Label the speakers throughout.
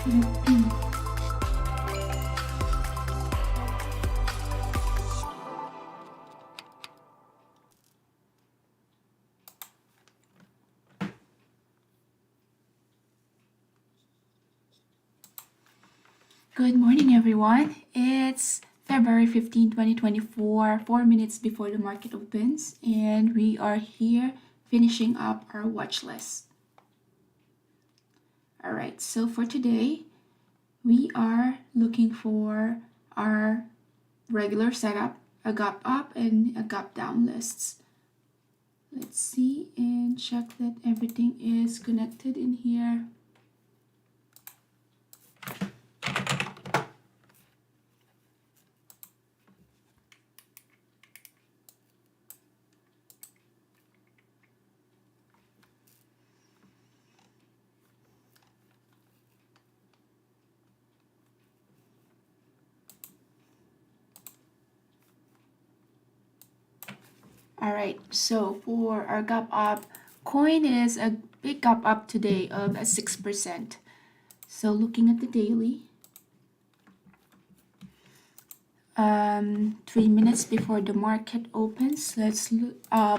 Speaker 1: Good morning, everyone. It's February 15, 2024, 4 minutes before the market opens, and we are here finishing up our watch list. All right, so for today, we are looking for our regular setup, a gap up and a gap down lists. Let's see and check that everything is connected in here. All right, so for our gap up, coin is a big gap up today of 6%. So looking at the daily, 3 minutes before the market opens, let's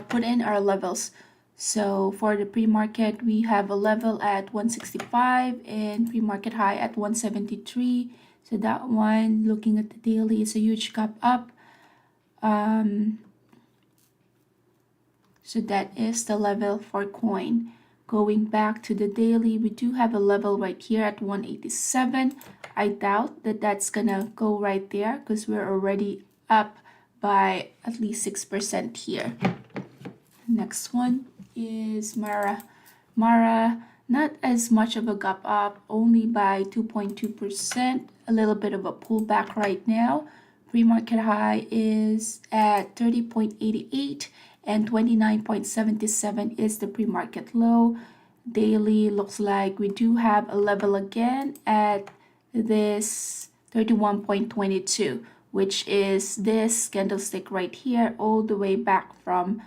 Speaker 1: put in our levels. So for the pre-market, we have a level at 165 and pre-market high at 173. So that one, looking at the daily, is a huge gap up. So that is the level for coin. Going back to the daily, we do have a level right here at 187. I doubt that that's gonna go right there because we're already up by at least 6% here. Next one is Mara. Mara, not as much of a gap up, only by 2.2%, a little bit of a pullback right now. Pre-market high is at 30.88 and 29.77 is the pre-market low. Daily looks like we do have a level again at this 31.22, which is this candlestick right here all the way back from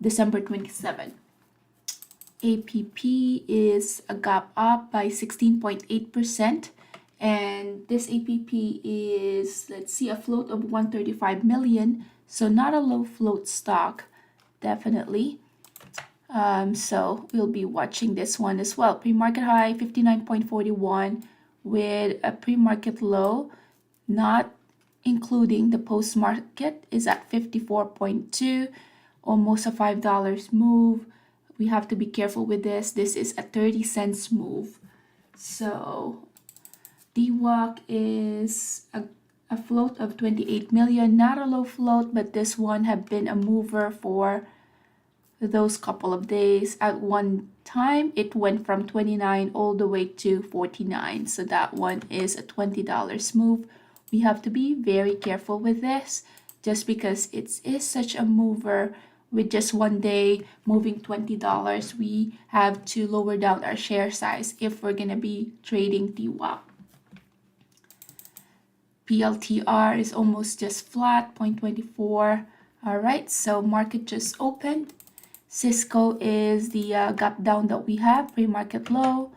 Speaker 1: December 27. APP is a gap up by 16.8%. And this APP is, let's see, a float of 135 million. So not a low float stock, definitely. So we'll be watching this one as well. Pre-market high 59.41 with a pre-market low, not including the post-market, is at 54.2, almost a $5 move. We have to be careful with this. This is a 30 cents move. So DWAC is a float of 28 million, not a low float, but this one have been a mover for those couple of days. At one time, it went from 29 all the way to 49. So that one is a $20 move. We have to be very careful with this just because it is such a mover. With just one day moving $20, we have to lower down our share size if we're going to be trading DWAC. PLTR is almost just flat, 0.24. All right, so market just opened. Cisco is the gap down that we have, pre-market low.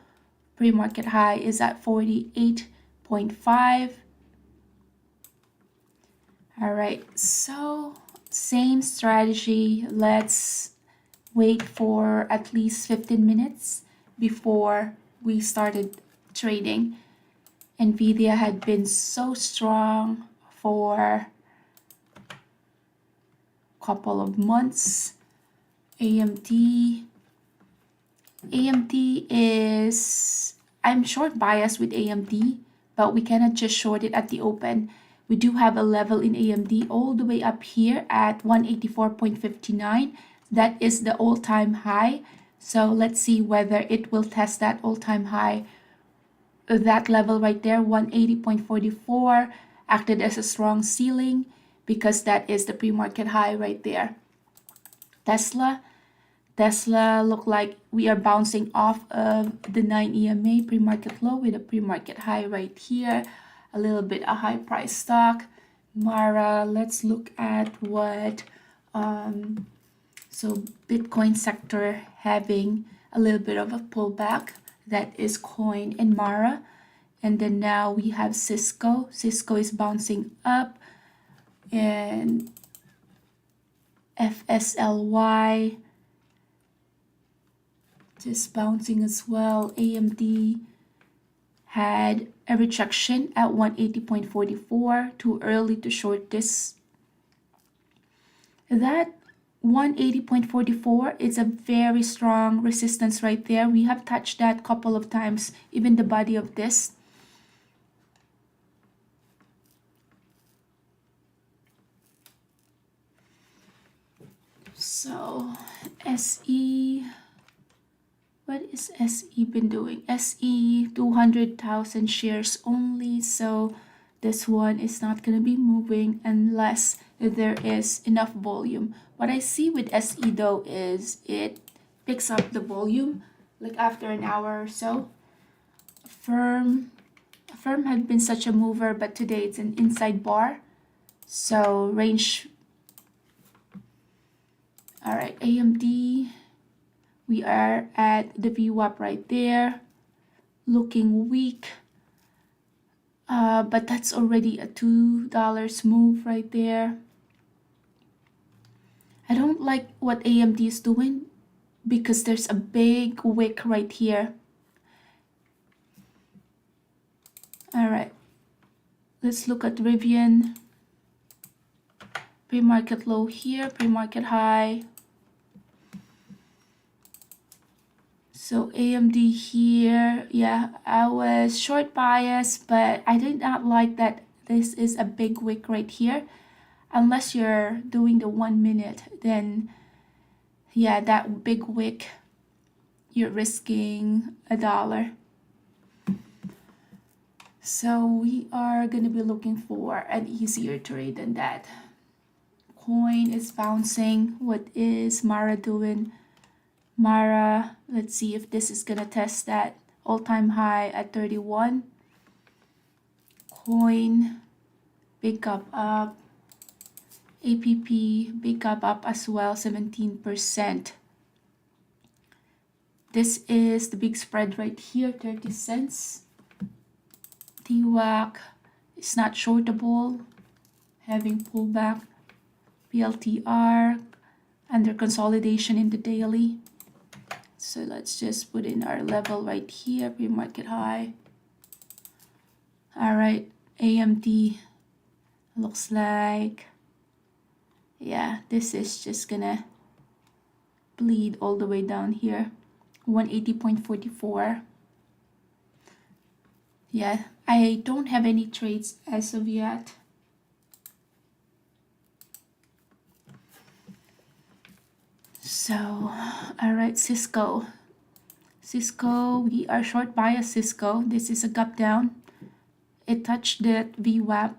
Speaker 1: Pre-market high is at 48.5. All right, so same strategy. Let's wait for at least 15 minutes before we started trading. NVIDIA had been so strong for a couple of months. AMD is, I'm short bias with AMD, but we cannot just short it at the open. We do have a level in AMD all the way up here at 184.59. That is the all-time high. So let's see whether it will test that all-time high. That level right there, 180.44, acted as a strong ceiling because that is the pre-market high right there. Tesla look like we are bouncing off of the 9 EMA pre-market low with a pre-market high right here. A little bit a high price stock. Mara, let's look at what so Bitcoin sector having a little bit of a pullback. That is coin and Mara. And then now we have Cisco. Cisco is bouncing up, and FSLY just bouncing as well. AMD had a rejection at 180.44. Too early to short this. That 180.44 is a very strong resistance right there. We have touched that a couple of times, even the body of this. So SE, what is SE been doing? SE 200,000 shares only, so this one is not going to be moving unless there is enough volume. What I see with SE though is it picks up the volume like after an hour or so. Firm had been such a mover, but today it's an inside bar, so range. All right, AMD, we are at the VWAP right there, looking weak, but that's already a $2 move right there. I don't like what AMD is doing because there's a big wick right here. All right, let's look at Rivian. Pre-market low here, pre-market high. So AMD here, yeah, I was short bias, but I did not like that this is a big wick right here. Unless you're doing the 1 minute, then yeah, that big wick, you're risking $1. So we are gonna be looking for an easier trade than that. Coin is bouncing. What is Mara doing? Mara, let's see if this is gonna test that all-time high at 31. Coin, big gap up. APP, big gap up as well, 17%. This is the big spread right here, 30 cents. TWAC is not shortable, having pullback. PLTR under consolidation in the daily. So let's just put in our level right here, pre-market high. All right, AMD looks like, yeah, this is just gonna bleed all the way down here, 180.44. Yeah, I don't have any trades as of yet. So, all right, Cisco. Cisco, we are short bias Cisco. This is a gap down. It touched that VWAP.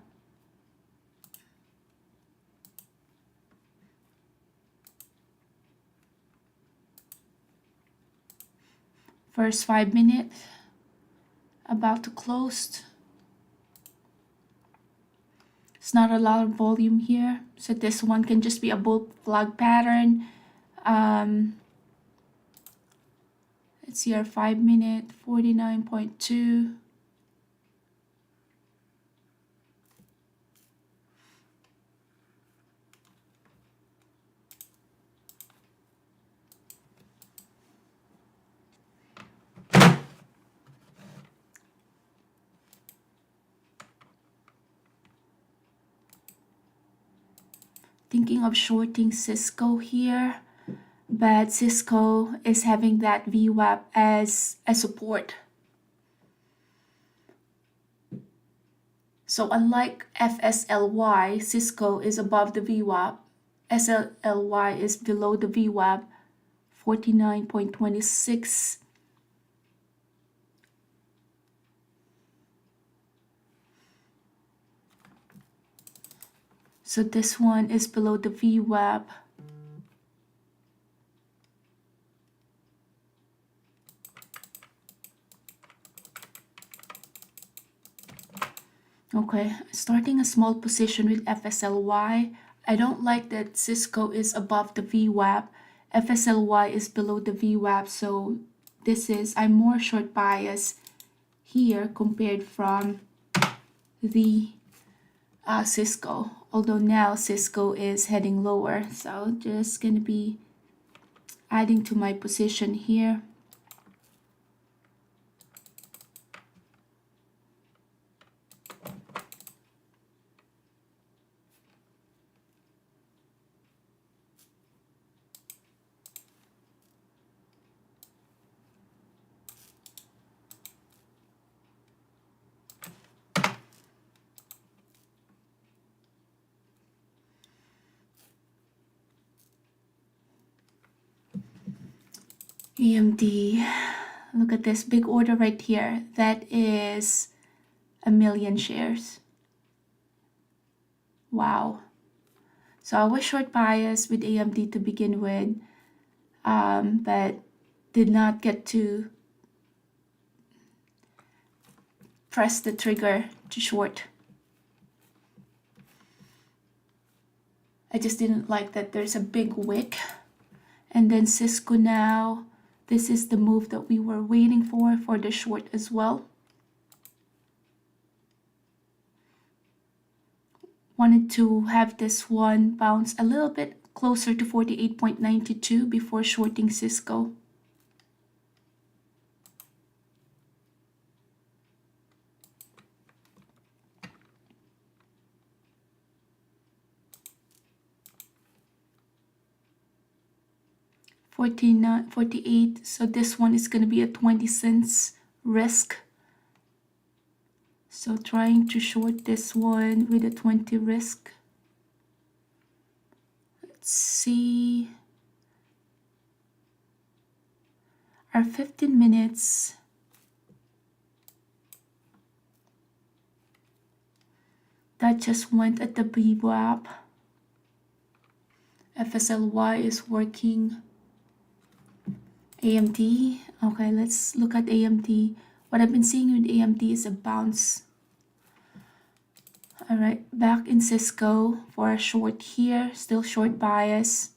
Speaker 1: First 5 minutes, about to close. It's not a lot of volume here, so this one can just be a bull flag pattern. Let's see our 5 minute, 49.2. Thinking of shorting Cisco here, but Cisco is having that VWAP as a support. So unlike FSLY, Cisco is above the VWAP. SLLY is below the VWAP, 49.26. So this one is below the VWAP. Okay, starting a small position with FSLY. I don't like that Cisco is above the VWAP. FSLY is below the VWAP, so I'm more short bias here compared from the Cisco, although now Cisco is heading lower. So just going to be adding to my position here. AMD, look at this big order right here. That is 1 million shares. Wow. So I was short bias with AMD to begin with, but did not get to press the trigger to short. I just didn't like that there's a big wick. And then Cisco now, this is the move that we were waiting for the short as well. Wanted to have this one bounce a little bit closer to 48.92 before shorting Cisco. $14.48, so this one is going to be a 20 cents risk. So trying to short this one with a 20 risk. Let's see. Our 15 minutes. That just went at the VWAP. FSLY is working. AMD. Okay, let's look at AMD. What I've been seeing with AMD is a bounce. All right, back in Cisco for a short here, still short bias.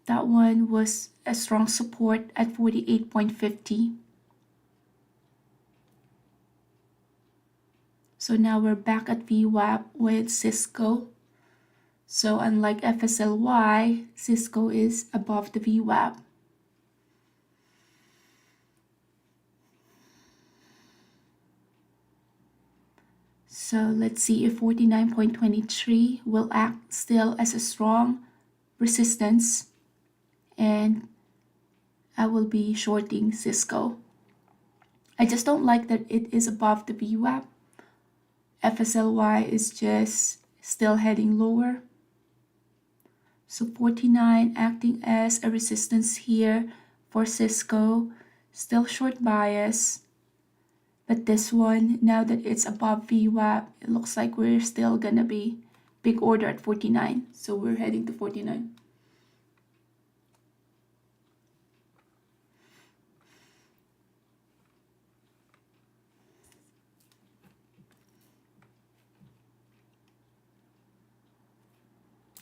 Speaker 1: That one was a strong support at 48.50. So now we're back at VWAP with Cisco. So unlike FSLY, Cisco is above the VWAP. So let's see if 49.23 will act still as a strong resistance, and I will be shorting Cisco. I just don't like that it is above the VWAP. FSLY is just still heading lower. So 49 acting as a resistance here for Cisco, still short bias. But this one, now that it's above VWAP, it looks like we're still gonna be big order at 49. So we're heading to 49.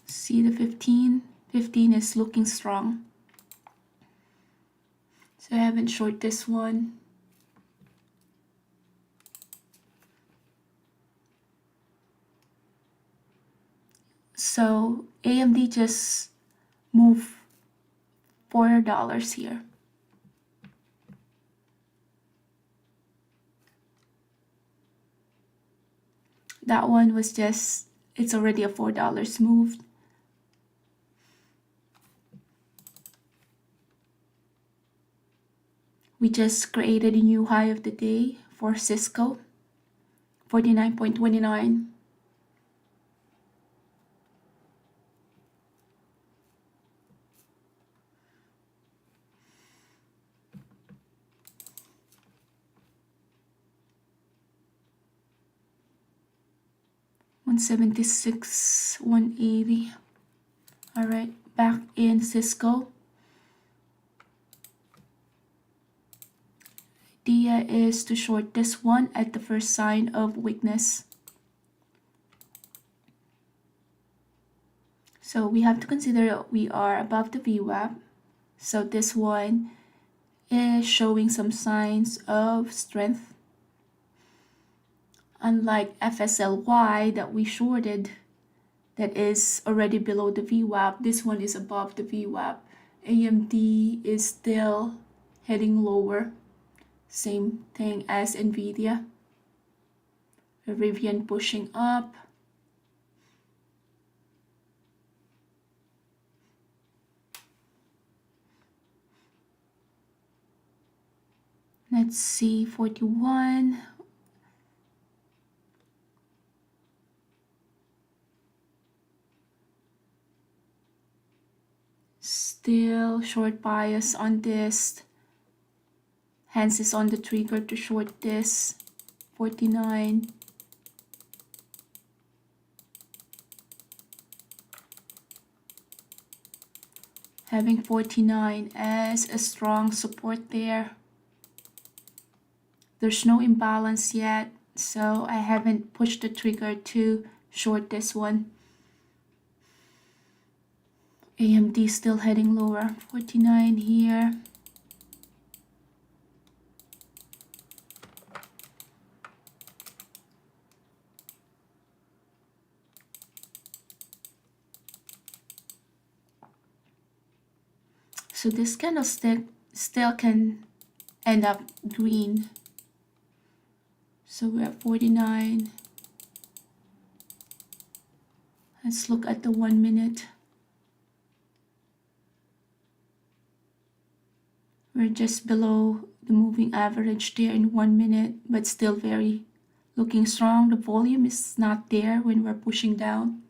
Speaker 1: See the 15? 15 is looking strong. So I haven't short this one. So AMD just moved $4 here. That one was just, it's already a $4 moved. We just created a new high of the day for Cisco, 49.29. $176, 180. All right, back in Cisco. Idea is to short this one at the first sign of weakness. So we have to consider that we are above the VWAP. So this one is showing some signs of strength. Unlike FSLY that we shorted, that is already below the VWAP, this one is above the VWAP. AMD is still heading lower. Same thing as NVIDIA. Rivian pushing up. Let's see, 41. Still short bias on this. Hands is on the trigger to short this. 49. Having 49 as a strong support there. There's no imbalance yet, so I haven't pushed the trigger to short this one. AMD still heading lower. 49 here. So this candlestick still can end up green. So we're at 49. Let's look at the 1 minute. We're just below the moving average there in 1 minute, but still very looking strong. The volume is not there when we're pushing down.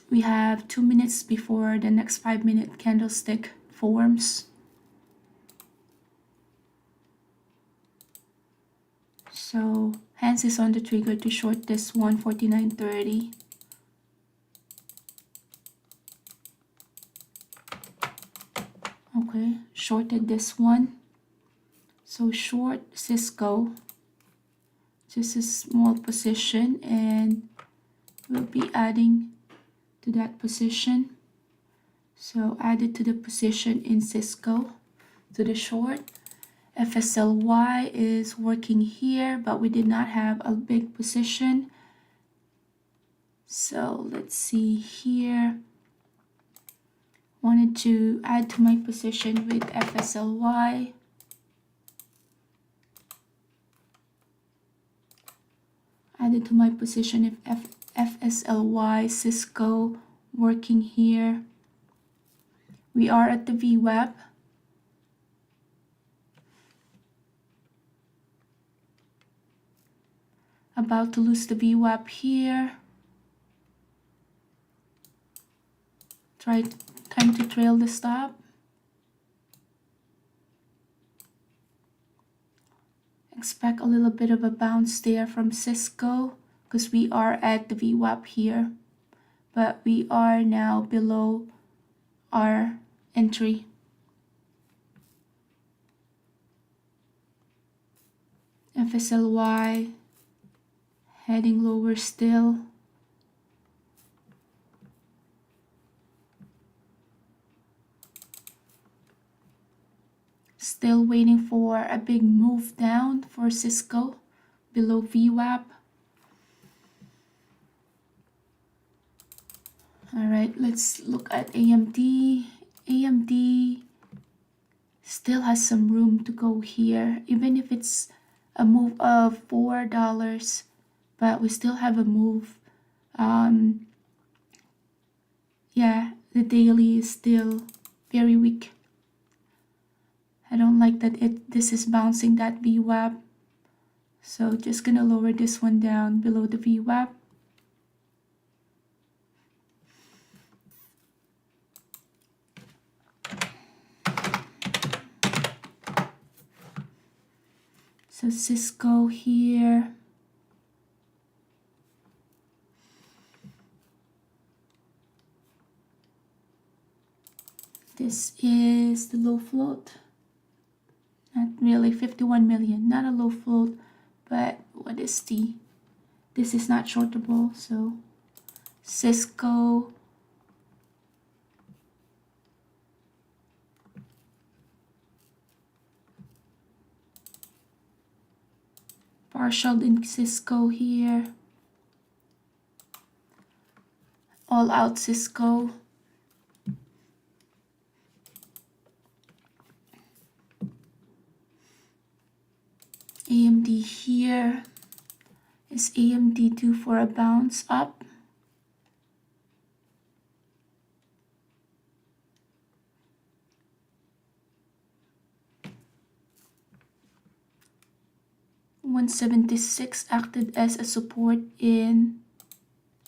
Speaker 1: We have 2 minutes before the next 5-minute candlestick forms. So hands is on the trigger to short this one, 49.30. Okay, shorted this one. So short Cisco, just a small position, and we'll be adding to that position. So added to the position in Cisco to the short. FSLY is working here, but we did not have a big position. So let's see here. Wanted to add to my position with FSLY. Added to my position if FSLY, Cisco working here. We are at the VWAP. About to lose the VWAP here. Time to trail the stop. Expect a little bit of a bounce there from Cisco because we are at the VWAP here, but we are now below our entry. FSLY heading lower still. Still waiting for a big move down for Cisco below VWAP. All right, let's look at AMD. AMD still has some room to go here, even if it's a move of $4, but we still have a move. Yeah, the daily is still very weak. I don't like that this is bouncing that VWAP. So just gonna lower this one down below the VWAP. So Cisco here. This is the low float. Not really, 51 million, not a low float, but what is the, this is not shortable, so Cisco, partial in Cisco here, all out Cisco, AMD here. Is AMD due for a bounce up? $176 acted as a support in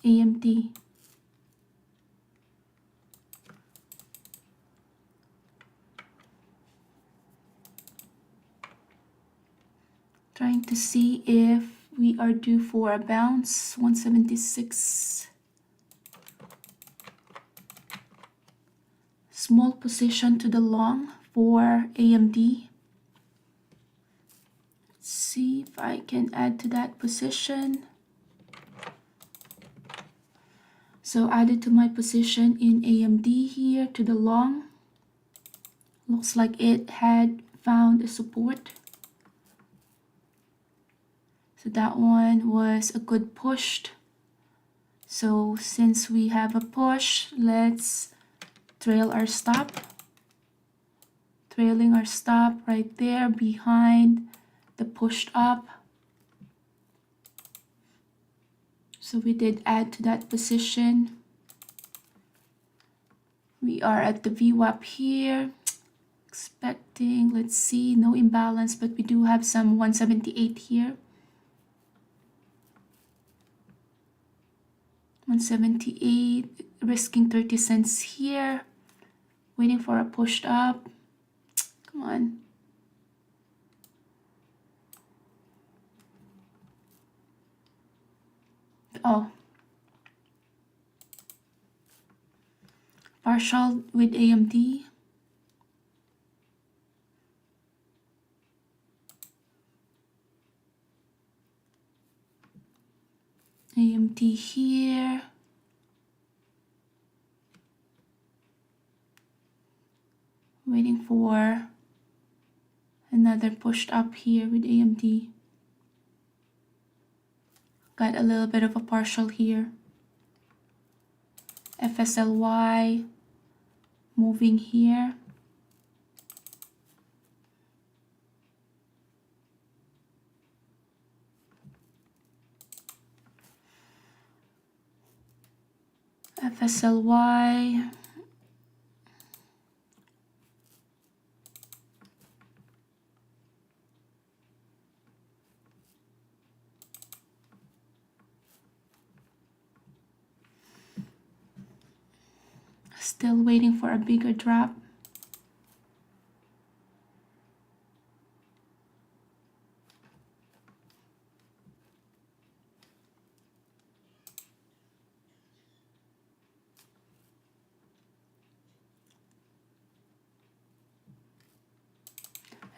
Speaker 1: AMD. Trying to see if we are due for a bounce. 176. Small position to the long for AMD. Let's see if I can add to that position. So added to my position in AMD here to the long. Looks like it had found a support. So that one was a good push. So since we have a push, let's trail our stop. Trailing our stop right there behind the pushed up. So we did add to that position. We are at the VWAP here. Expecting, let's see, no imbalance, but we do have some 178 here. 178, risking 30 cents here. Waiting for a pushed up. Come on. Oh. Partial with AMD. AMD here. Waiting for another pushed up here with AMD. Got a little bit of a partial here. FSLY moving here. FSLY. Still waiting for a bigger drop.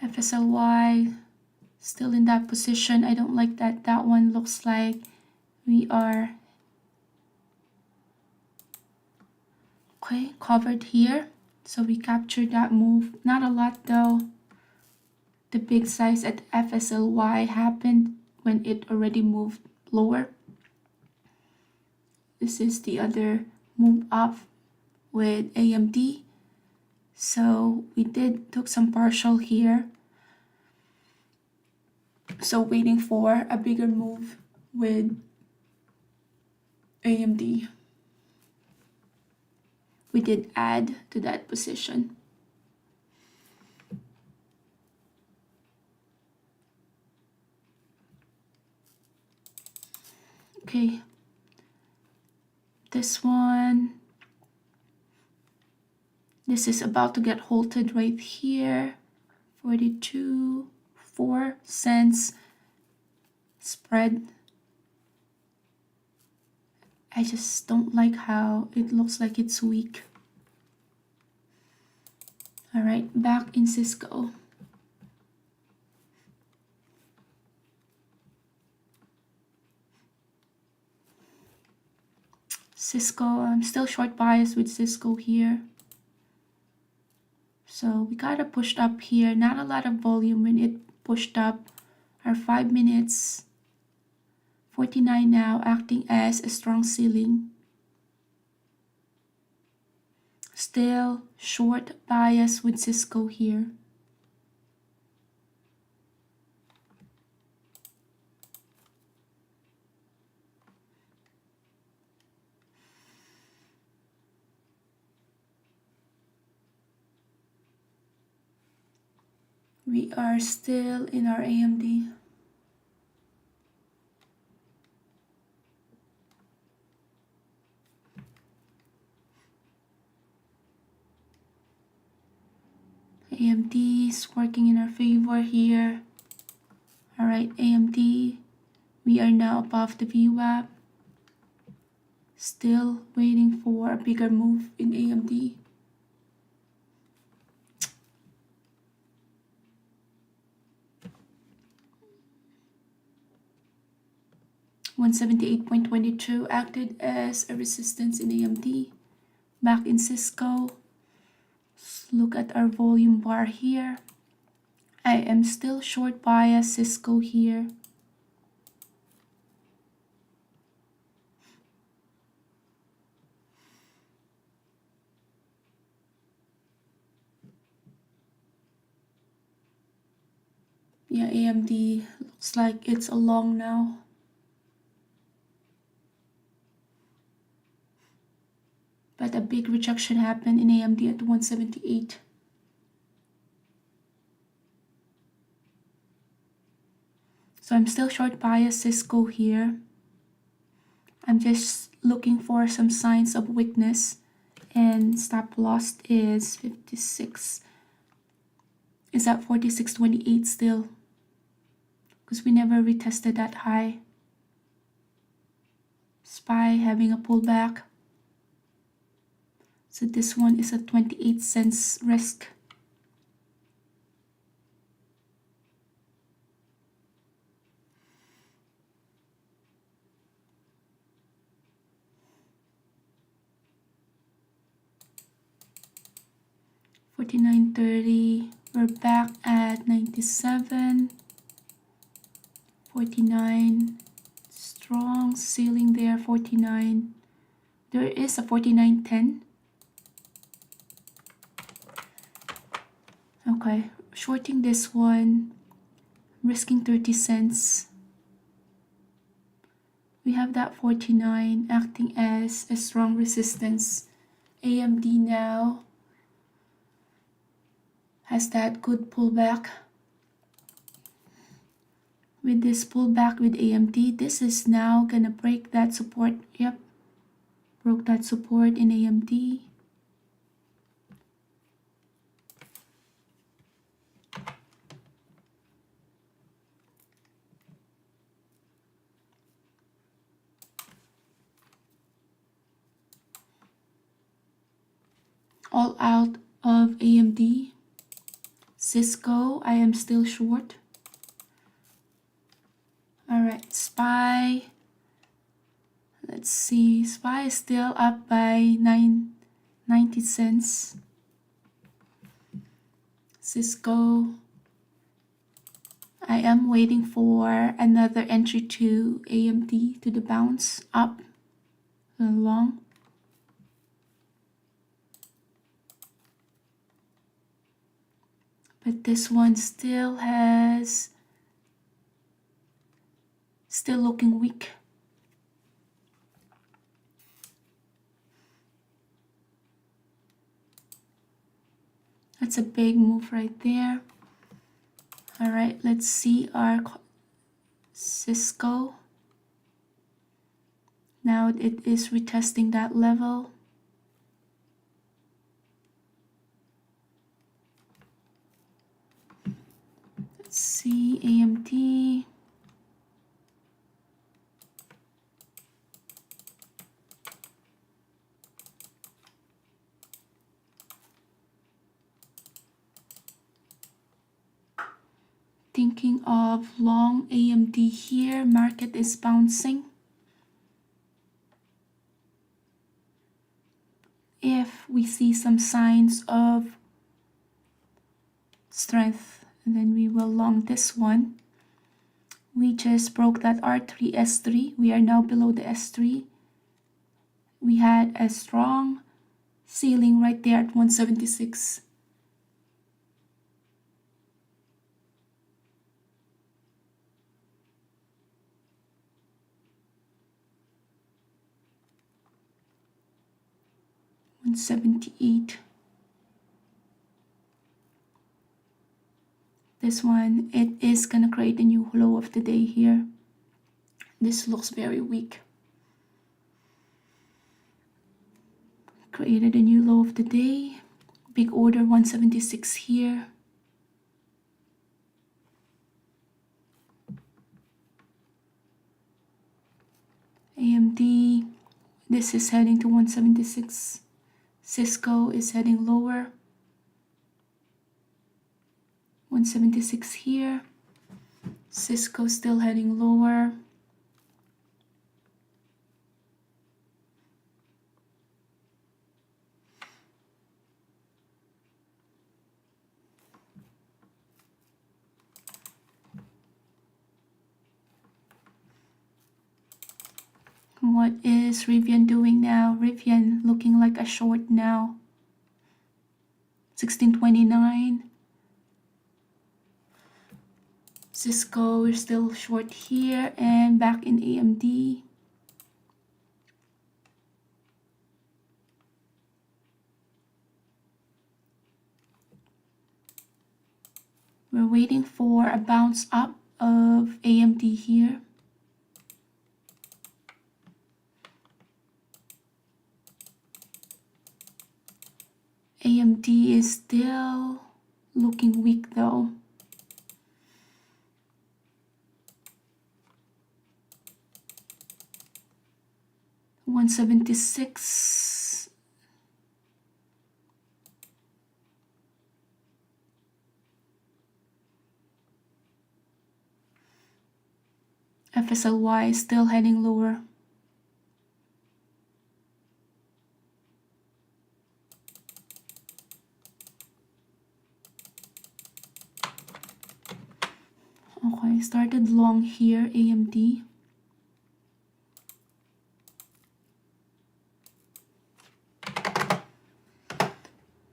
Speaker 1: FSLY still in that position. I don't like that. That one looks like we are okay, covered here. So we captured that move. Not a lot though. The big size at FSLY happened when it already moved lower. This is the other move up with AMD. So we took some partial here. So waiting for a bigger move with AMD. We did add to that position. Okay. This one. This is about to get halted right here. 42.4 cents spread. I just don't like how it looks like it's weak. All right, back in Cisco. Cisco, I'm still short bias with Cisco here. So we got it pushed up here. Not a lot of volume when it pushed up. Our 5 minutes, 49 now, acting as a strong ceiling. Still short bias with Cisco here. We are still in our AMD. AMD is working in our favor here. All right, AMD, we are now above the VWAP. Still waiting for a bigger move in AMD. $178.22 acted as a resistance in AMD. Back in Cisco, let's look at our volume bar here. I am still short bias Cisco here. Yeah, AMD looks like it's a long now. But a big rejection happened in AMD at 178. So I'm still short bias Cisco here. I'm just looking for some signs of weakness, and stop loss is 56. Is that 46.28 still? Because we never retested that high. SPY having a pullback. So this one is a 28 cents risk. $49.30. We're back at 97. 49. Strong ceiling there. 49. There is a 49.10. Okay, shorting this one, risking 30 cents. We have that 49 acting as a strong resistance. AMD now has that good pullback. With this pullback with AMD, this is now gonna break that support. Yep, broke that support in AMD. All out of AMD. Cisco, I am still short. All right, SPY. Let's see, SPY is still up by 90 cents. Cisco, I am waiting for another entry to AMD to the bounce up and long. But this one still looking weak. That's a big move right there. All right, let's see our Cisco. Now it is retesting that level. Let's see AMD. Thinking of long AMD here. Market is bouncing. if we see some signs of strength, and then we will long this one. We just broke that R3 S3. We are now below the S3. We had a strong ceiling right there at 176. $178. This one, it is gonna create a new low of the day here. This looks very weak. Created a new low of the day. Big order 176 here. AMD, this is heading to 176. Cisco is heading lower. 176 here. Cisco still heading lower. What is Rivian doing now? Rivian looking like a short now. 1629. Cisco, we're still short here, and back in AMD. We're waiting for a bounce up of AMD here. AMD is still looking weak though. $176. FSLY is still heading lower. Okay, started long here, AMD.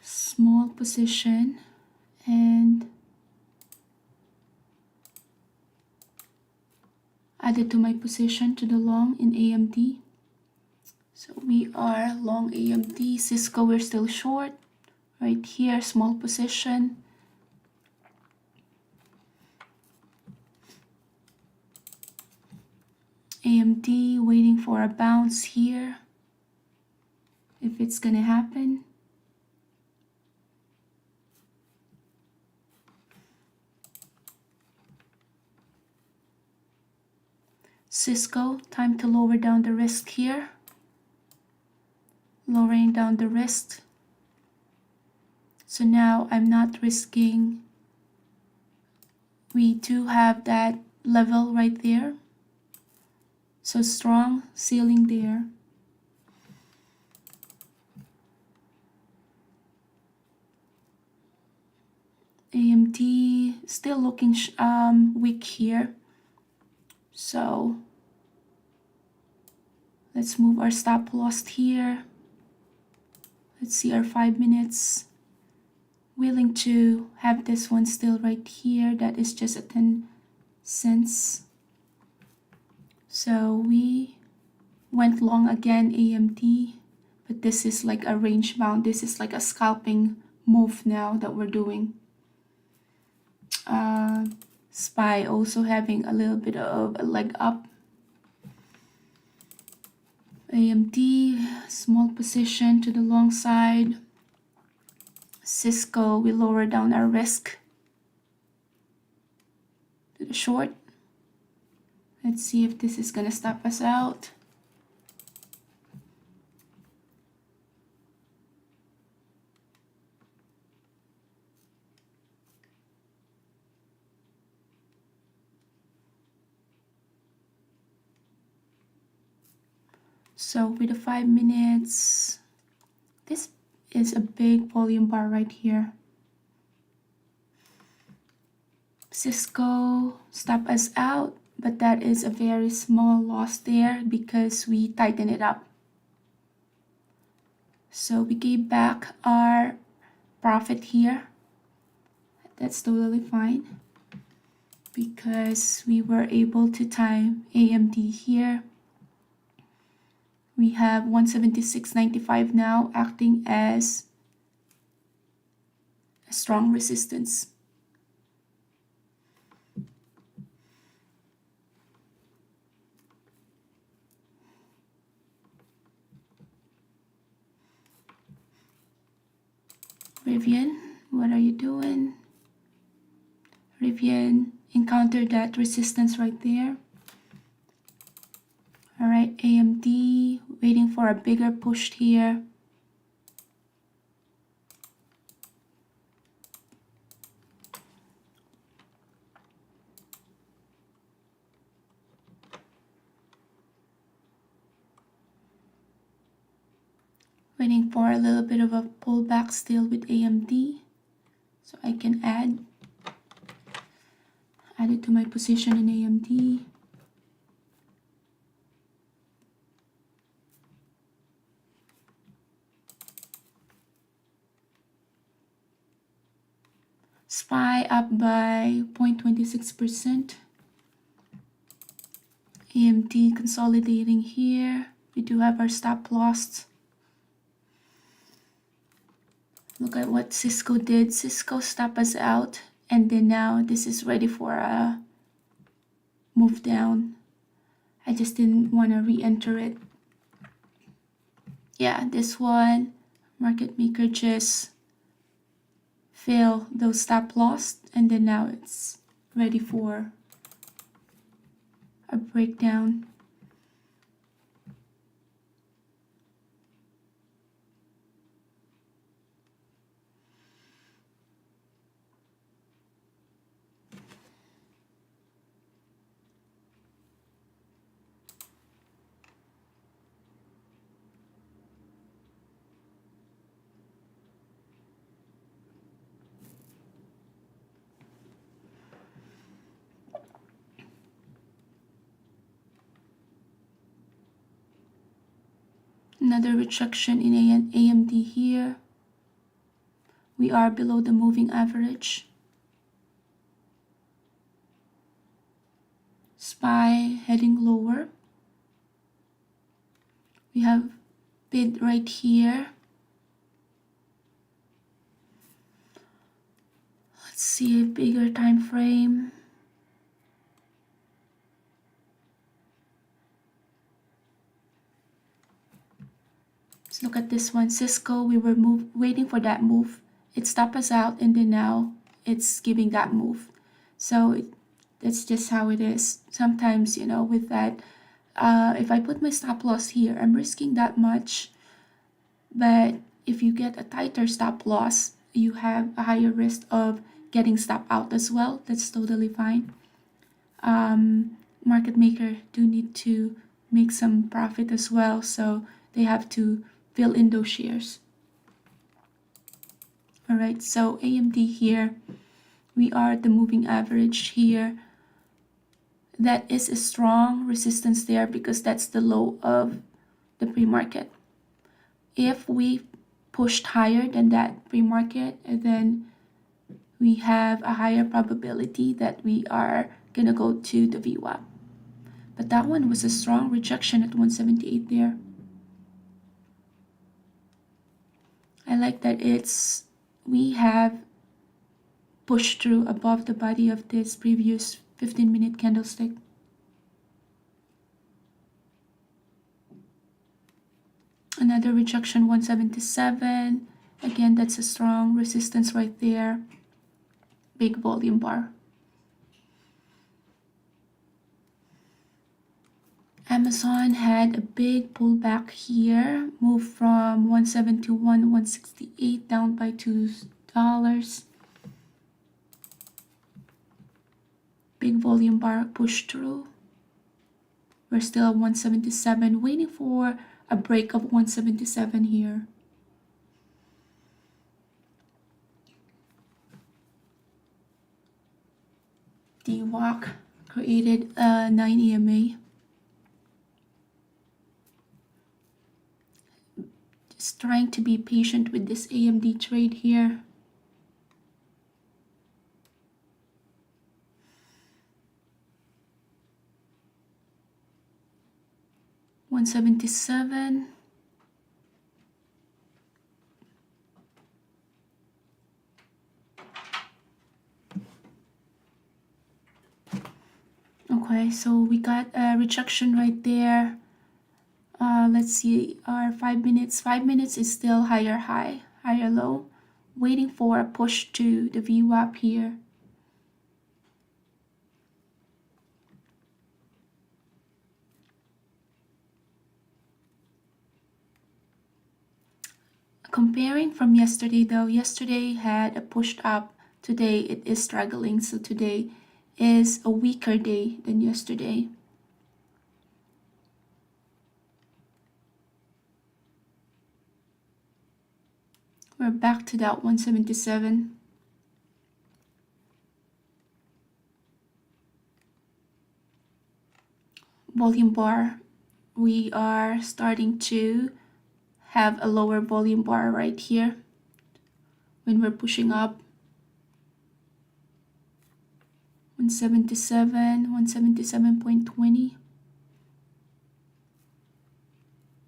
Speaker 1: Small position and added to my position to the long in AMD. So we are long AMD. Cisco, we're still short. Right here, small position. AMD waiting for a bounce here. If it's gonna happen. Cisco, time to lower down the risk here. Lowering down the risk. So now I'm not risking. We do have that level right there. So strong ceiling there. AMD still looking weak here. So let's move our stop loss here. Let's see our 5 minutes. Willing to have this one still right here. That is just a 10 cents. So we went long again, AMD, but this is like a range bound. This is like a scalping move now that we're doing. SPY also having a little bit of a leg up. AMD, small position to the long side. Cisco, we lower down our risk to the short. Let's see if this is gonna stop us out. So with the 5 minutes, This is a big volume bar right here. Cisco stop us out, but that is a very small loss there because we tighten it up. So we gave back our profit here. That's totally fine because we were able to time AMD here. We have 176.95 now acting as a strong resistance. Rivian, what are you doing? Rivian encountered that resistance right there. All right, AMD waiting for a bigger push here. Waiting for a little bit of a pullback still with AMD. So I can add it to my position in AMD. SPY up by 0.26%. AMD consolidating here. We do have our stop loss. Look at what Cisco did. Cisco stopped us out, and then now this is ready for a move down. I just didn't want to re-enter it. Yeah, this one, market maker just failed those stop loss, and then now it's ready for a breakdown. Another retraction in AMD here. We are below the moving average. SPY heading lower. We have bid right here. Let's see a bigger time frame. Let's look at this one. Cisco, we were waiting for that move. It stopped us out, and then now it's giving that move. So that's just how it is. Sometimes, with that, if I put my stop loss here, I'm risking that much. But if you get a tighter stop loss, you have a higher risk of getting stop out as well. That's totally fine. Market maker do need to make some profit as well, so they have to fill in those shares. All right, so AMD here, we are at the moving average here. That is a strong resistance there because that's the low of the pre-market. If we pushed higher than that pre-market, then we have a higher probability that we are gonna go to the VWAP. But that one was a strong rejection at 178 there. I like that we have pushed through above the body of this previous 15-minute candlestick. Another rejection, 177. Again, that's a strong resistance right there. Big volume bar. Amazon had a big pullback here, moved from 171, 168 down by $2. Big volume bar push through. We're still at 177, waiting for a break of 177 here. DWAC created a 9 EMA. Just trying to be patient with this AMD trade here. $177. Okay, so we got a rejection right there. Let's see our 5 minutes. 5 minutes is still higher high, higher low. Waiting for a push to the VWAP here. Comparing from yesterday though, yesterday had a pushed up. Today it is struggling, so today is a weaker day than yesterday. We're back to that 177. Volume bar, we are starting to have a lower volume bar right here when we're pushing up. 177, 177.20.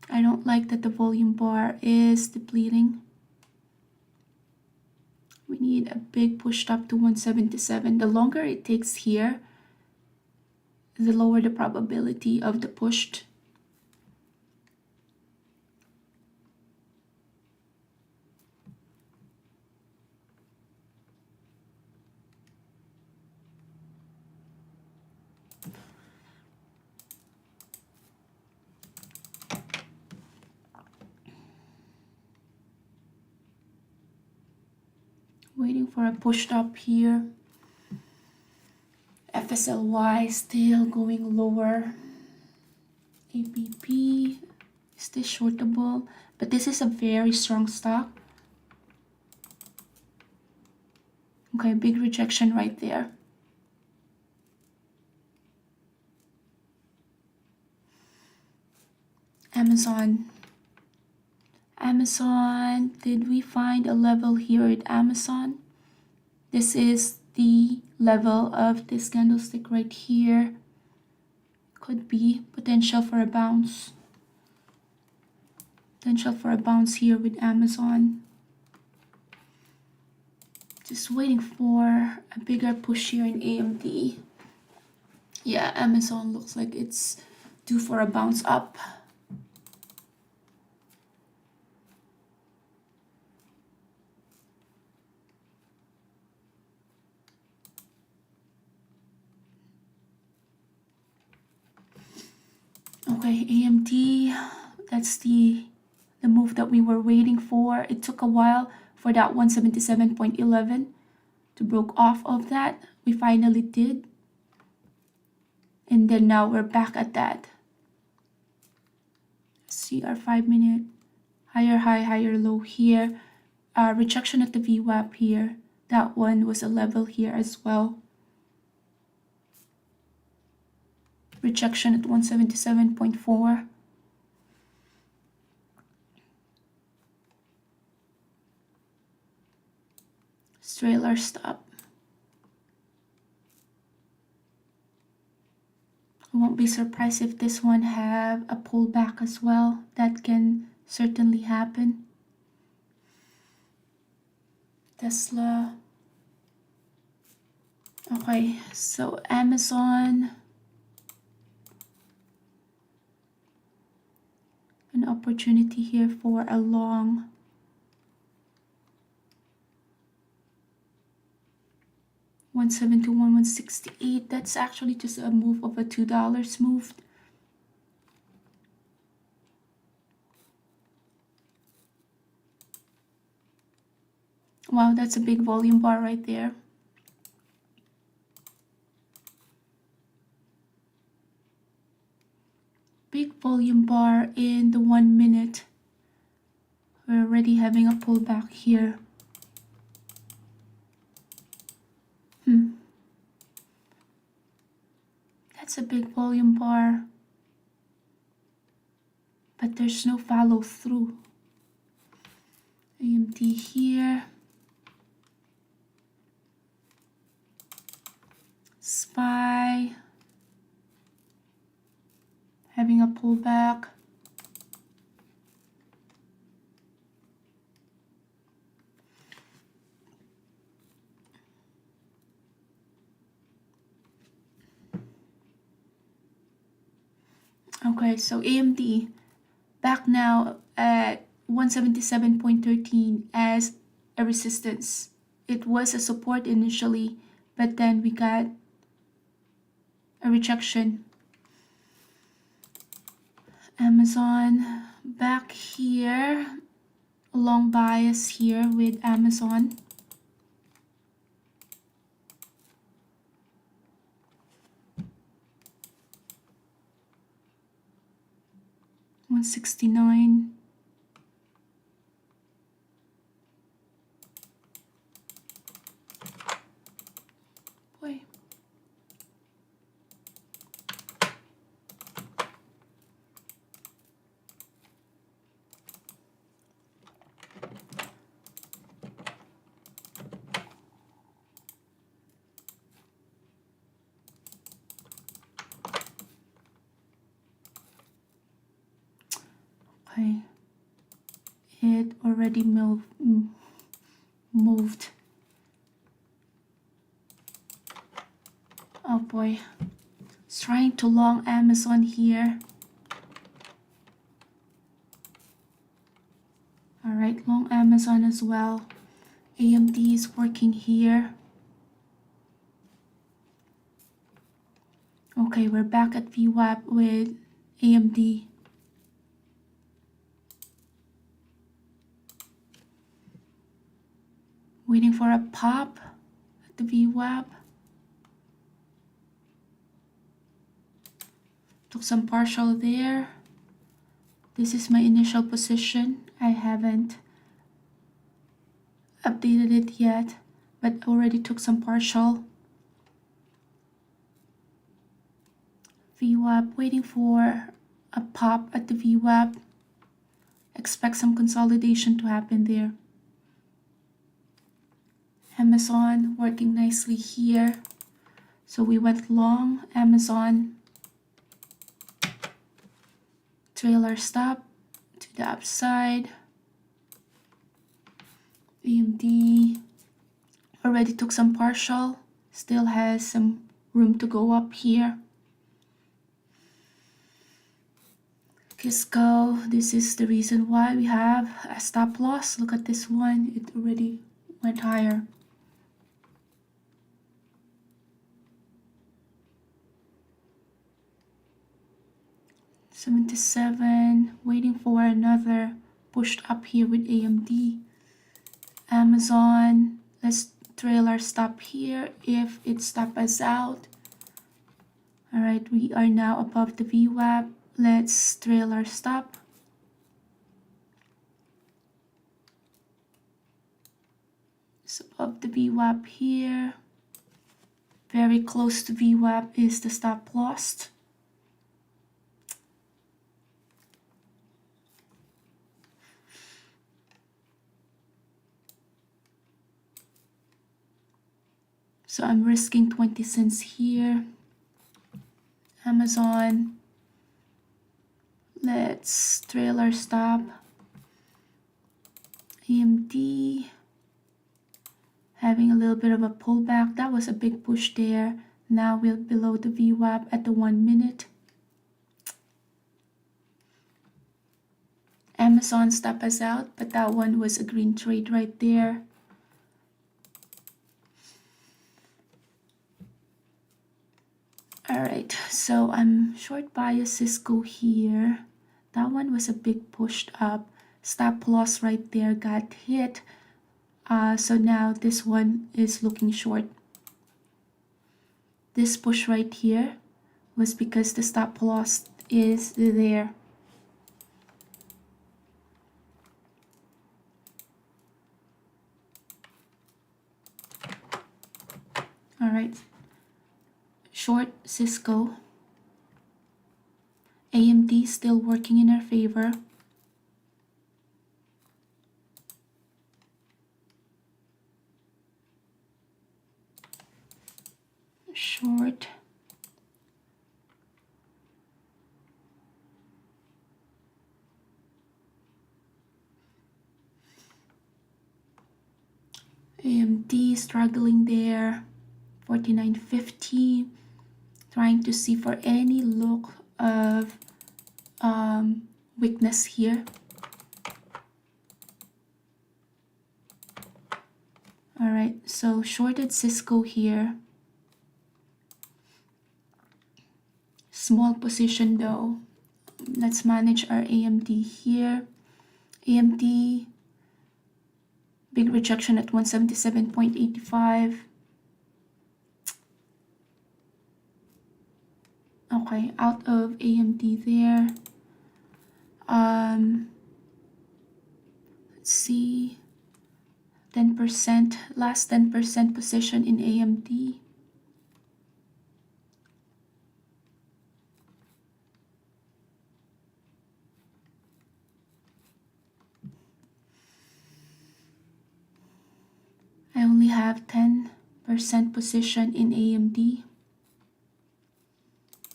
Speaker 1: I don't like that the volume bar is depleting. We need a big push up to 177. The longer it takes here, the lower the probability of the pushed. Waiting for a pushed up here. FSLY still going lower. APP is this shortable, but this is a very strong stock. Okay, big rejection right there. Amazon. Amazon, did we find a level here at Amazon? This is the level of this candlestick right here. Could be potential for a bounce. Potential for a bounce here with Amazon. Just waiting for a bigger push here in AMD. Yeah, Amazon looks like it's due for a bounce up. Okay, AMD, that's the move that we were waiting for. It took a while for that 177.11 to broke off of that. We finally did. And then now we're back at that. See our 5 minute higher high, higher low here. Rejection at the VWAP here. That one was a level here as well. Rejection at 177.4. Trailer stop. I won't be surprised if this one have a pullback as well. That can certainly happen. Tesla. Okay, so Amazon. An opportunity here for a long. $171, $168. That's actually just a move of a $2 move. Wow, that's a big volume bar right there. Big volume bar in the 1 minute. We're already having a pullback here. a big volume bar, but there's no follow through. AMD here. SPY having a pullback. Okay, so AMD back now at 177.13 as a resistance. It was a support initially, but then we got a rejection. Amazon back here, long bias here with Amazon. $169. Boy. Okay. It already moved. Oh boy. It's trying to long Amazon here. Alright, long Amazon as well. AMD is working here. Okay, we're back at VWAP with AMD. Waiting for a pop at the VWAP. Took some partial there. This is my initial position. I haven't updated it yet, but already took some partial. VWAP, waiting for a pop at the VWAP. Expect some consolidation to happen there. Amazon working nicely here. So we went long Amazon. Trailer stop to the upside. AMD already took some partial. Still has some room to go up here. Kisco, this is the reason why we have a stop loss. Look at this one, it already went higher. $77, waiting for another pushed up here with AMD. Amazon, let's trail our stop here if it stop us out. All right, we are now above the VWAP. Let's trail our stop. It's above the VWAP here. Very close to VWAP is the stop loss. So I'm risking 20 cents here. Amazon. Let's trail our stop. AMD. Having a little bit of a pullback. That was a big push there. Now we're below the VWAP at the 1 minute. Amazon stop us out, but that one was a green trade right there. Alright, so I'm short bias Cisco here. That one was a big pushed up. Stop loss right there got hit. So now this one is looking short. This push right here was because the stop loss is there. Alright. Short Cisco. AMD still working in our favor. Short. AMD struggling there. 49.50. Trying to see for any look of weakness here. All right, so shorted Cisco here. Small position though. Let's manage our AMD here. AMD, big rejection at 177.85. Okay, out of AMD there. Let's see. 10%, last 10% position in AMD. I only have 10% position in AMD.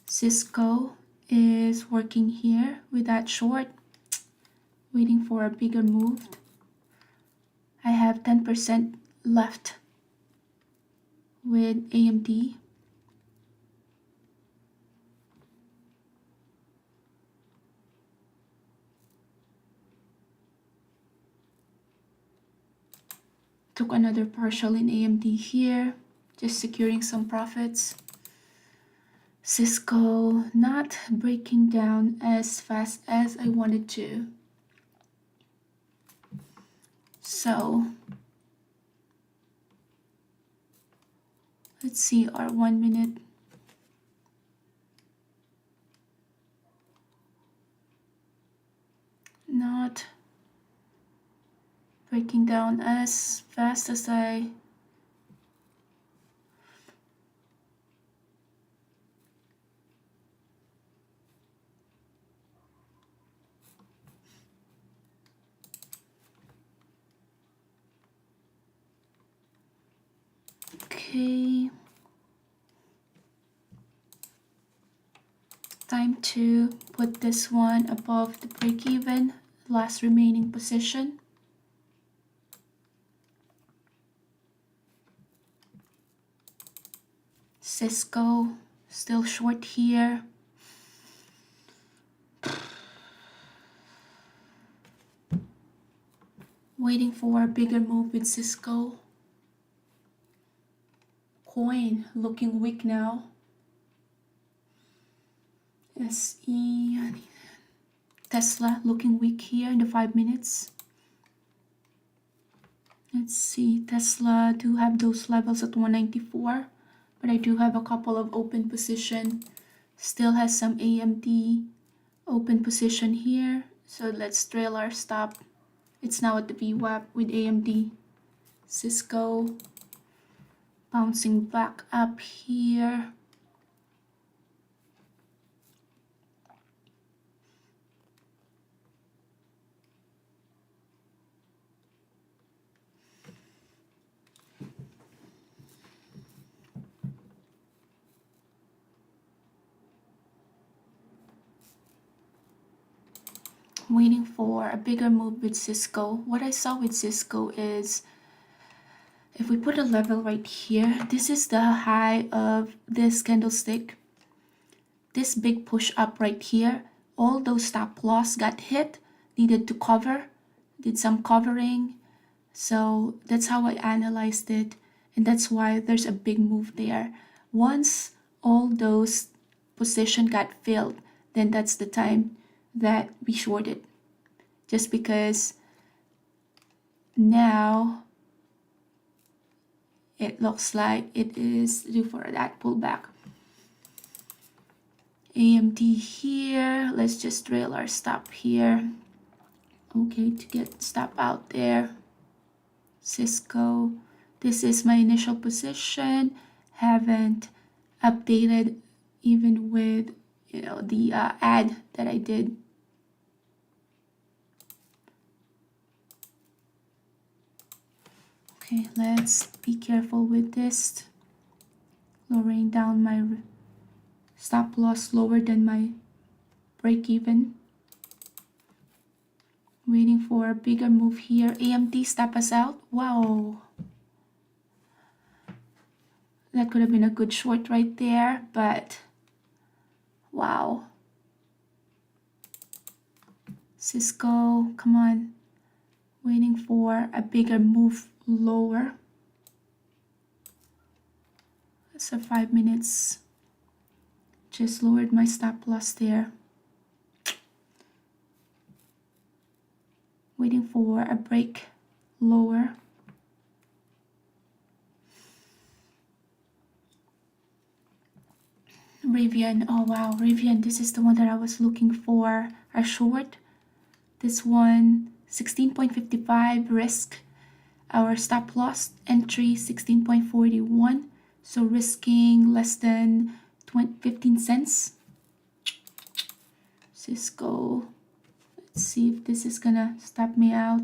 Speaker 1: Cisco is working here with that short, waiting for a bigger move. I have 10% left with AMD. Took another partial in AMD here, just securing some profits. Cisco not breaking down as fast as I wanted to. So let's see our 1 minute. Not breaking down as fast as I okay. Time to put this one above the break-even, last remaining position. Cisco still short here. Waiting for a bigger move with Cisco. Coin looking weak now. SE, Tesla looking weak here in the 5 minutes. Let's see, Tesla do have those levels at 194, but I do have a couple of open position. Still has some AMD open position here, so let's trail our stop. It's now at the VWAP with AMD. Cisco bouncing back up here. Waiting for a bigger move with Cisco. What I saw with Cisco is if we put a level right here, this is the high of this candlestick. This big push up right here, all those stop loss got hit, needed to cover, did some covering. So that's how I analyzed it, and that's why there's a big move there. Once all those position got filled, then that's the time that we shorted, just because now it looks like it is due for that pullback. AMD here, let's just trail our stop here. Okay, to get stop out there. Cisco, this is my initial position, haven't updated even with the ad that I did. Okay, let's be careful with this. Lowering down my stop loss lower than my break even. Waiting for a bigger move here. AMD stop us out. Wow. That could have been a good short right there, but wow. Cisco, come on. Waiting for a bigger move lower. So 5 minutes. Just lowered my stop loss there. Waiting for a break lower. Rivian, oh wow, Rivian, this is the one that I was looking for a short. This one, 16.55 risk. Our stop loss entry 16.41, so risking less than 15 cents. Cisco, let's see if this is gonna stop me out.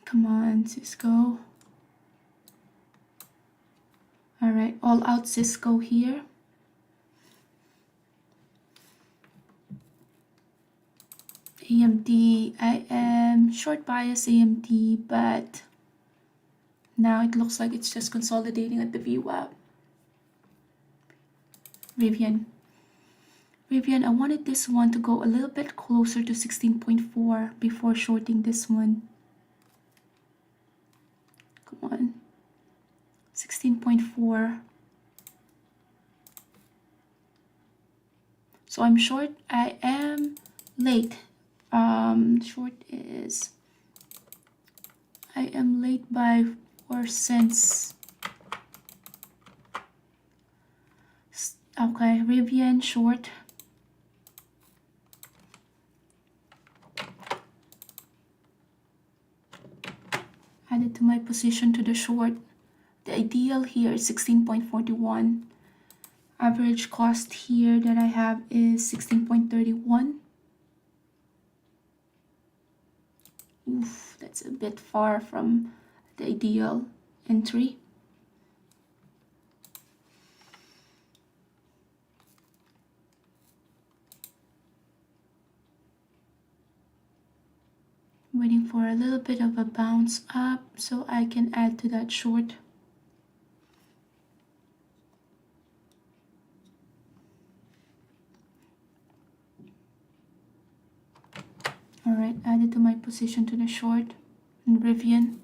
Speaker 1: Come on, Cisco. All right, all out Cisco here. AMD, I am short bias AMD, but now it looks like it's just consolidating at the VWAP. Rivian, I wanted this one to go a little bit closer to 16.4 before shorting this one. Come on, 16.4. So I'm short. I am late. Short is, I am late by 4 cents. Okay, Rivian short. Added to my position to the short. The ideal here is 16.41. Average cost here that I have is 16.31. Oof, that's a bit far from the ideal entry. Waiting for a little bit of a bounce up so I can add to that short. All right, added to my position to the short in Rivian.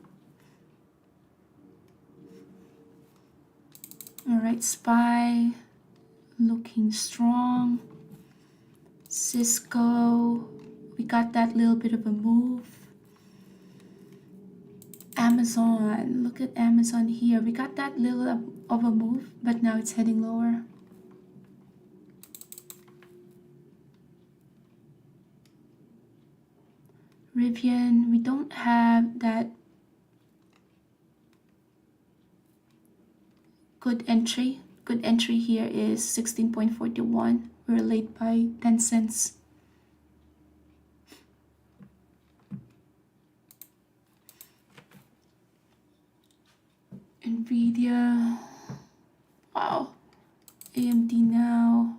Speaker 1: All right, SPY looking strong. Cisco, we got that little bit of a move. Amazon, look at Amazon here. We got that little of a move, but now it's heading lower. Rivian, we don't have that good entry. Good entry here is 16.41. We're late by 10 cents. Nvidia, wow. AMD now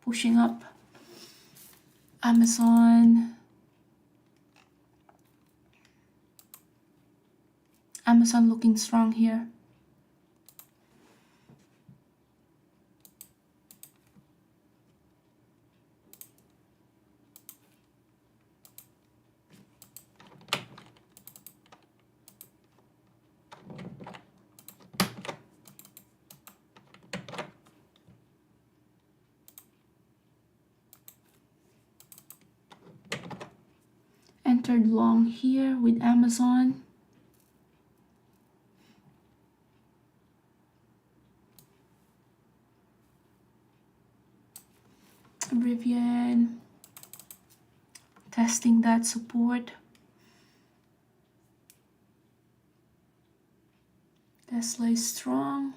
Speaker 1: pushing up. Amazon looking strong here. Entered long here with Amazon. Rivian testing that support. Tesla is strong.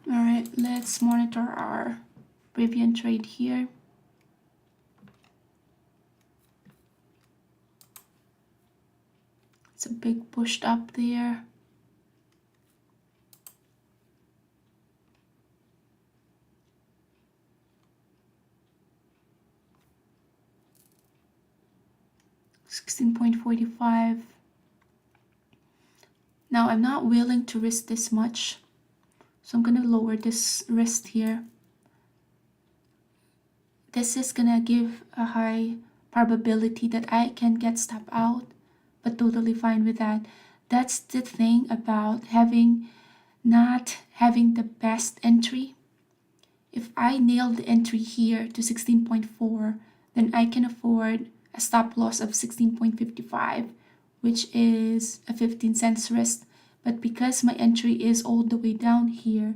Speaker 1: All right, let's monitor our Rivian trade here. It's a big pushed up there. $16.45. Now I'm not willing to risk this much, so I'm gonna lower this risk here. This is gonna give a high probability that I can get stop out, but totally fine with that. That's the thing about not having the best entry. If I nail the entry here to 16.4, then I can afford a stop loss of 16.55, which is a 15 cents risk. But because my entry is all the way down here,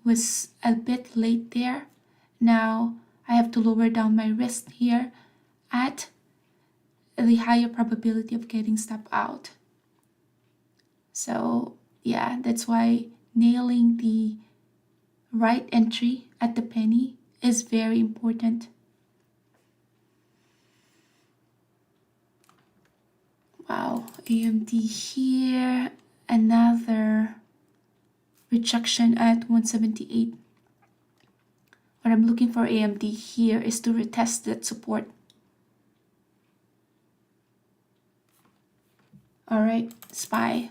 Speaker 1: was a bit late there, now I have to lower down my risk here at the higher probability of getting stop out. So yeah, that's why nailing the right entry at the penny is very important. Wow, AMD here, another rejection at 178. What I'm looking for AMD here is to retest that support. All right, SPY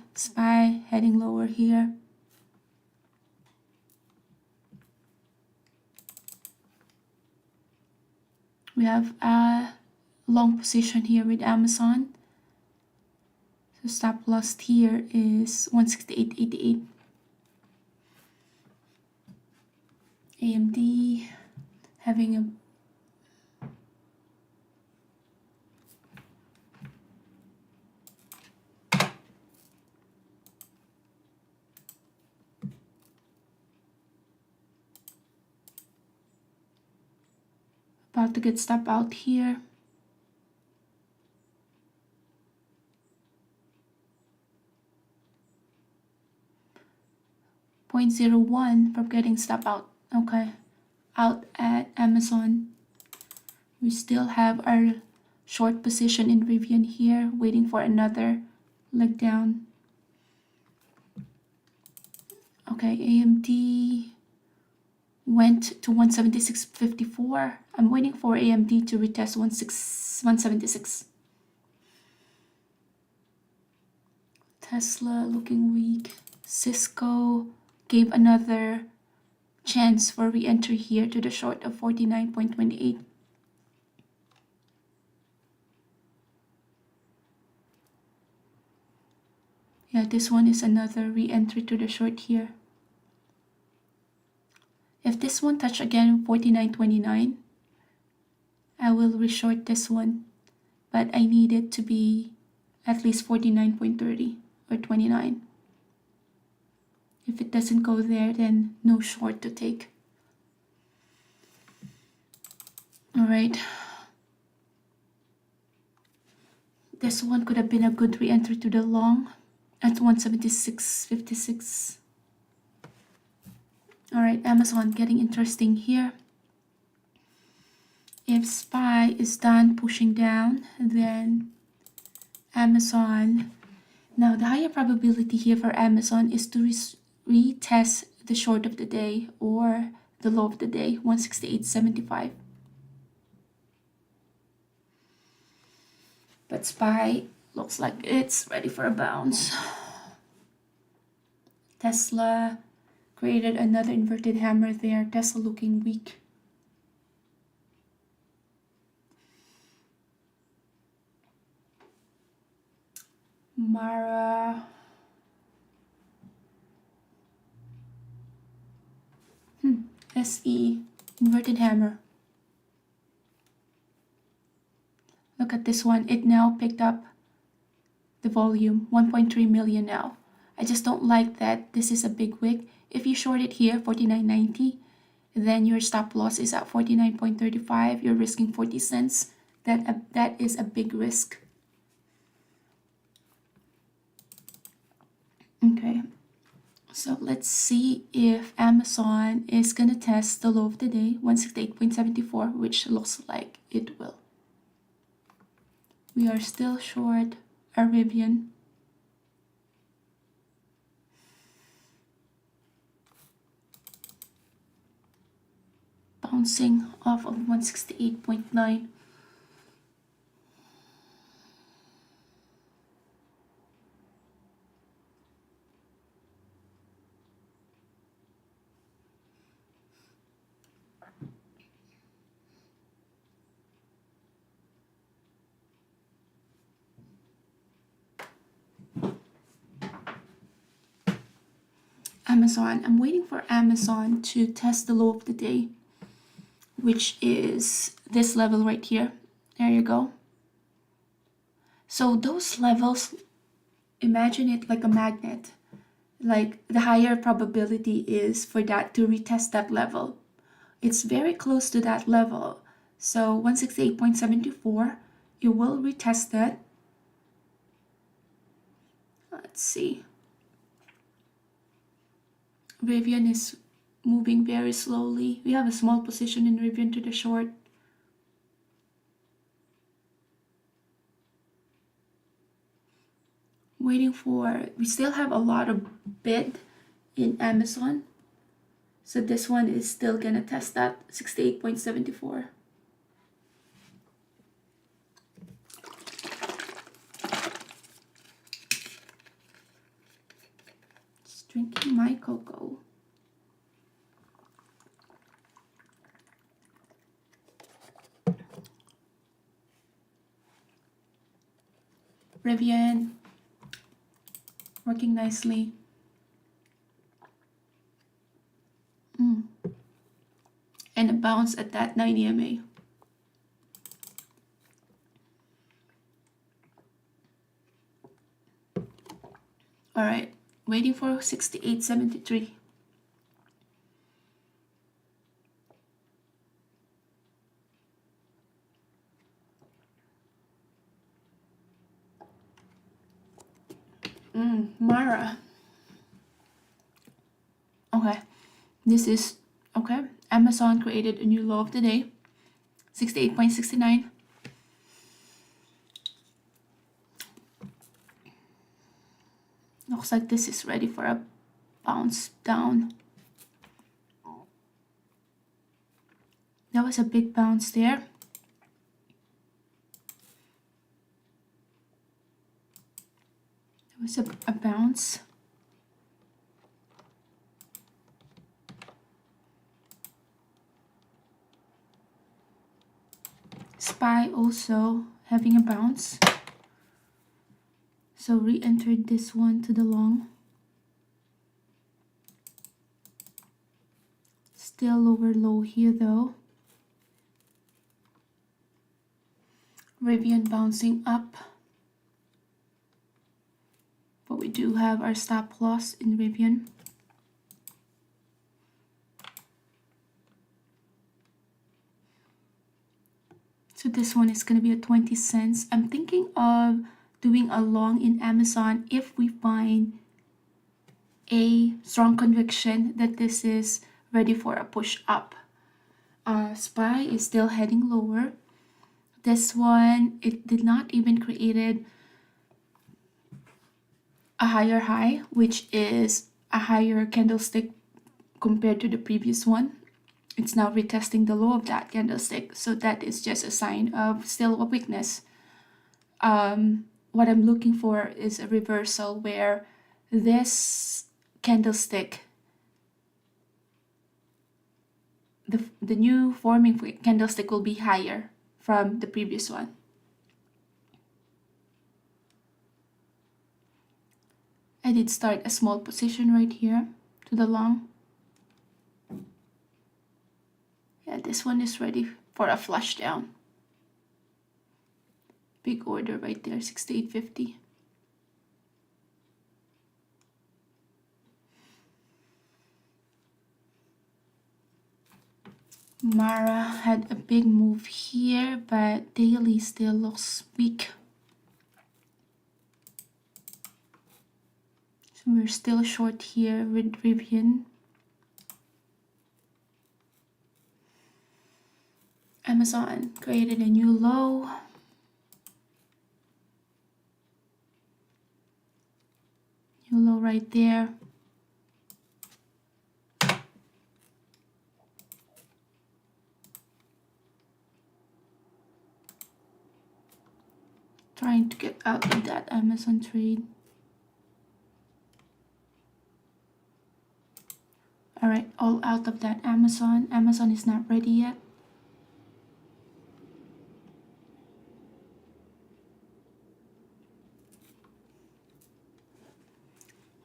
Speaker 1: heading lower here. We have a long position here with Amazon. So stop loss here is 168.88. AMD having a about to get stop out here. .01 from getting stop out. Okay, out at Amazon. We still have our short position in Rivian here, waiting for another leg down. Okay, AMD went to 176.54. I'm waiting for AMD to retest 176. Tesla looking weak. Cisco gave another chance for re-entry here to the short of 49.28. Yeah, this one is another re-entry to the short here. If this one touch again 49.29, I will reshort this one, but I need it to be at least 49.30 or 29. If it doesn't go there, then no short to take. All right. This one could have been a good re-entry to the long at 176.56. All right, Amazon getting interesting here. If SPY is done pushing down, then Amazon. Now the higher probability here for Amazon is to retest the short of the day or the low of the day, 168.75. But SPY looks like it's ready for a bounce. Tesla created another inverted hammer there. Tesla looking weak. Mara. SE inverted hammer. Look at this one. It now picked up the volume, 1.3 million now. I just don't like that this is a big wick. If you short it here, 49.90, then your stop loss is at 49.35. You're risking 40 cents. That is a big risk. Okay, So let's see if Amazon is going to test the low of the day, 168.74, which looks like it will. We are still short Rivian. Bouncing off of 168.9. Amazon. I'm waiting for Amazon to test the low of the day, which is this level right here. There you go. So those levels, imagine it like a magnet. Like the higher probability is for that to retest that level. It's very close to that level. So 168.74, it will retest that. Let's see. Rivian is moving very slowly. We have a small position in Rivian to the short. Waiting for, we still have a lot of bid in Amazon. So this one is still gonna test that 68.74. Just drinking my cocoa. Rivian working nicely. And a bounce at that 9 EMA. All right, waiting for 68.73. Mara. Okay, this is okay. Amazon created a new low of the day, 68.69. Looks like this is ready for a bounce down. That was a big bounce there. There was a bounce. SPY also having a bounce. So re-entered this one to the long. Still lower low here though. Rivian bouncing up. But we do have our stop loss in Rivian. So this one is going to be at 20 cents. I'm thinking of doing a long in Amazon if we find a strong conviction that this is ready for a push up. SPY is still heading lower. This one, it did not even created a higher high, which is a higher candlestick compared to the previous one. It's now retesting the low of that candlestick, so that is just a sign of still a weakness. What I'm looking for is a reversal where this candlestick, the new forming candlestick, will be higher from the previous one. I did start a small position right here to the long. Yeah, this one is ready for a flush down. Big order right there, 68.50. Mara had a big move here, but daily still looks weak. We're still short here with Rivian. Amazon created a new low. New low right there. Trying to get out of that Amazon trade. All right, all out of that Amazon. Amazon is not ready yet.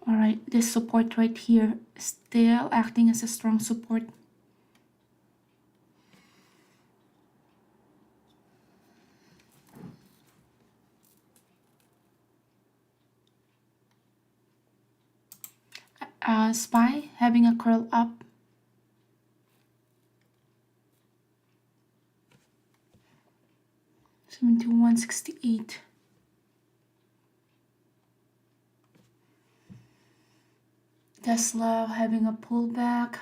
Speaker 1: All right, this support right here is still acting as a strong support. SPY having a curl up. $71.68. Tesla having a pullback.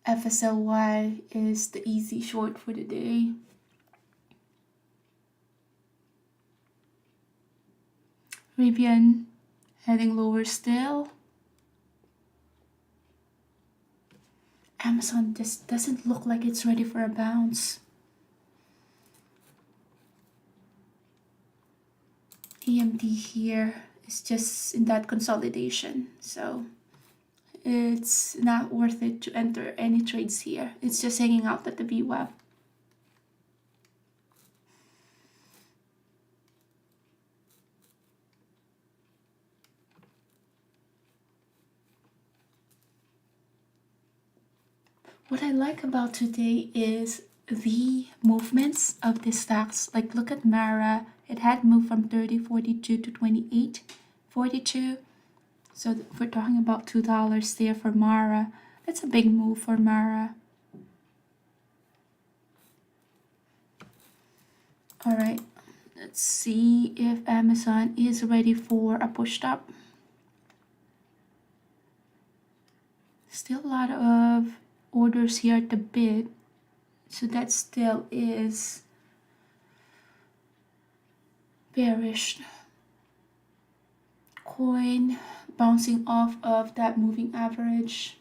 Speaker 1: FSLY is the easy short for the day. Rivian heading lower still. Amazon, this doesn't look like it's ready for a bounce. AMD here is just in that consolidation, so it's not worth it to enter any trades here. It's just hanging out at the VWAP. What I like about today is the movements of the stocks. Like look at Mara, it had moved from 30.42 to 28.42. So if we're talking about $2 there for Mara, that's a big move for Mara. All right, let's see if Amazon is ready for a push up. Still a lot of orders here at the bid, so that still is bearish. Coin bouncing off of that moving average.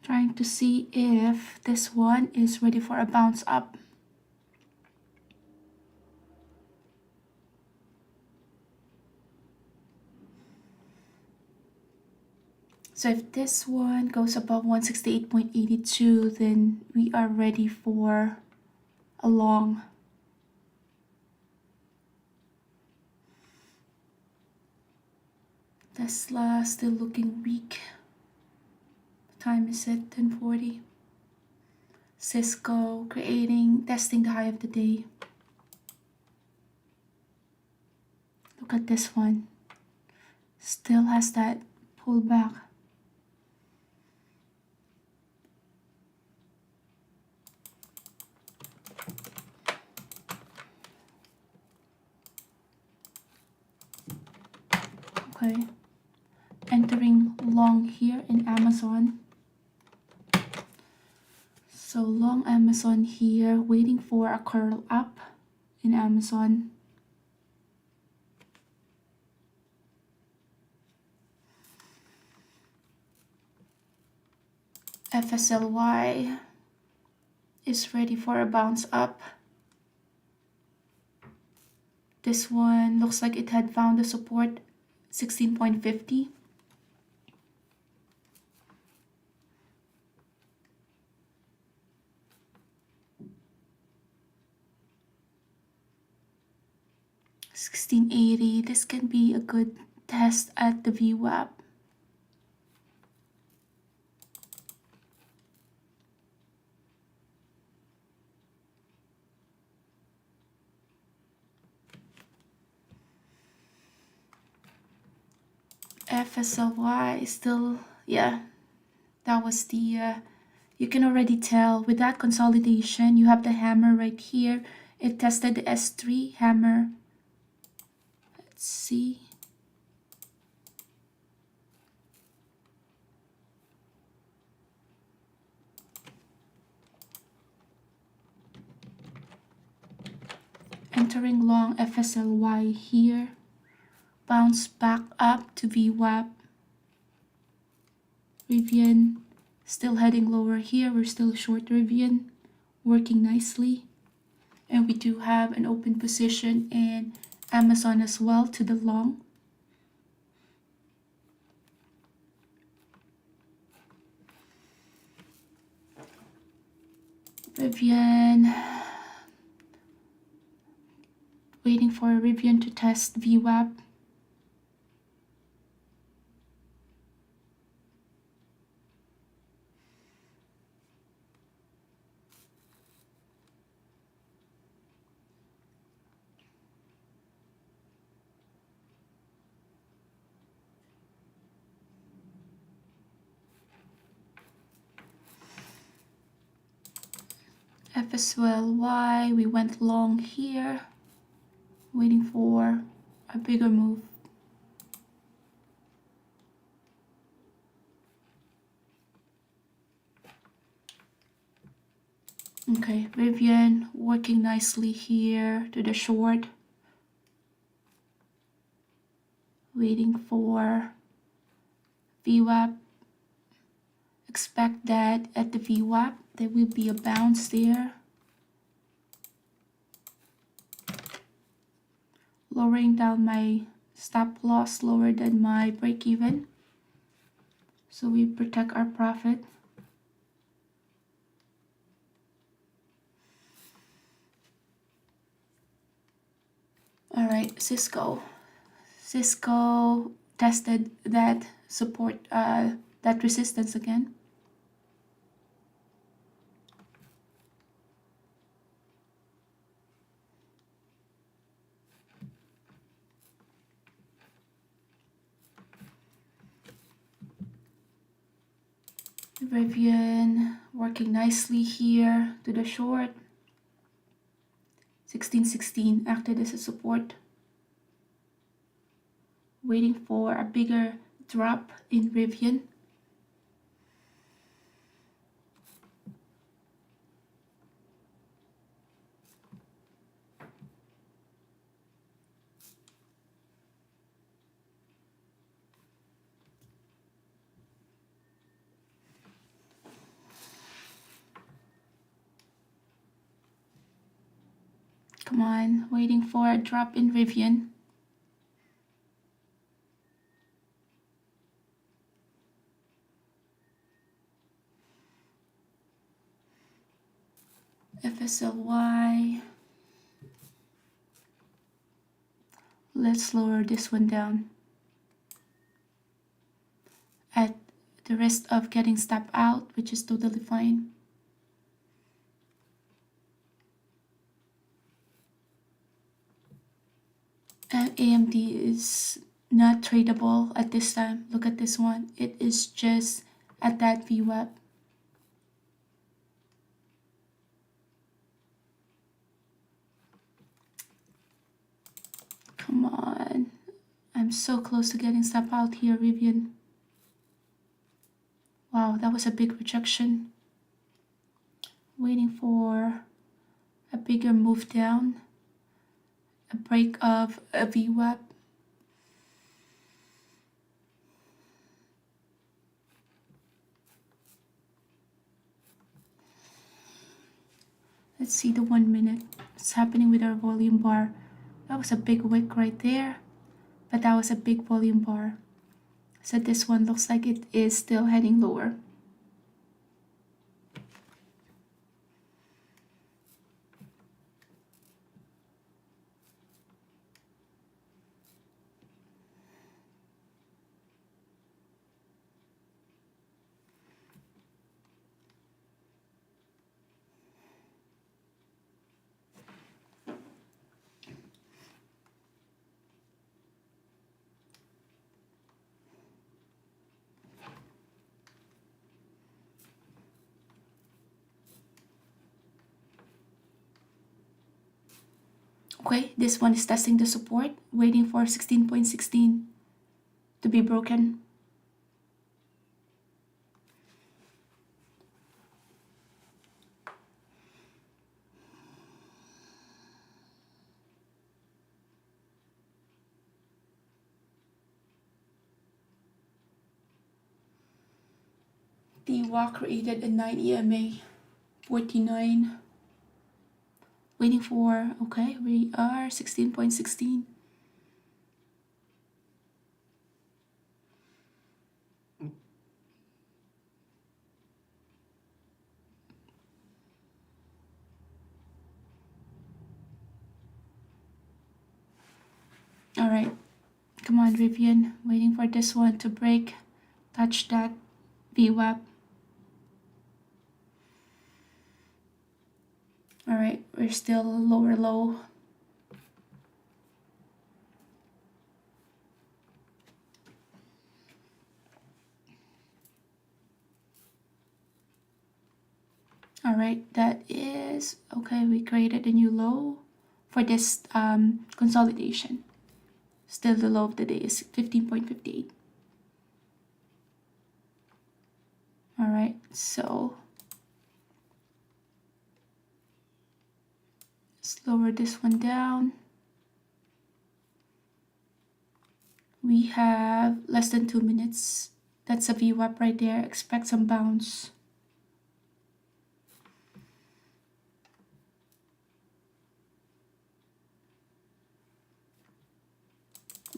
Speaker 1: Trying to see if this one is ready for a bounce up. So if this one goes above 168.82, then we are ready for a long. Tesla still looking weak. Time is at 10:40. Cisco testing the high of the day. Look at this one. Still has that pullback. Okay. Entering long here in Amazon. So long Amazon here, waiting for a curl up in Amazon. FSLY is ready for a bounce up. This one looks like it had found a support 16.50. $16.80. This can be a good test at the VWAP. FSLY is still, yeah, that was the, you can already tell with that consolidation, you have the hammer right here. It tested the S3 hammer. Let's see. Entering long FSLY here. Bounce back up to VWAP. Rivian still heading lower here. We're still short Rivian, working nicely. And we do have an open position in Amazon as well to the long. Rivian, waiting for Rivian to test VWAP. FSLY, we went long here, waiting for a bigger move. Okay, Rivian working nicely here to the short. Waiting for VWAP. Expect that at the VWAP there will be a bounce there. Lowering down my stop loss lower than my break even, so we protect our profit. All right, Cisco tested that support, that resistance again. Rivian working nicely here to the short. 1616 acted as a support. Waiting for a bigger drop in Rivian. Come on, waiting for a drop in Rivian. FSLY. Let's lower this one down. At the risk of getting stopped out, which is totally fine. AMD is not tradable at this time. Look at this one. It is just at that VWAP. Come on. I'm so close to getting stopped out here, Rivian. Wow, that was a big rejection. Waiting for a bigger move down. A break of a VWAP. Let's see the 1 minute. What's happening with our volume bar? That was a big wick right there, but that was a big volume bar. So this one looks like it is still heading lower. Okay, this one is testing the support, waiting for 16.16 to be broken. DWA created a 9 EMA, 49. Waiting for, okay, we are 16.16. All right, come on, Rivian. Waiting for this one to break, touch that VWAP. All right, we're still lower low. All right, that is okay. We created a new low for this consolidation. Still the low of the day is 15.58. All right, so let's lower this one down. We have less than 2 minutes. That's a VWAP right there. Expect some bounce.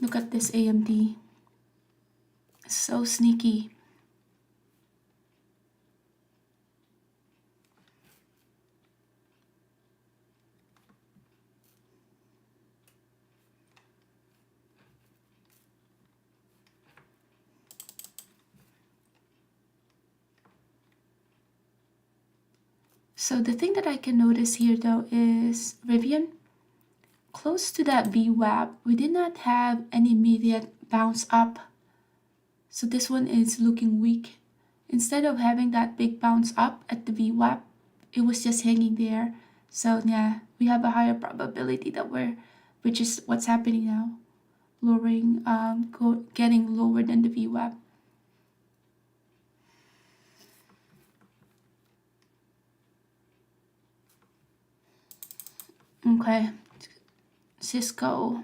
Speaker 1: Look at this AMD. So sneaky. So the thing that I can notice here though is Rivian, close to that VWAP, we did not have any immediate bounce up. So this one is looking weak. Instead of having that big bounce up at the VWAP, it was just hanging there. So yeah, we have a higher probability that which is what's happening now, lowering, getting lower than the VWAP. Okay, Cisco,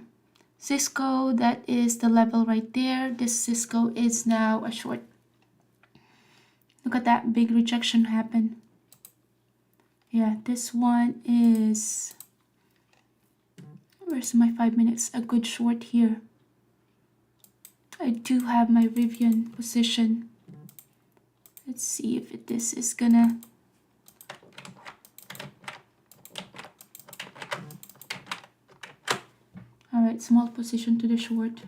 Speaker 1: that is the level right there. This Cisco is now a short. Look at that big rejection happen. Yeah, this one is, where's my 5 minutes? A good short here. I do have my Rivian position. Let's see if this is gonna, all right, small position to the short.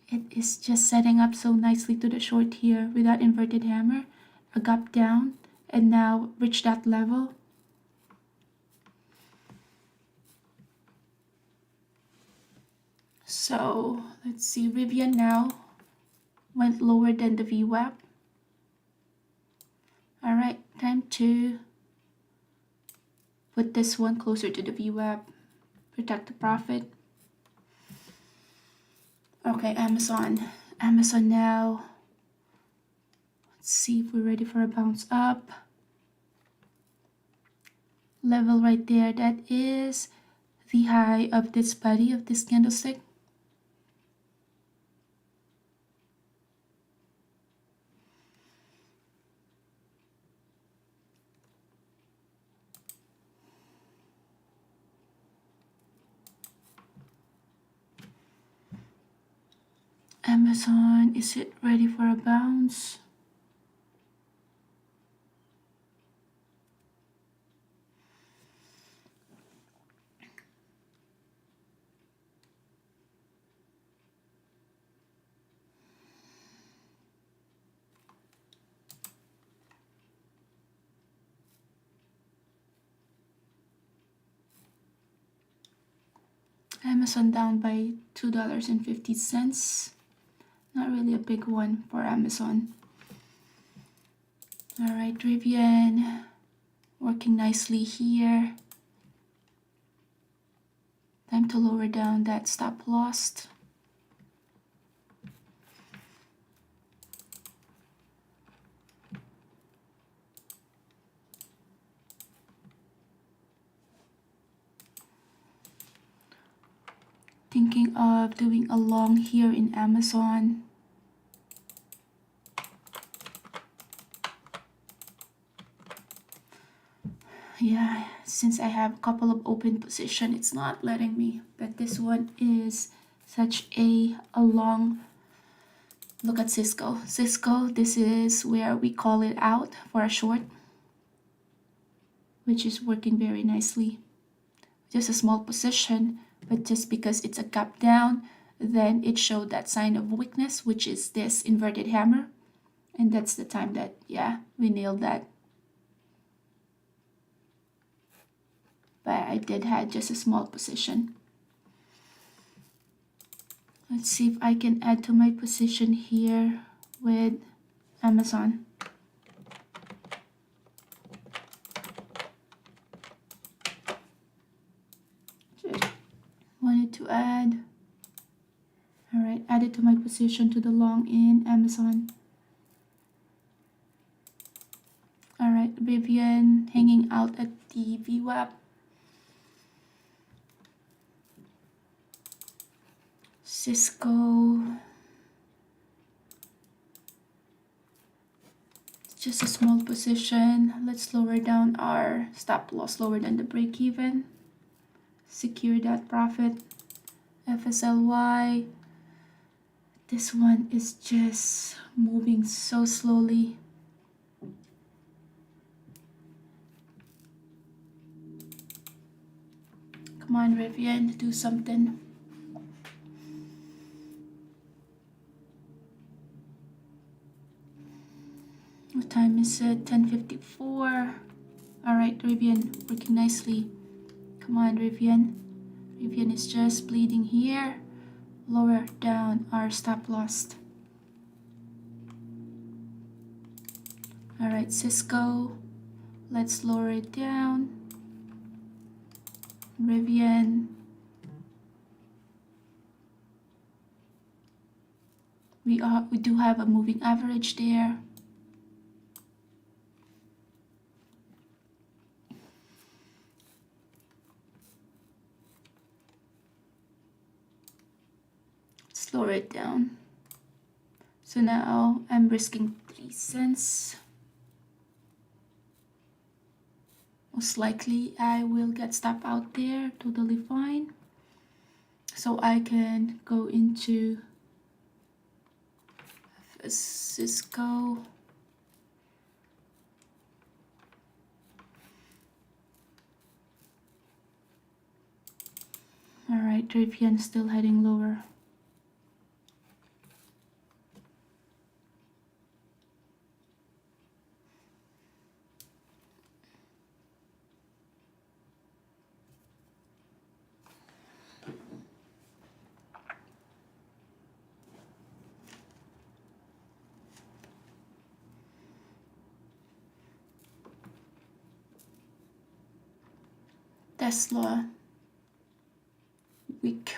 Speaker 1: It is just setting up so nicely to the short here with that inverted hammer, a gap down, and now reach that level. So let's see, Rivian now went lower than the VWAP. All right, time to put this one closer to the VWAP, protect the profit. Okay, Amazon now. Let's see if we're ready for a bounce up. Level right there, that is the high of this body of this candlestick. Amazon, is it ready for a bounce? Amazon down by $2.50. Not really a big one for Amazon. All right, Rivian working nicely here. Time to lower down that stop loss. Thinking of doing a long here in Amazon. Yeah, since I have a couple of open position, it's not letting me. But this one is such a long. Look at Cisco. Cisco, this is where we call it out for a short, which is working very nicely. Just a small position, but just because it's a gap down, then it showed that sign of weakness, which is this inverted hammer. And that's the time that, yeah, we nailed that. But I did have just a small position. Let's see if I can add to my position here with Amazon. Just wanted to add. All right, add it to my position to the long in Amazon. All right, Rivian hanging out at the VWAP. Cisco, just a small position. Let's lower down our stop loss lower than the break even. Secure that profit. FSLY, this one is just moving so slowly. Come on, Rivian, do something. What time is it? 10:54. All right, Rivian, working nicely. Come on, Rivian. Rivian is just bleeding here. Lower down our stop loss. All right, Cisco, let's lower it down. Rivian. We do have a moving average there. Let's lower it down. So now I'm risking 3 cents. Most likely I will get stop out there, totally fine. So I can go into Cisco. All right, Rivian still heading lower. Tesla, weak.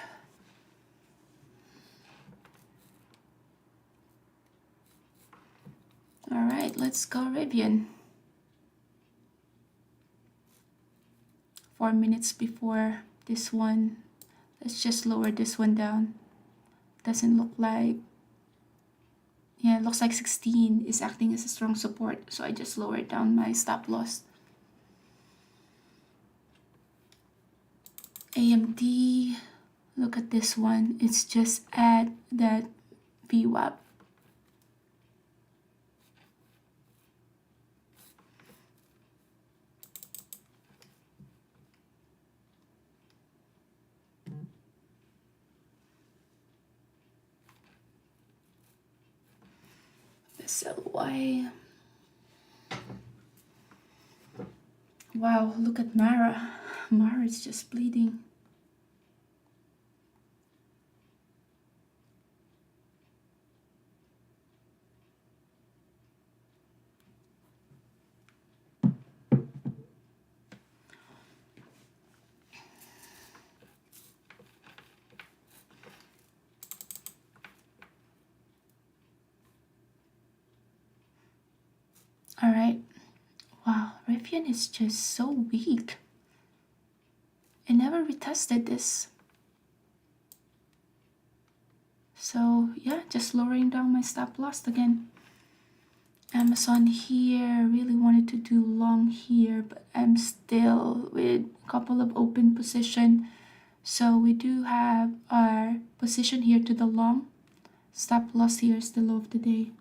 Speaker 1: All right, let's go Rivian. 4 minutes before this one. Let's just lower this one down. Doesn't look like, yeah, it looks like 16 is acting as a strong support. So I just lowered down my stop loss. AMD, look at this one. It's just at that VWAP. SLY. Wow, look at Mara. Mara is just bleeding. All right. Wow, Rivian is just so weak. I never retested this. So yeah, just lowering down my stop loss again. Amazon here, really wanted to do long here, but I'm still with a couple of open position. So we do have our position here to the long. Stop loss here is the low of the day.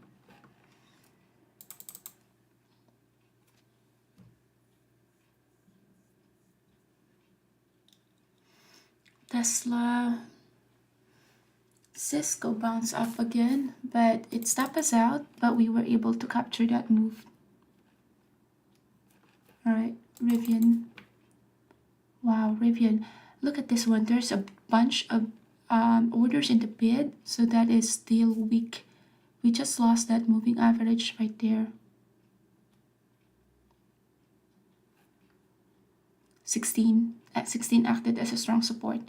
Speaker 1: Tesla, Cisco bounced up again, but it stopped us out, but we were able to capture that move. All right, Rivian. Wow, Rivian. Look at this one. There's a bunch of orders in the bid, so that is still weak. We just lost that moving average right there. 16 at 16 acted as a strong support.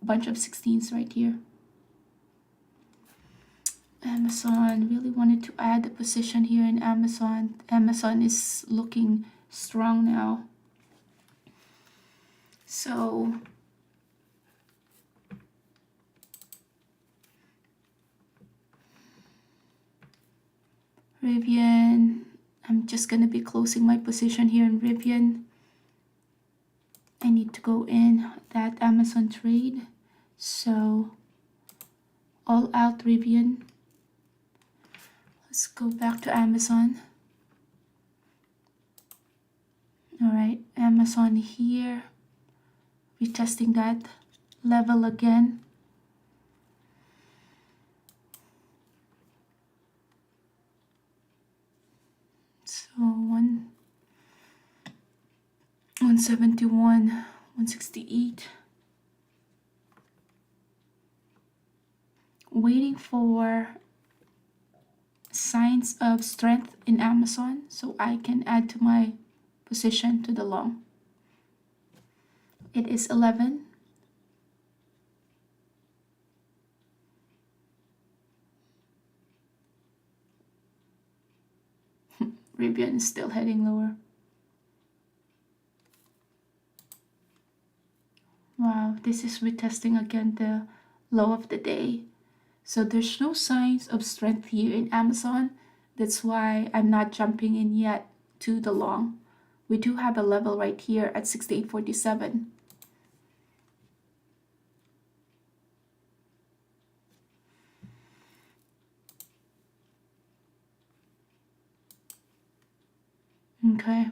Speaker 1: A bunch of 16s right here. Amazon, really wanted to add a position here in Amazon. Amazon is looking strong now. So Rivian, I'm just gonna be closing my position here in Rivian. I need to go in that Amazon trade. So all out Rivian. Let's go back to Amazon. All right, Amazon here. Retesting that level again. So 171, 168. Waiting for signs of strength in Amazon so I can add to my position to the long. It is 11. Rivian is still heading lower. Wow, this is retesting again the low of the day. So there's no signs of strength here in Amazon. That's why I'm not jumping in yet to the long. We do have a level right here at 68.47. Okay.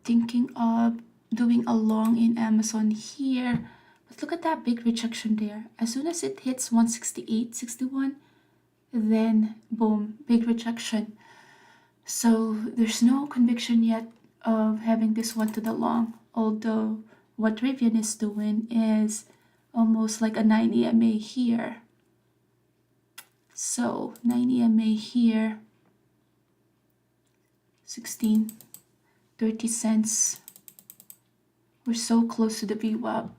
Speaker 1: Thinking of doing a long in Amazon here. But look at that big rejection there. As soon as it hits 168.61, then boom, big rejection. So there's no conviction yet of having this one to the long. Although what Rivian is doing is almost like a 9 EMA here. So 9 EMA here, 16, 30 cents. We're so close to the VWAP.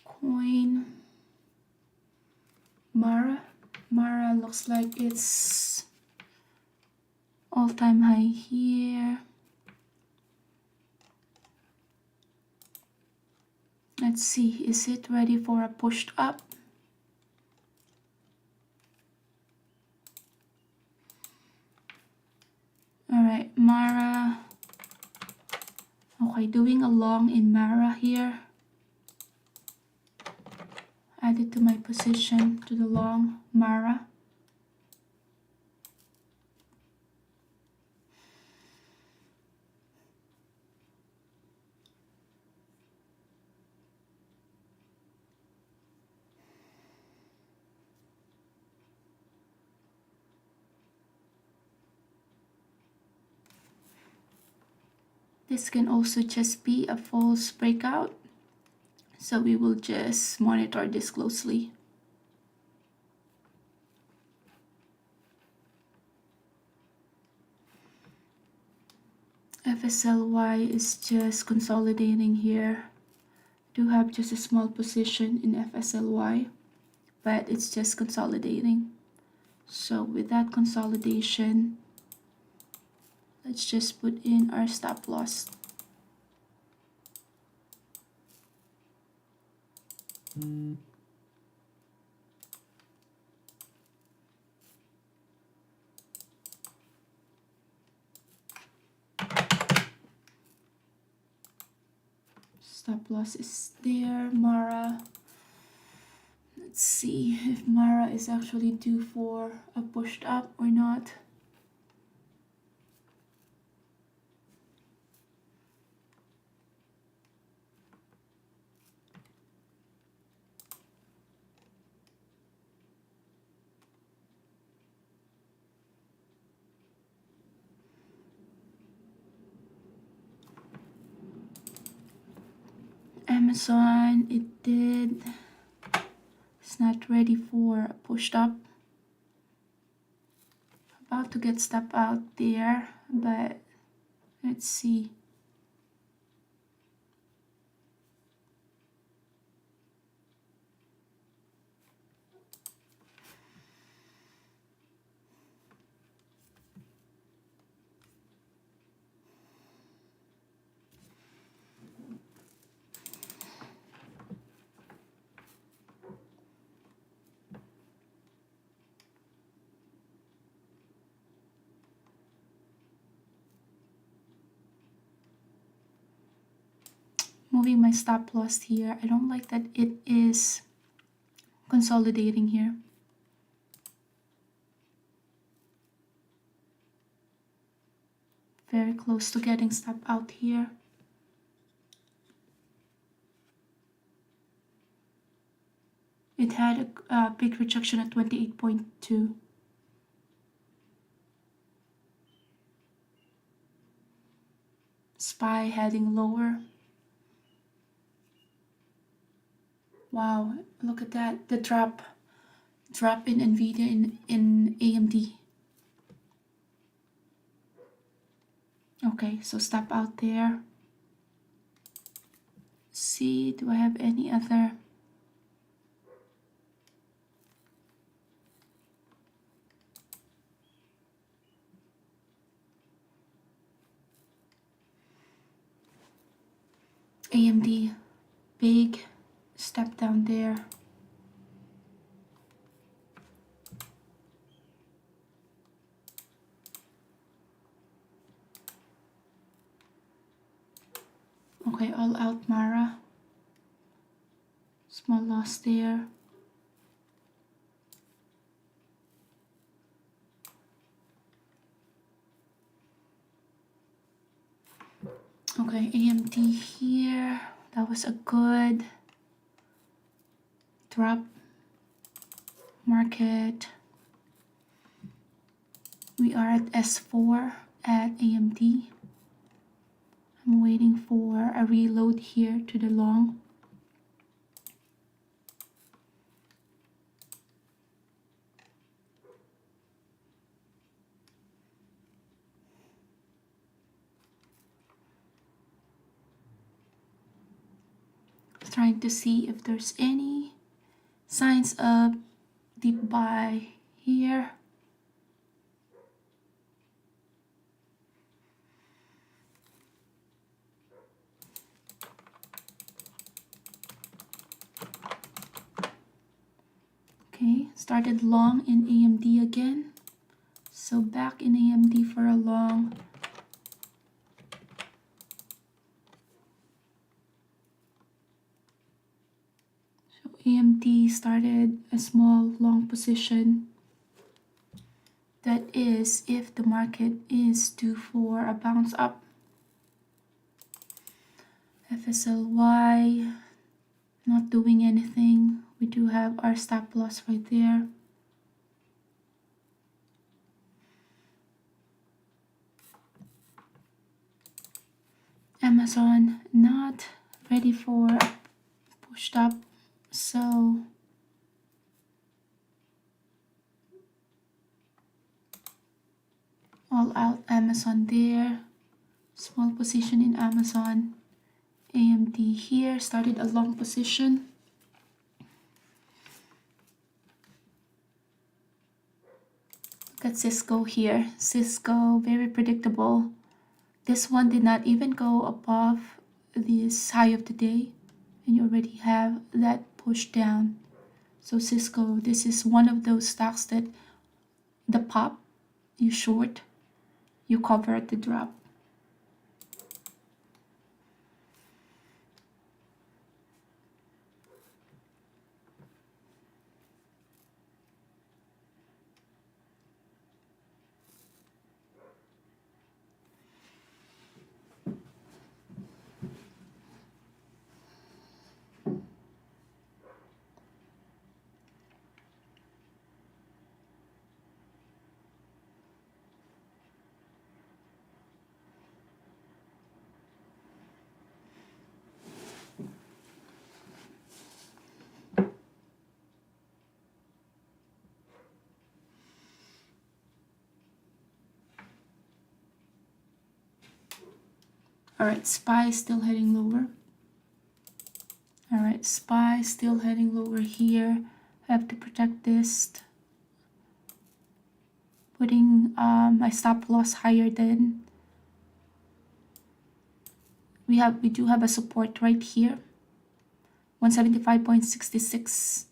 Speaker 1: Coin. Mara. Mara looks like it's all-time high here. Let's see, is it ready for a pushed up? All right, Mara. Okay, doing a long in Mara here. Add it to my position to the long Mara. This can also just be a false breakout. So we will just monitor this closely. FSLY is just consolidating here. Do have just a small position in FSLY, but it's just consolidating. So with that consolidation, let's just put in our stop loss. Stop loss is there. Mara. Let's see if Mara is actually due for a pushed up or not. Amazon, it did. It's not ready for a pushed up. About to get step out there, but let's see. Moving my stop loss here. I don't like that it is consolidating here. Very close to getting step out here. It had a big rejection at 28.2. SPY heading lower. Wow, look at that. The drop in Nvidia in AMD. Okay, so stop out there. See, do I have any other? AMD, big step down there. Okay, all out Mara. Small loss there. Okay, AMD here. That was a good drop. Market. We are at S4 at AMD. I'm waiting for a reload here to the long. Trying to see if there's any signs of deep buy here. Okay, started long in AMD again. So back in AMD for a long. So AMD started a small long position. That is if the market is due for a bounce up. FSLY not doing anything. We do have our stop loss right there. Amazon not ready for pushed up. So all out Amazon there. Small position in Amazon. AMD here, started a long position. Look at Cisco here. Cisco, very predictable. This one did not even go above this high of the day, and you already have that push down. So Cisco, this is one of those stocks that the pop, you short, you cover at the drop. All right, SPY still heading lower. All right, SPY still heading lower here. Have to protect this. Putting my stop loss higher than we do have a support right here, 175.66.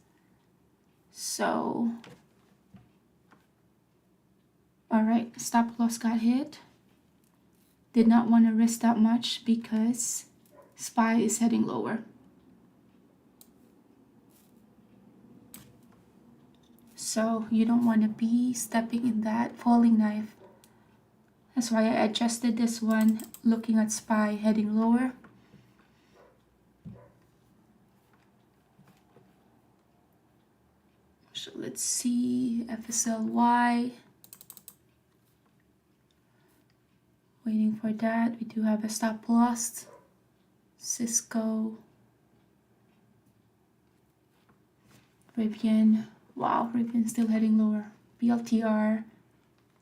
Speaker 1: So all right, stop loss got hit. Did not want to risk that much because SPY is heading lower. So you don't want to be stepping in that falling knife. That's why I adjusted this one, looking at SPY heading lower. So let's see, FSLY. Waiting for that. We do have a stop loss. Cisco. Rivian. Wow, Rivian still heading lower. BLTR.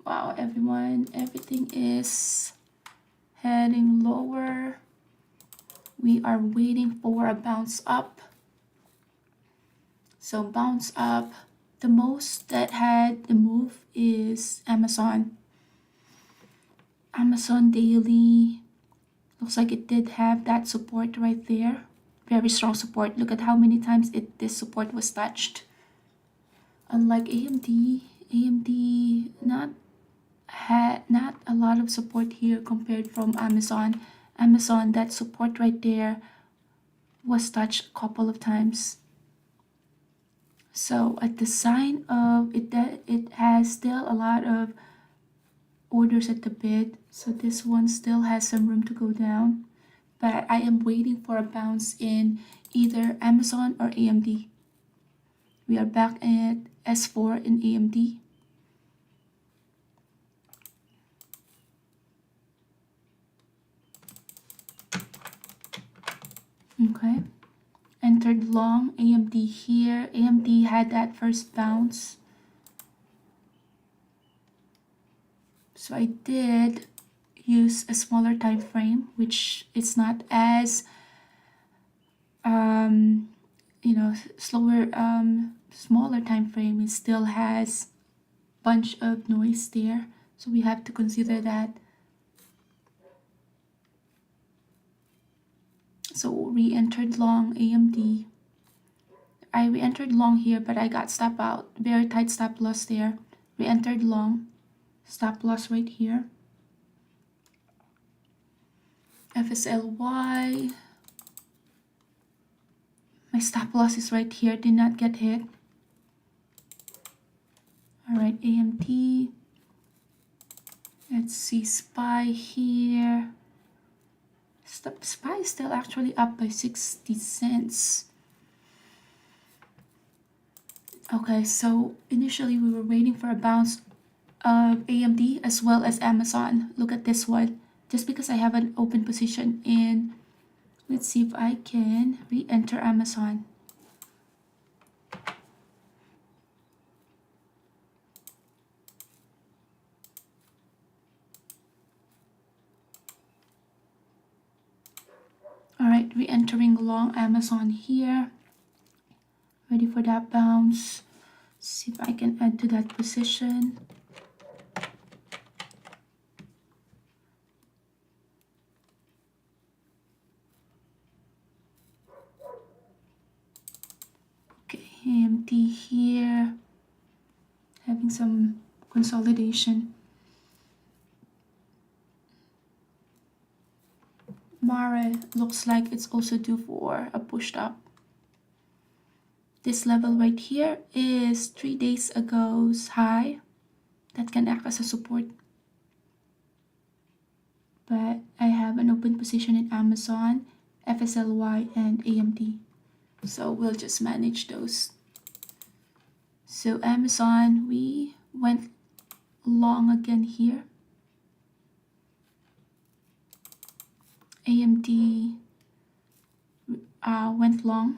Speaker 1: Wow, everyone, everything is heading lower. We are waiting for a bounce up. So bounce up. The most that had the move is Amazon. Amazon daily. Looks like it did have that support right there. Very strong support. Look at how many times this support was touched. Unlike AMD had not a lot of support here compared from Amazon. Amazon, that support right there was touched a couple of times. So at the sign of it, that it has still a lot of orders at the bid, so this one still has some room to go down, but I am waiting for a bounce in either Amazon or AMD. We are back at S4 in AMD. Okay, entered long AMD here. AMD had that first bounce, so I did use a smaller time frame, which it's not as smaller time frame. It still has bunch of noise there, so we have to consider that. So re-entered long AMD. I re-entered long here, but I got stop out. Very tight stop loss there. Re-entered long. Stop loss right here. FSLY. My stop loss is right here. Did not get hit. Alright, AMD. Let's see, SPY here. SPY is still actually up by 60 cents. Okay, so initially we were waiting for a bounce of AMD as well as Amazon. Look at this one. Just because I have an open position in Let's see if I can re-enter Amazon. All right, re-entering long Amazon here. Ready for that bounce. See if I can add to that position. Okay, AMT here. Having some consolidation. Mara looks like it's also due for a push up. This level right here is 3 days ago's high. That can act as a support. But I have an open position in Amazon, FSLY, and AMD. So we'll just manage those. So Amazon, we went long again here. AMD went long.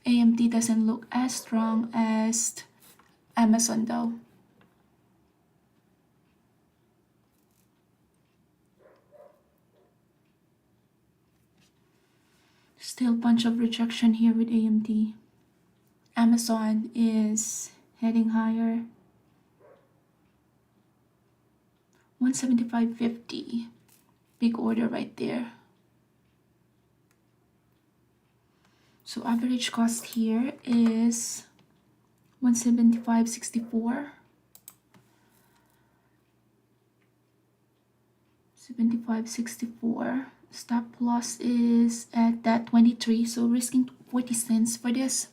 Speaker 1: AMD doesn't look as strong as Amazon though. Still bunch of rejection here with AMD. Amazon is heading higher. 175.50. Big order right there. So average cost here is 175.64. 75.64. Stop loss is at that 23, so risking 40 cents for this.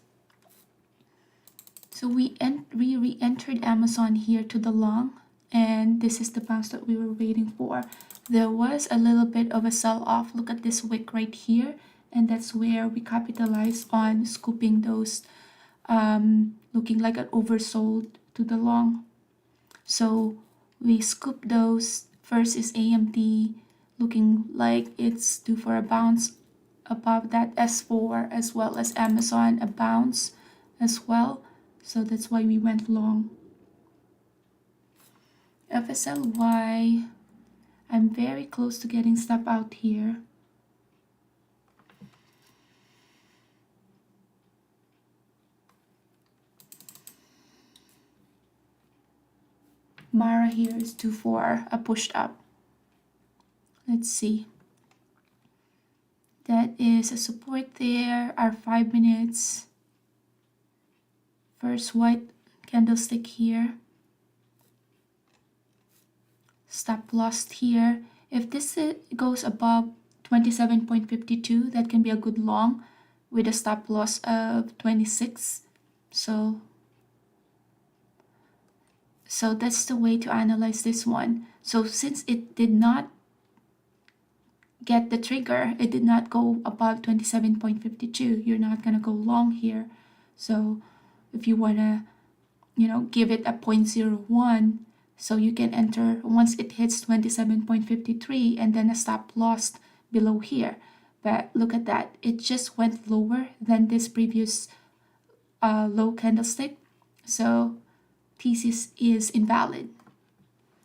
Speaker 1: So we re-entered Amazon here to the long, and this is the bounce that we were waiting for. There was a little bit of a sell-off. Look at this wick right here, and that's where we capitalized on scooping those, looking like an oversold to the long. So we scooped those. First is AMD, looking like it's due for a bounce above that S4, as well as Amazon, a bounce as well. So that's why we went long. FSLY, I'm very close to getting stop out here. Mara here is due for a pushed up. Let's see. That is a support there. Our 5 minutes. First white candlestick here. Stop loss here. If this goes above 27.52, that can be a good long with a stop loss of 26. So that's the way to analyze this one. So since it did not get the trigger, it did not go above 27.52, you're not gonna go long here. So if you wanna, give it a 0.01, so you can enter once it hits 27.53 and then a stop loss below here. But look at that, it just went lower than this previous low candlestick. So thesis is invalid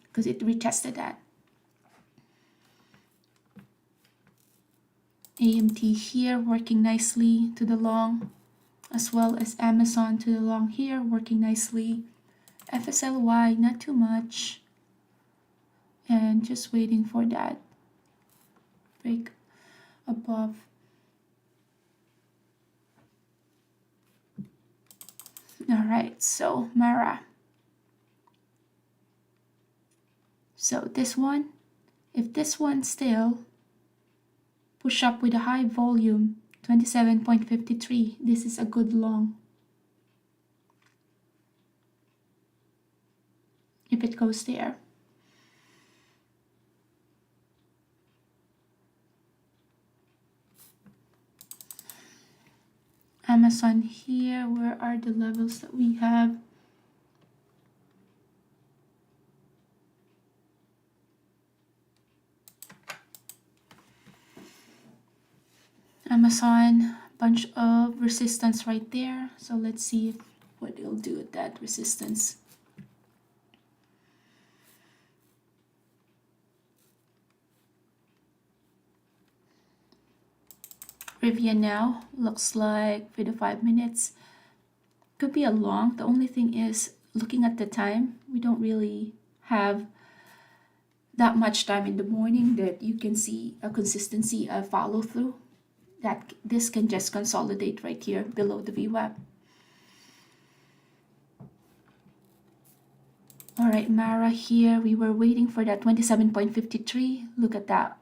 Speaker 1: because it retested that. AMT here working nicely to the long, as well as Amazon to the long here working nicely. FSLY not too much, and just waiting for that break above. All right, so Mara. So this one, if this one still push up with a high volume, 27.53, this is a good long. If it goes there. Amazon here, where are the levels that we have? Amazon, bunch of resistance right there. So let's see what it'll do with that resistance. Rivian now looks like for the 5 minutes. Could be a long. The only thing is, looking at the time, we don't really have that much time in the morning that you can see a consistency of follow through. That this can just consolidate right here below the VWAP. All right, Mara here, we were waiting for that 27.53. Look at that.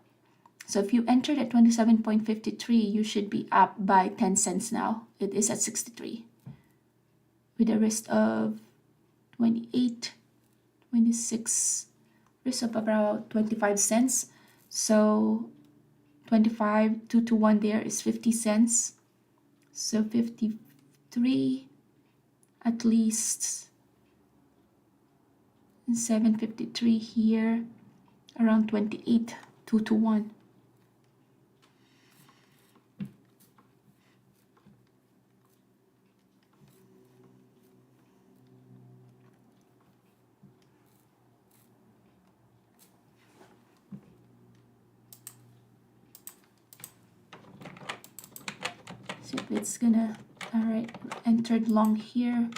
Speaker 1: So if you entered at 27.53, you should be up by 10 cents now. It is at 63. With a risk of 28, 26, risk of about 25 cents. So 25, 2 to 1 there is 50 cents. So 53, at least 753 here, around 28, 2 to 1. So it's gonna, all right, entered long here.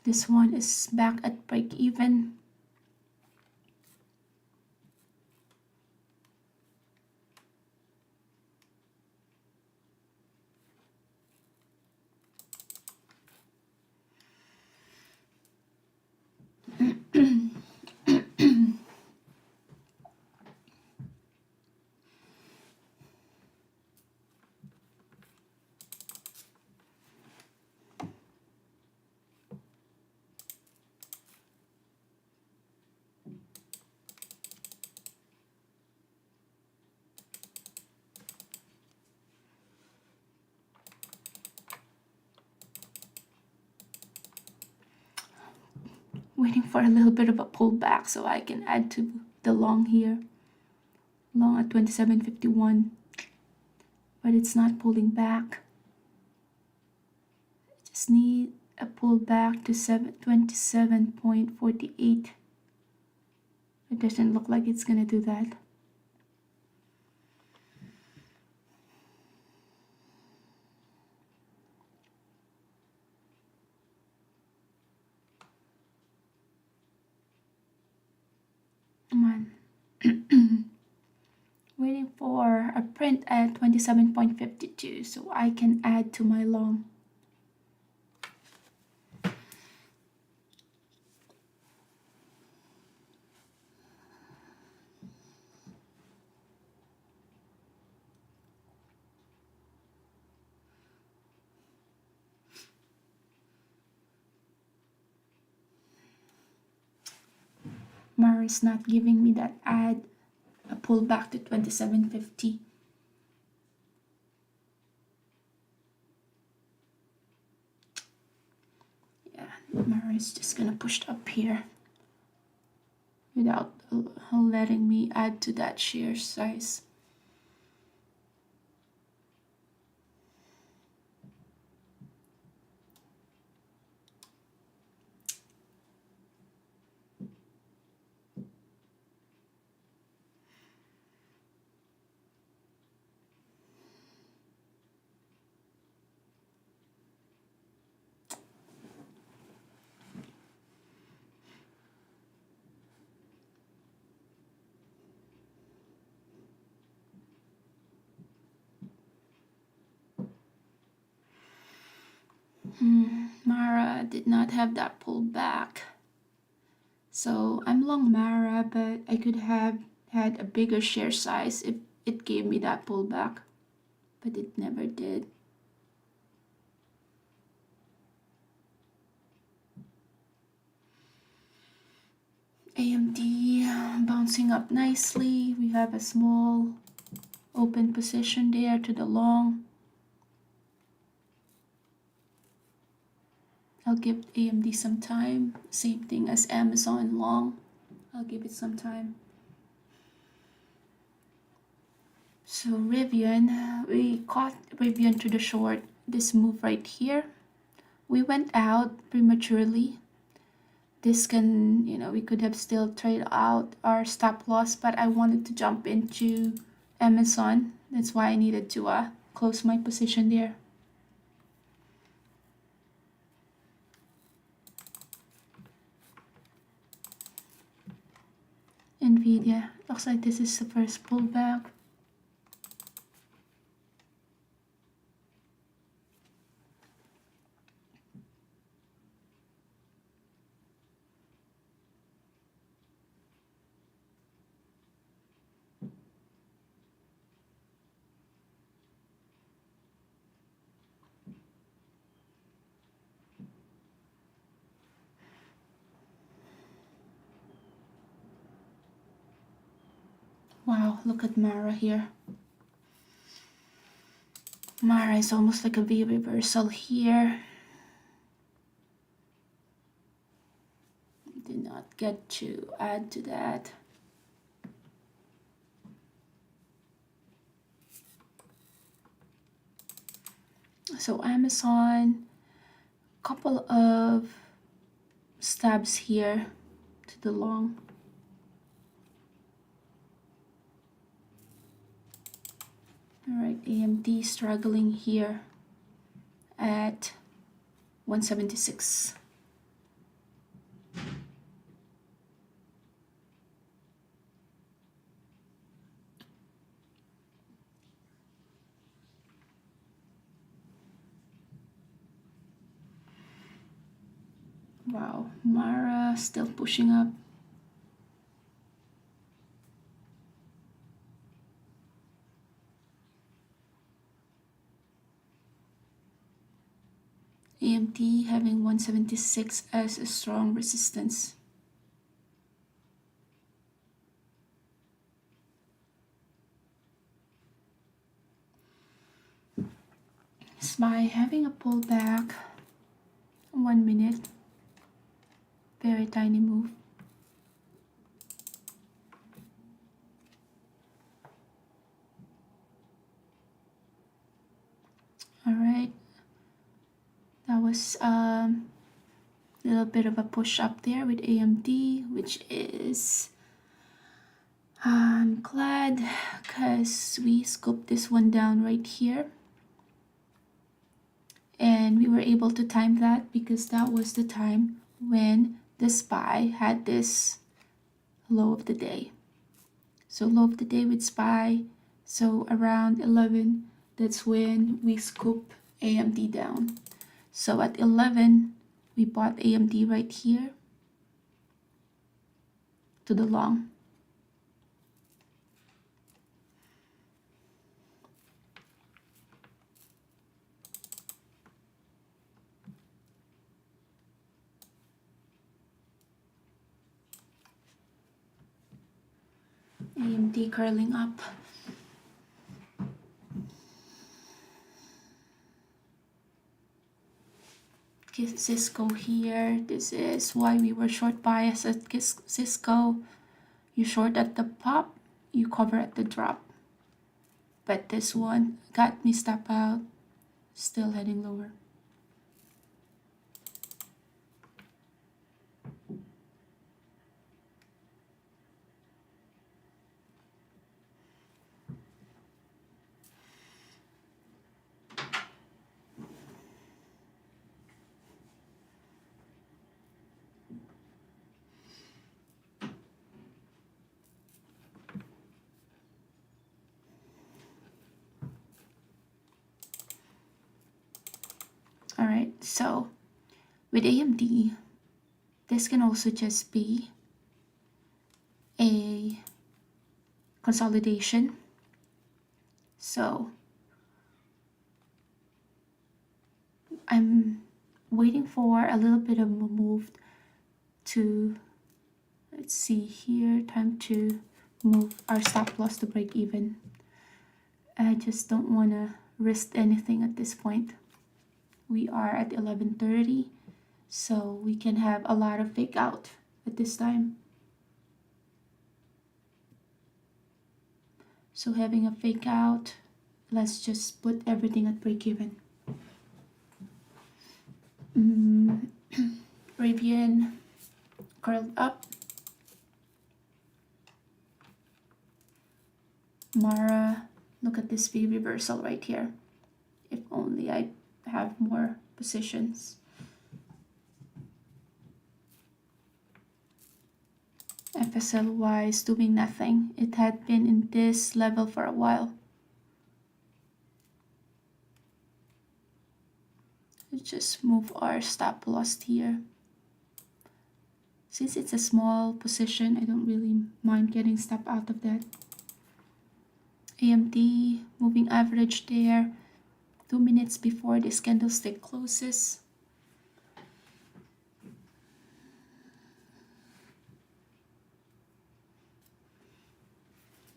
Speaker 1: This one is back at break even. Waiting for a little bit of a pullback so I can add to the long here. Long at 27.51, but it's not pulling back. I just need a pullback to 27.48. It doesn't look like it's gonna do that. Come on. Waiting for a print at 27.52 so I can add to my long. Mara is not giving me that add. A pullback to 27.50. Yeah, Mara is just gonna push up here without letting me add to that share size. Mara did not have that pullback. So I'm long Mara, but I could have had a bigger share size if it gave me that pullback, but it never did. AMD bouncing up nicely. We have a small open position there to the long. I'll give AMD some time. Same thing as Amazon long. I'll give it some time. So Rivian, we caught Rivian to the short. This move right here. We went out prematurely. This can, we could have still traded out our stop loss, but I wanted to jump into Amazon. That's why I needed to close my position there. Nvidia, looks like this is the first pullback. Wow, look at Mara here. Mara is almost like a V reversal here. Did not get to add to that. So Amazon, couple of stabs here to the long. All right, AMD struggling here at 176. Wow, Mara still pushing up. AMD having 176 as a strong resistance. SPY having a pullback. 1 minute. Very tiny move. All right. That was a little bit of a push up there with AMD, which is, I'm glad because we scooped this one down right here. And we were able to time that because that was the time when the SPY had this low of the day. So low of the day with SPY, so around 11, that's when we scoop AMD down. So at 11, we bought AMD right here to the long. AMD curling up. Cisco here. This is why we were short bias at Cisco. You short at the pop, you cover at the drop. But this one got me stop out, still heading lower. All right, so with AMD, this can also just be a consolidation. So I'm waiting for a little bit of a move to, let's see here, time to move our stop loss to break even. I just don't want to risk anything at this point. We are at 11:30 So we can have a lot of fake out at this time. So having a fake out, let's just put everything at break even. Rivian curled up. Mara, look at this V reversal right here. If only I have more positions. FSLY is doing nothing. It had been in this level for a while. Let's just move our stop loss here. Since it's a small position, I don't really mind getting stop out of that. AMD moving average there 2 minutes before this candlestick closes.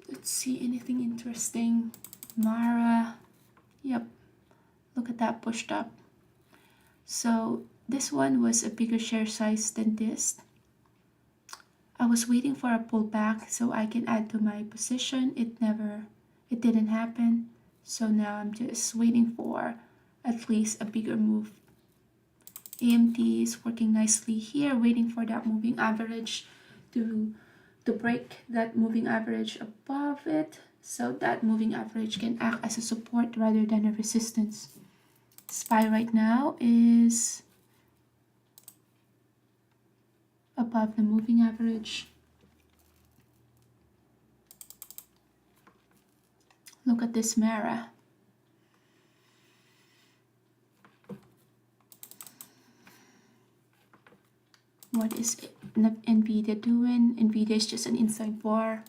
Speaker 1: Let's see anything interesting. Mara, yep, look at that pushed up. So this one was a bigger share size than this. I was waiting for a pullback so I can add to my position. It didn't happen. So now I'm just waiting for at least a bigger move. AMD is working nicely here, waiting for that moving average to break that moving average above it, so that moving average can act as a support rather than a resistance. SPY right now is above the moving average. Look at this Mara. What is NVIDIA doing? NVIDIA is just an inside bar.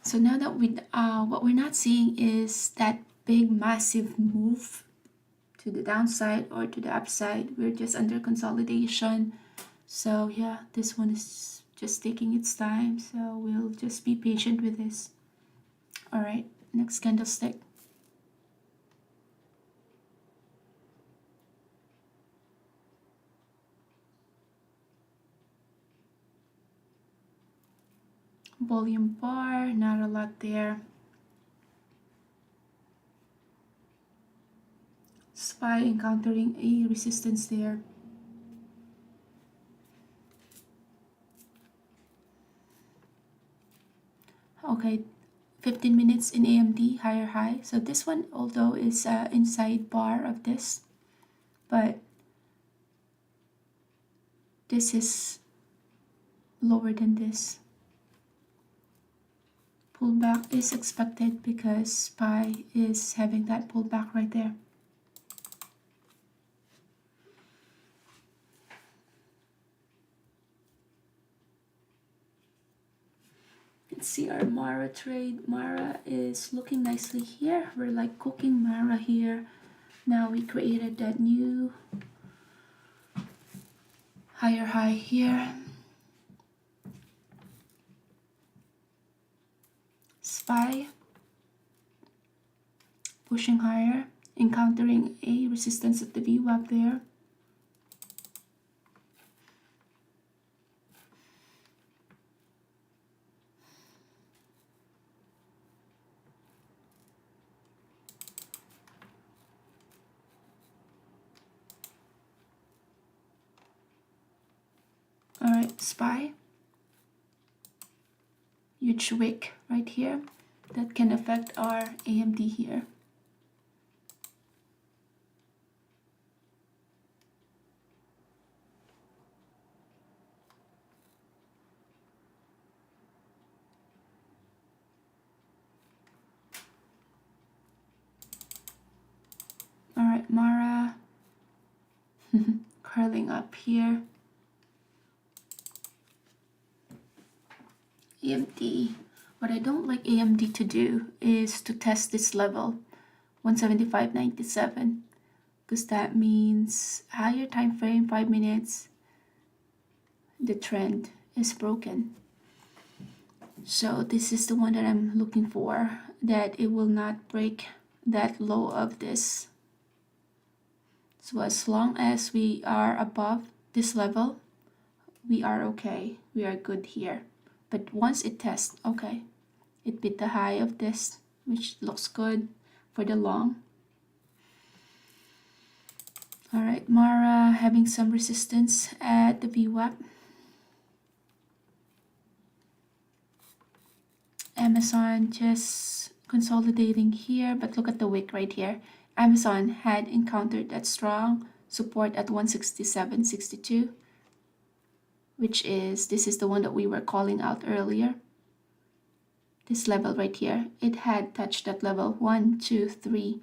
Speaker 1: So now that what we're not seeing is that big massive move to the downside or to the upside. We're just under consolidation. So yeah, this one is just taking its time. So we'll just be patient with this. All right, next candlestick. Volume bar, not a lot there. SPY encountering a resistance there. Okay, 15 minutes in AMD, higher high. So this one, although is inside bar of this, but this is lower than this. Pullback is expected because SPY is having that pullback right there. Let's see our Mara trade. Mara is looking nicely here. We're like cooking Mara here. Now we created that new higher high here. SPY pushing higher, encountering a resistance at the VWAP there. All right, SPY. Huge wick right here that can affect our AMD here. All right, Mara curling up here. AMD. What I don't like AMD to do is to test this level, 175.97. because that means higher time frame, 5 minutes, the trend is broken. So this is the one that I'm looking for, that it will not break that low of this. So as long as we are above this level, we are okay. We are good here. But once it tests, okay, it beat the high of this, which looks good for the long. All right, Mara having some resistance at the VWAP. Amazon just consolidating here, but look at the wick right here. Amazon had encountered that strong support at 167.62, which is, this is the one that we were calling out earlier. This level right here, it had touched that level 1, 2, 3,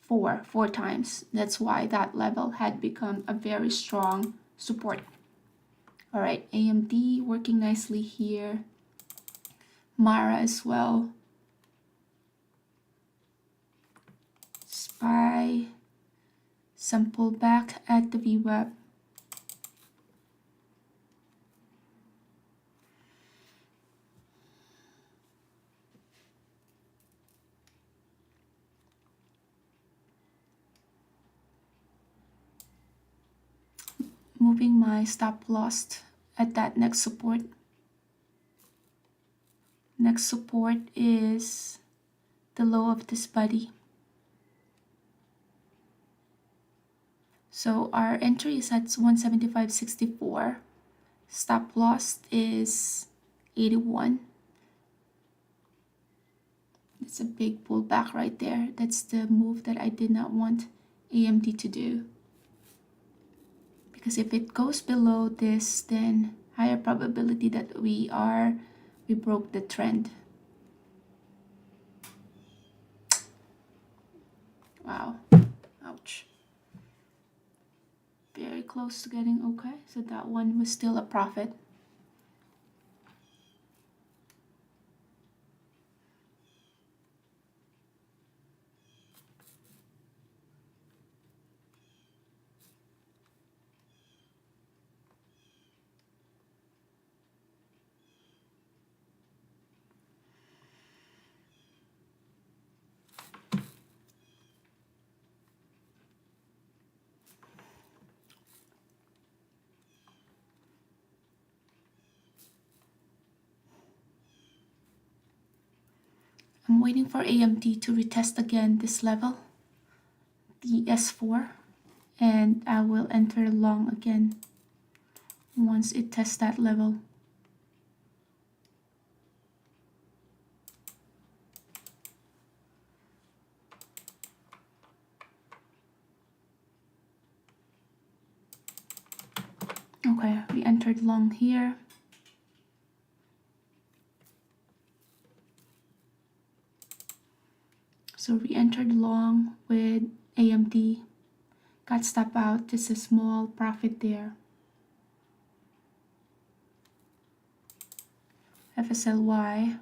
Speaker 1: 4 times. That's why that level had become a very strong support. All right, AMD working nicely here. Mara as well. SPY, some pullback at the VWAP. Moving my stop loss at that next support. Next support is the low of this body. So our entry is at 175.64. Stop loss is 81. It's a big pullback right there. That's the move that I did not want AMD to do. Because if it goes below this, then higher probability that we broke the trend. Wow, ouch. Very close to getting okay, so that one was still a profit. I'm waiting for AMD to retest again this level, the S4, and I will enter long again once it tests that level. Okay, we entered long here. So we entered long with AMD, got stop out, just a small profit there. FSLY.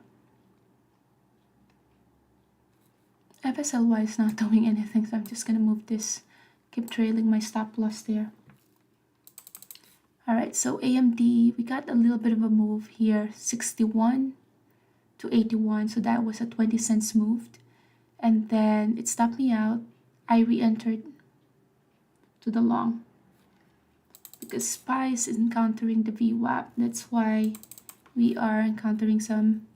Speaker 1: FSLY is not doing anything, so I'm just gonna move this, keep trailing my stop loss there. All right, so AMD, we got a little bit of a move here, 61 to 81, so that was a 20 cents moved. And then it stopped me out. I re-entered to the long because SPY is encountering the VWAP. That's why we are encountering some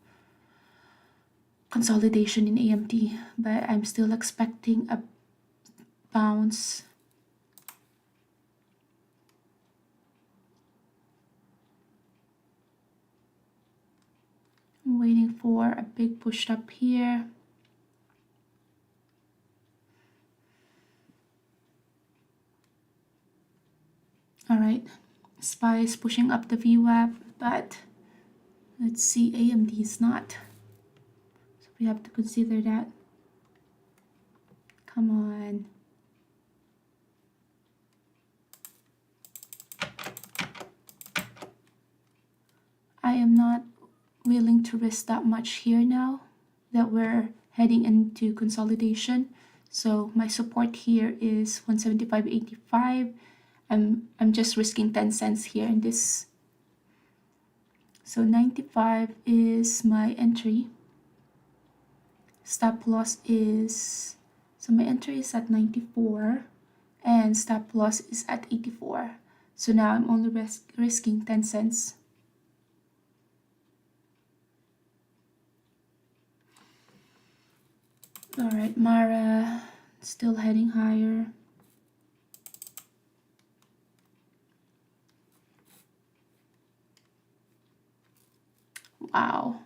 Speaker 1: consolidation in AMD, but I'm still expecting a bounce. I'm waiting for a big push up here. All right, SPY is pushing up the VWAP, but let's see, AMD is not. So we have to consider that. Come on. I am not willing to risk that much here now that we're heading into consolidation. So my support here is 175.85. I'm just risking 10 cents here in this. So 95 is my entry. Stop loss is, so my entry is at 94 and stop loss is at 84. So now I'm only risking 10 cents. All right, Mara still heading higher. Wow.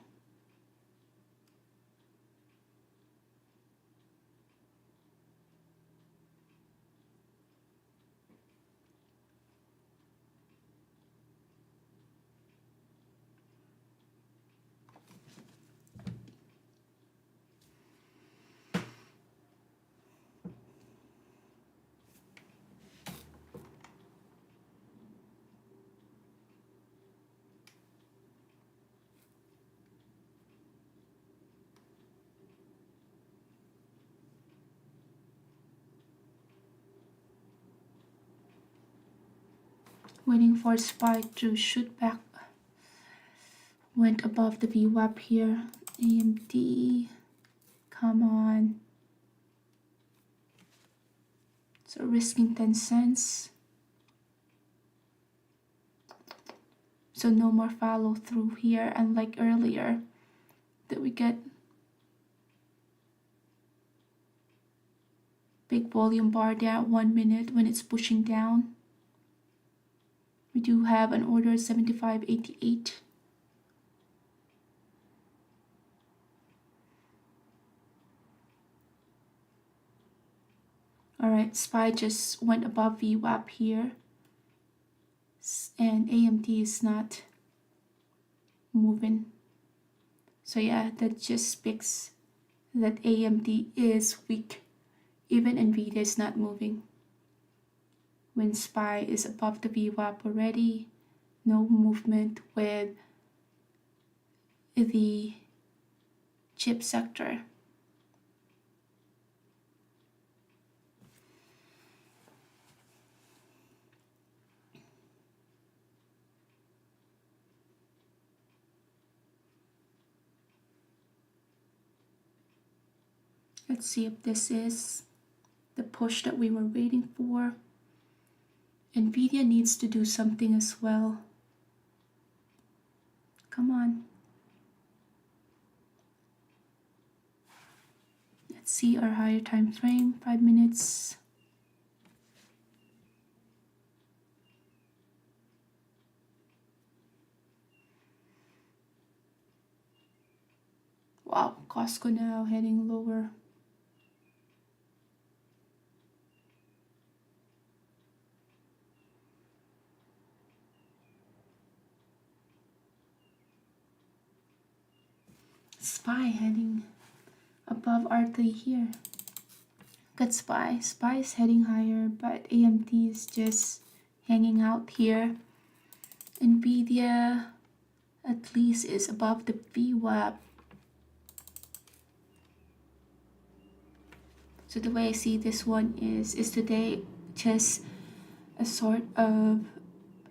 Speaker 1: Waiting for SPY to shoot back. Went above the VWAP here. AMD, come on. So risking 10 cents. So no more follow through here, unlike earlier that we get big volume bar there at 1 minute when it's pushing down. We do have an order 75.88. Alright, SPY just went above VWAP here. And AMD is not moving. So yeah, that just speaks that AMD is weak. Even Nvidia is not moving. When SPY is above the VWAP already, no movement with the chip sector. Let's see if this is the push that we were waiting for. Nvidia needs to do something as well. Come on. Let's see our higher time frame, 5 minutes. Wow, Costco now heading lower. SPY heading above R3 here. Got SPY. SPY is heading higher, but AMD is just hanging out here. Nvidia at least is above the VWAP. So the way I see this one is today just a sort of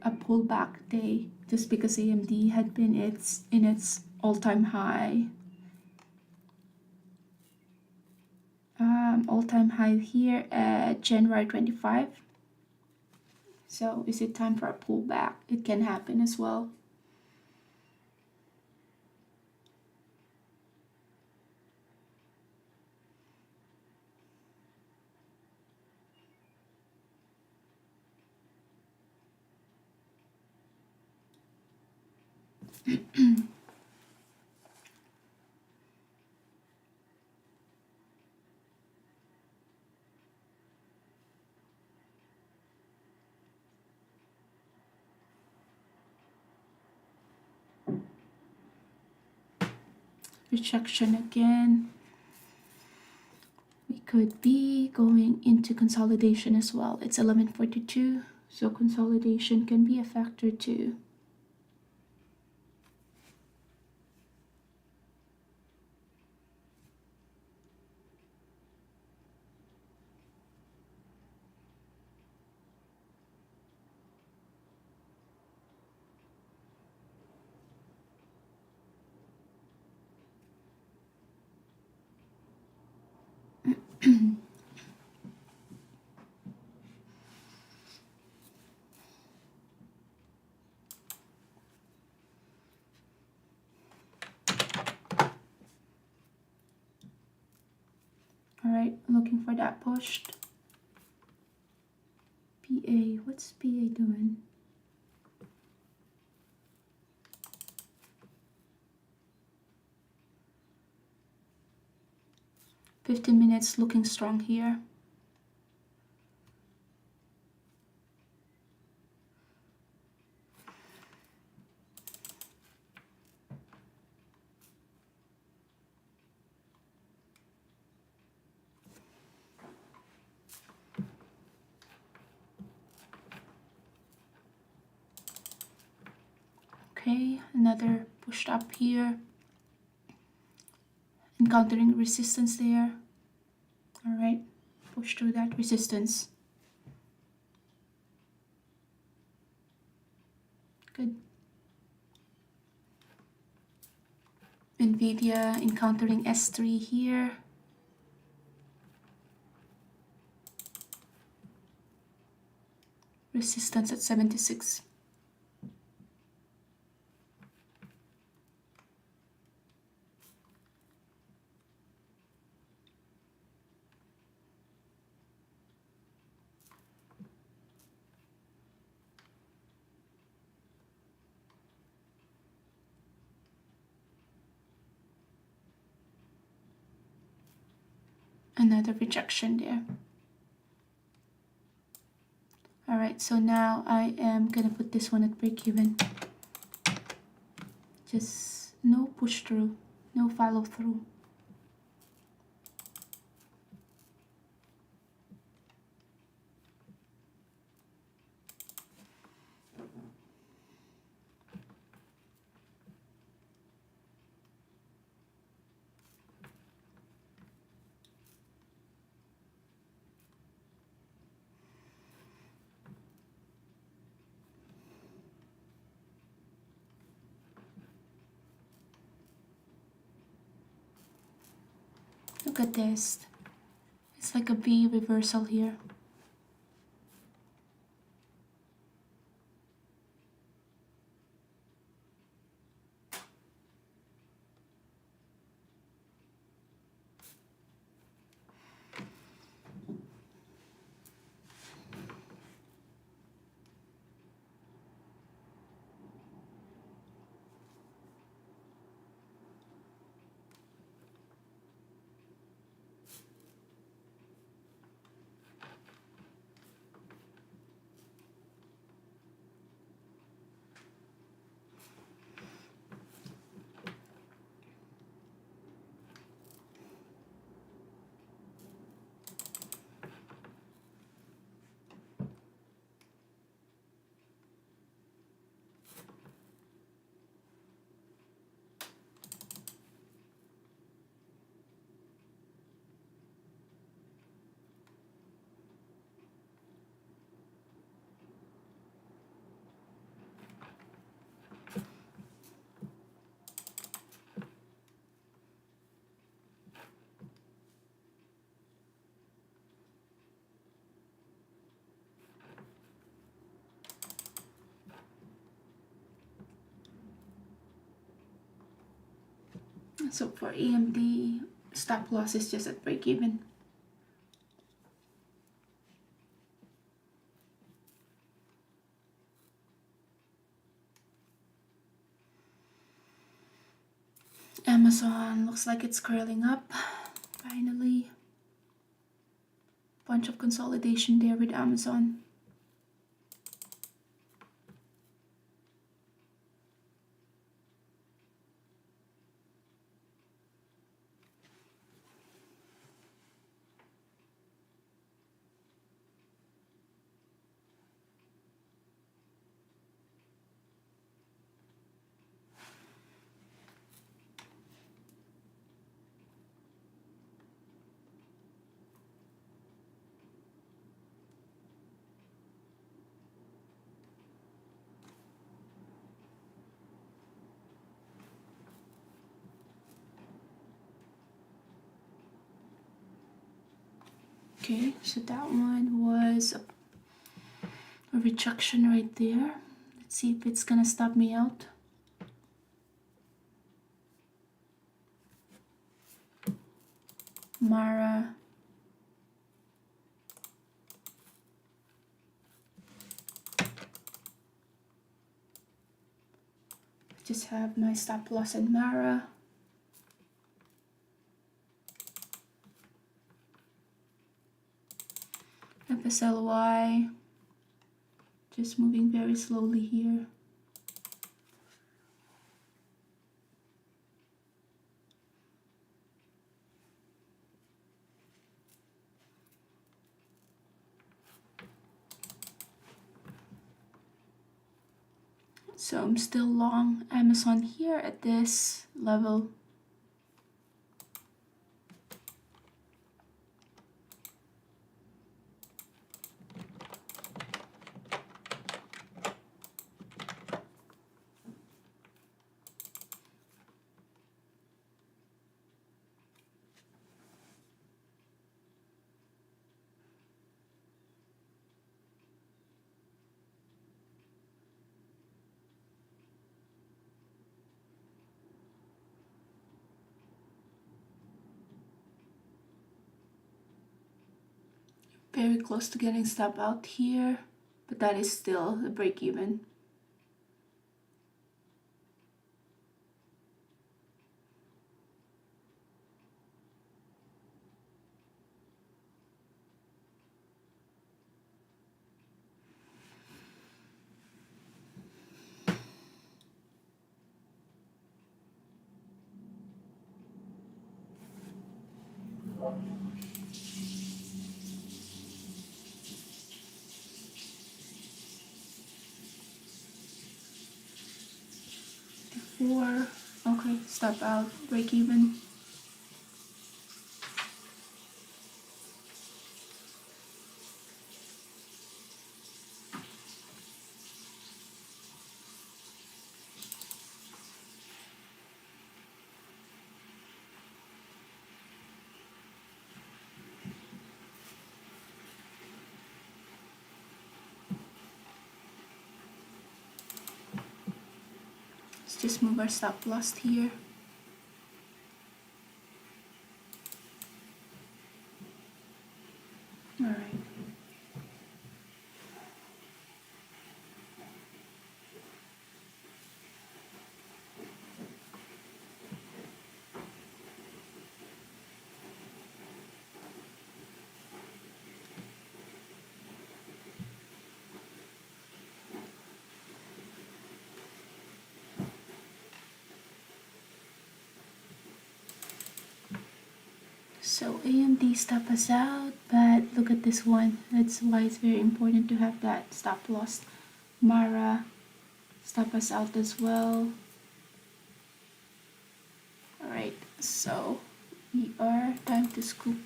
Speaker 1: a pullback day, just because AMD had been in its all-time high. All-time high here at January 25. So is it time for a pullback? It can happen as well. Rejection again. We could be going into consolidation as well. It's 11:42, so consolidation can be a factor too. where that pushed. PA, what's PA doing? $15 looking strong here. Okay, another pushed up here, encountering resistance there. All right, push through that resistance. Good. Nvidia encountering S3 here. Resistance at 76. Another rejection there. All right, so now I am gonna put this one at break even. Just no push through, no follow through. Look at this. It's like a V reversal here. So for AMD, stop loss is just at break even. Amazon looks like it's curling up. Finally, bunch of consolidation there with Amazon. Okay, so that one was a rejection right there. Let's see if it's gonna stop me out. Mara, Just have my stop loss and Mara. FSLY, just moving very slowly here. So I'm still long Amazon here at this level. Very close to getting stop out here, but that is still the break even. Four, okay, stop out, break even. Let's just move our stop loss here. All right. So AMD stop us out, but look at this one. That's why it's very important to have that stop loss. Mara stop us out as well. All right, so we are time to scoop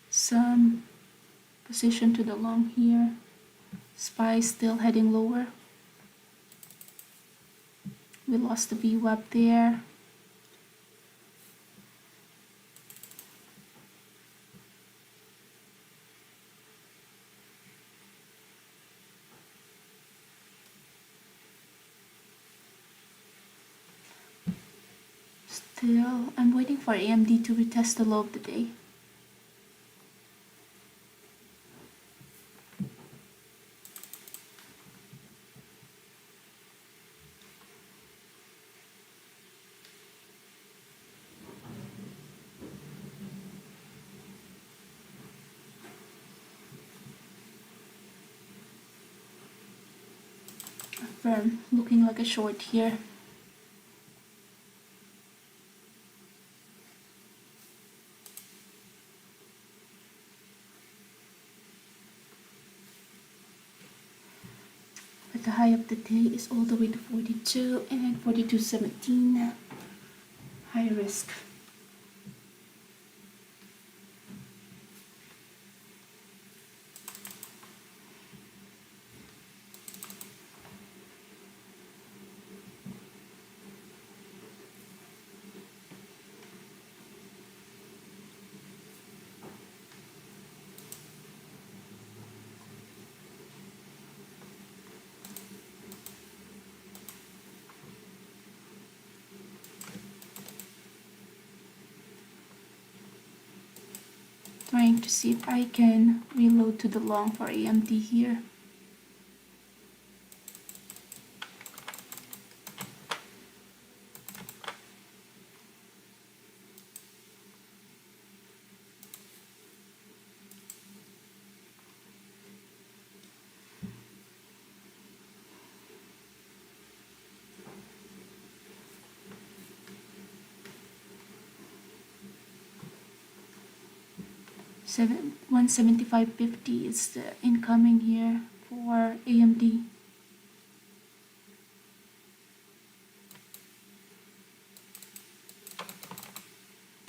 Speaker 1: some position to the long here. SPY still heading lower. We lost the VWAP there. Still, I'm waiting for AMD to retest the low of the day. Firm, looking like a short here. But the high of the day is all the way to 42 and 42.17. High risk. Trying to see if I can reload to the long for AMD here. 175.50 is the incoming here for AMD.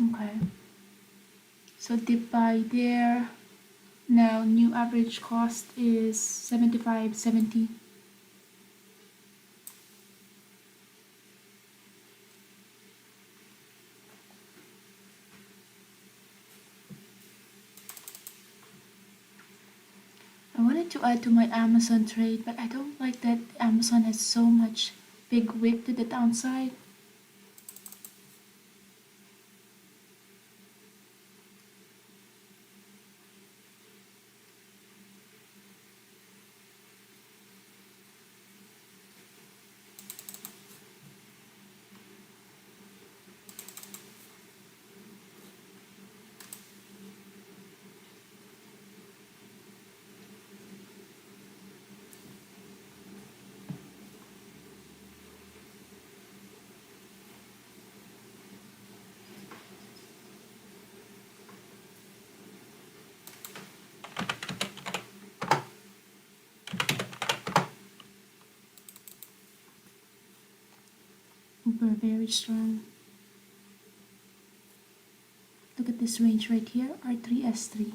Speaker 1: Okay, so dip buy there. Now new average cost is 75.70. I wanted to add to my Amazon trade, but I don't like that Amazon has so much big wick to the downside. Uber very strong. Look at this range right here, R3S3.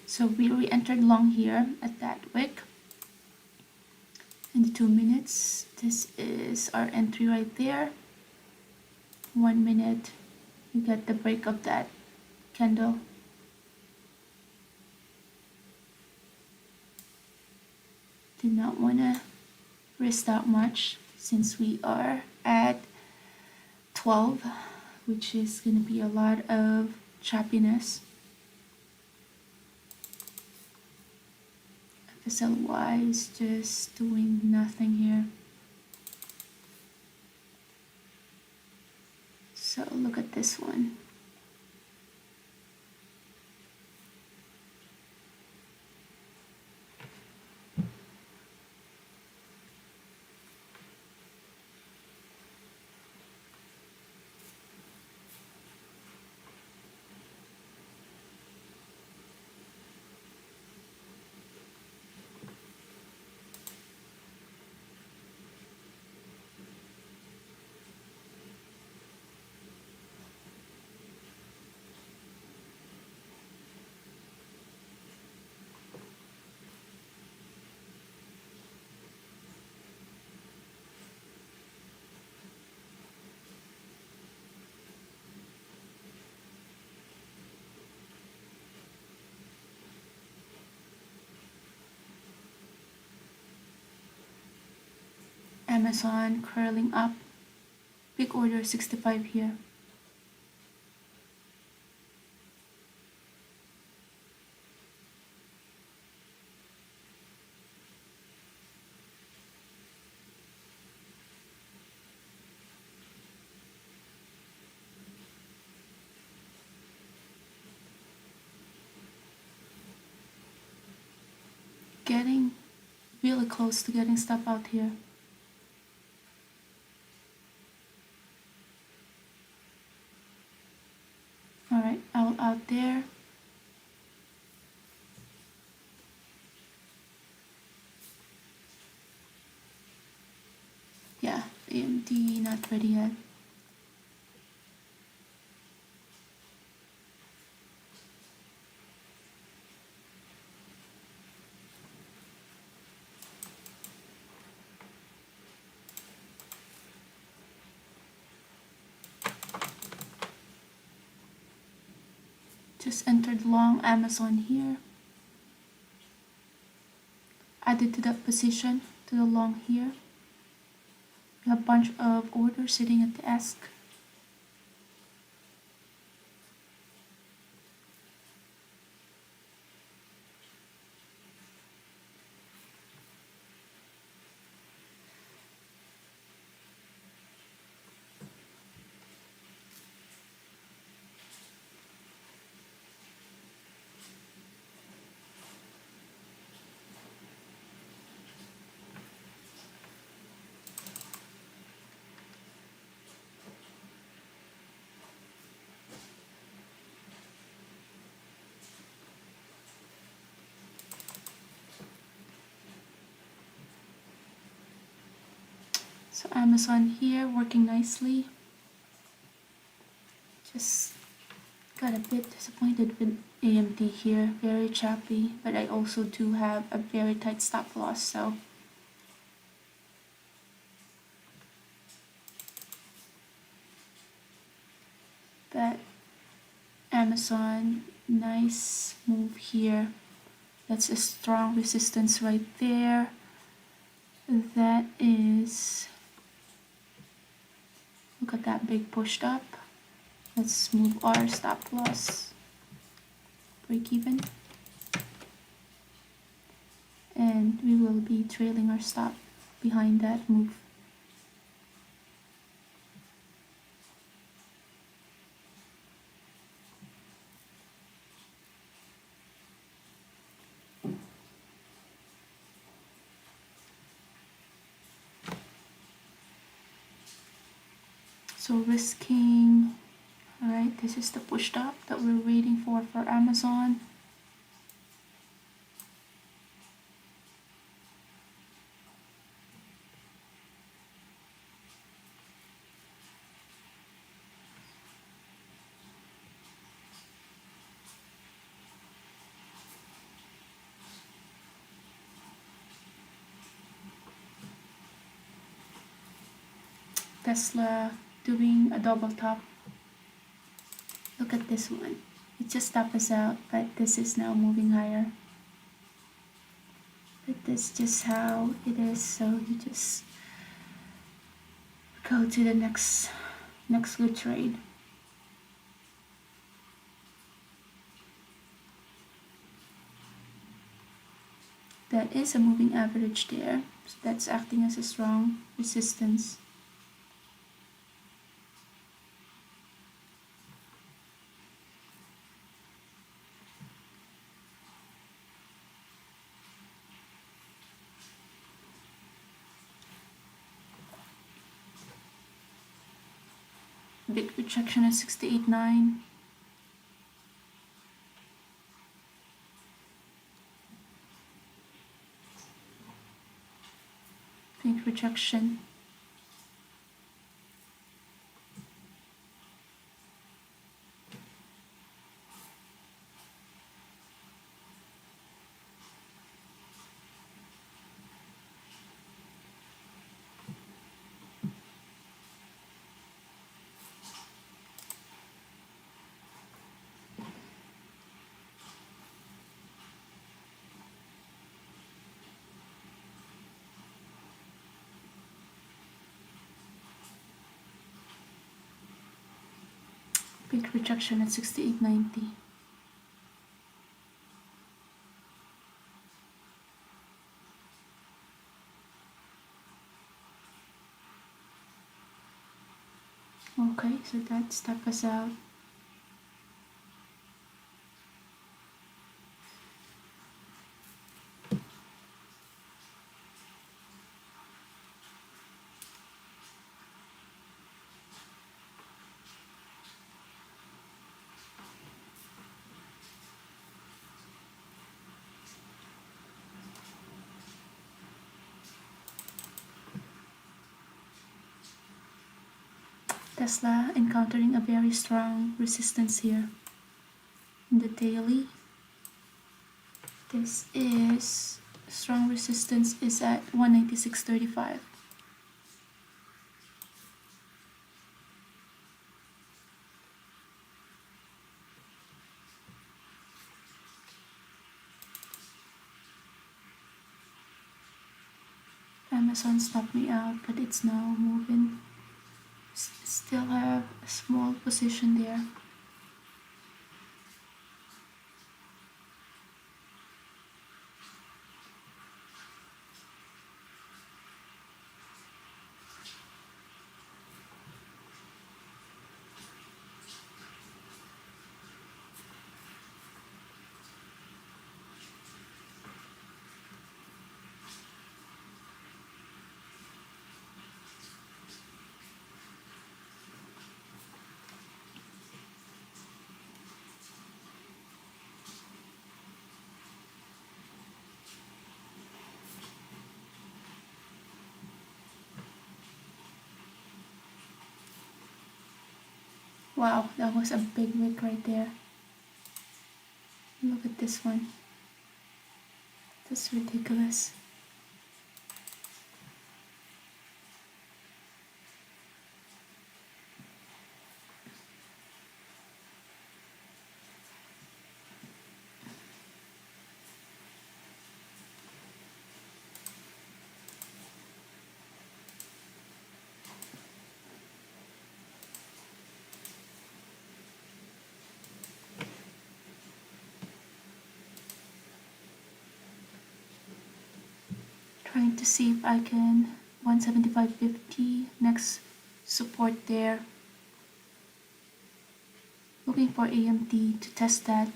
Speaker 1: So we re-entered long here at that wick. In the 2 minutes, this is our entry right there. 1 minute, you get the break of that candle. Did not want to risk that much since we are at 12, which is going to be a lot of choppiness. FSLY is just doing nothing here. So look at this one. Amazon curling up. Big order 65 here. Getting really close to getting stop out here. Alright, out there. not ready yet. Just entered long Amazon here. Added to that position, to the long here. We have a bunch of orders sitting at the desk. So Amazon here working nicely. Just got a bit disappointed with AMD here, very choppy, but I also do have a very tight stop loss, so but Amazon, nice move here. That's a strong resistance right there. That is, look at that big pushed up. Let's move our stop loss, break even, and we will be trailing our stop behind that move. So risking, all right, this is the push stop that we're waiting for Amazon. Tesla doing a double top. Look at this one. It just topped us out, but this is now moving higher. But that's just how it is, so you just go to the next good trade. That is a moving average there, so that's acting as a strong resistance. Big rejection at 68.9. Big rejection. Big rejection at 68.90. Okay, so that stuck us out. Tesla encountering a very strong resistance here in the daily. This is strong resistance is at 196.35. Amazon stopped me out, but it's now moving. Still have a small position there. Wow, that was a big wick right there. Look at this one. That's ridiculous. Trying to see if I can 175.50 next support there. Looking for AMD to test that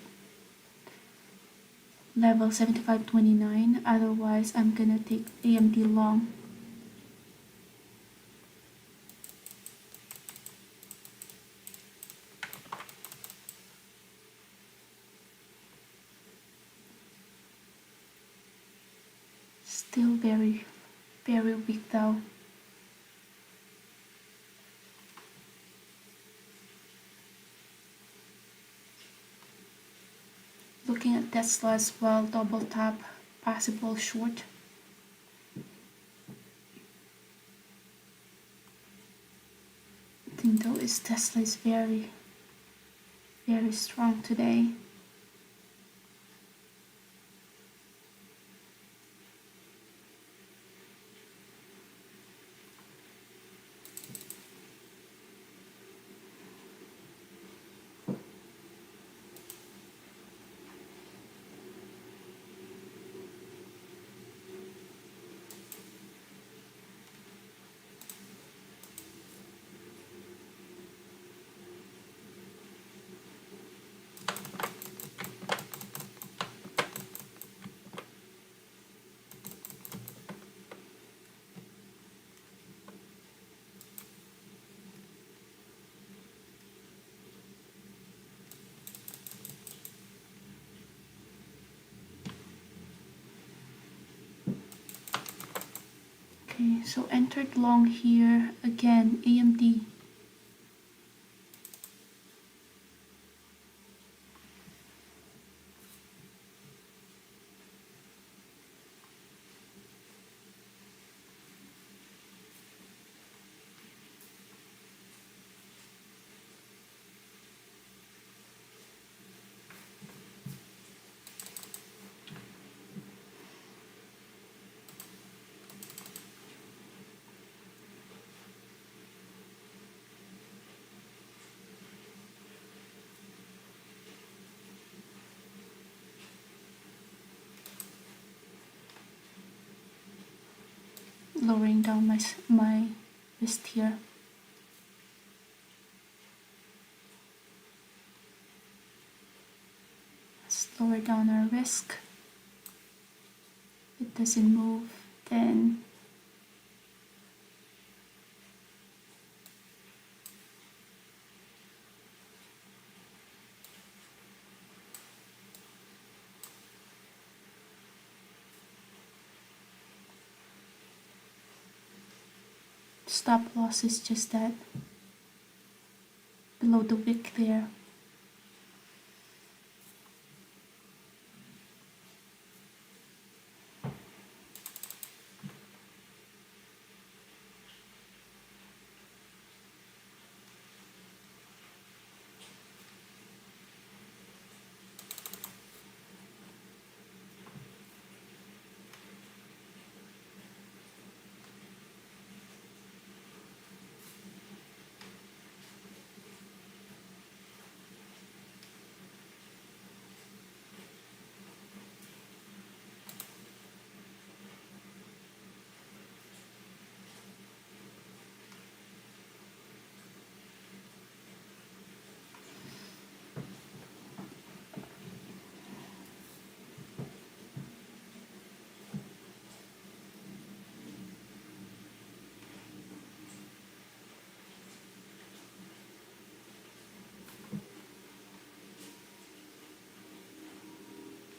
Speaker 1: level 75.29. Otherwise, I'm gonna take AMD long. Still very, very weak though. Looking at Tesla as well, double tap, possible short. The thing though is Tesla is very, very strong today. Okay, so entered long here again, AMD. Lowering down my wrist here. Let's lower down our risk. It doesn't move, then stop loss is just that below the wick there.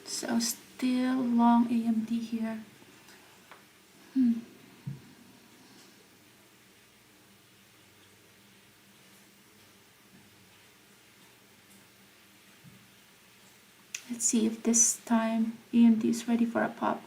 Speaker 1: So still long AMD here. Let's see if this time AMD is ready for a pop.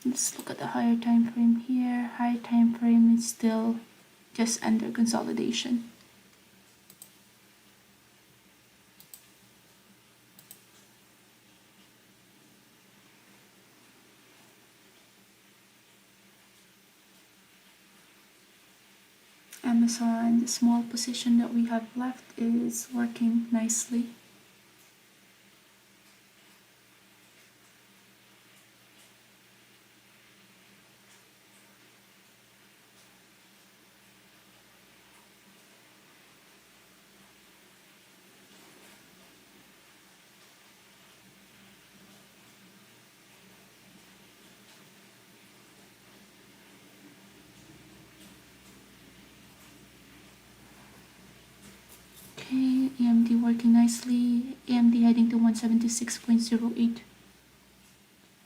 Speaker 1: Let's look at the higher time frame here. Higher time frame is still just under consolidation. Amazon, the small position that we have left is working nicely. Okay, AMD working nicely. AMD heading to 176.08.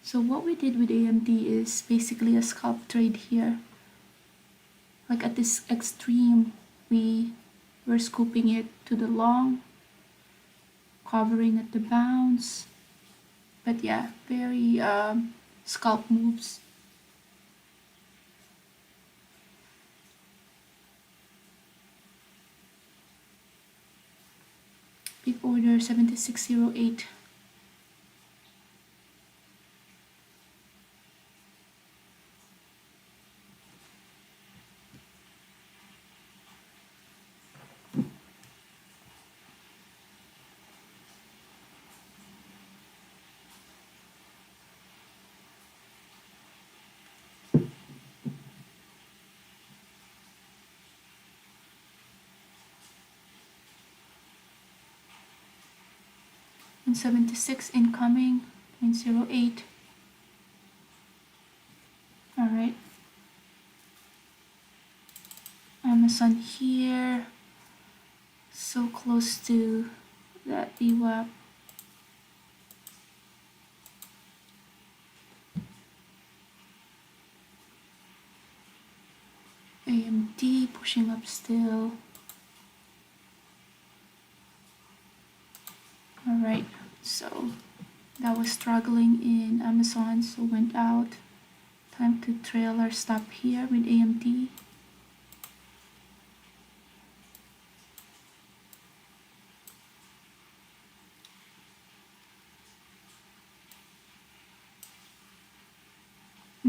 Speaker 1: So what we did with AMD is basically a scalp trade here. Like at this extreme, we were scooping it to the long, covering at the bounce. But yeah, very scalp moves. Big order 7608. And 76 incoming, 0.08. Alright. Amazon here. So close to that VWAP. AMD pushing up still. Alright, so that was struggling in Amazon, so went out. Time to trail our stop here with AMD.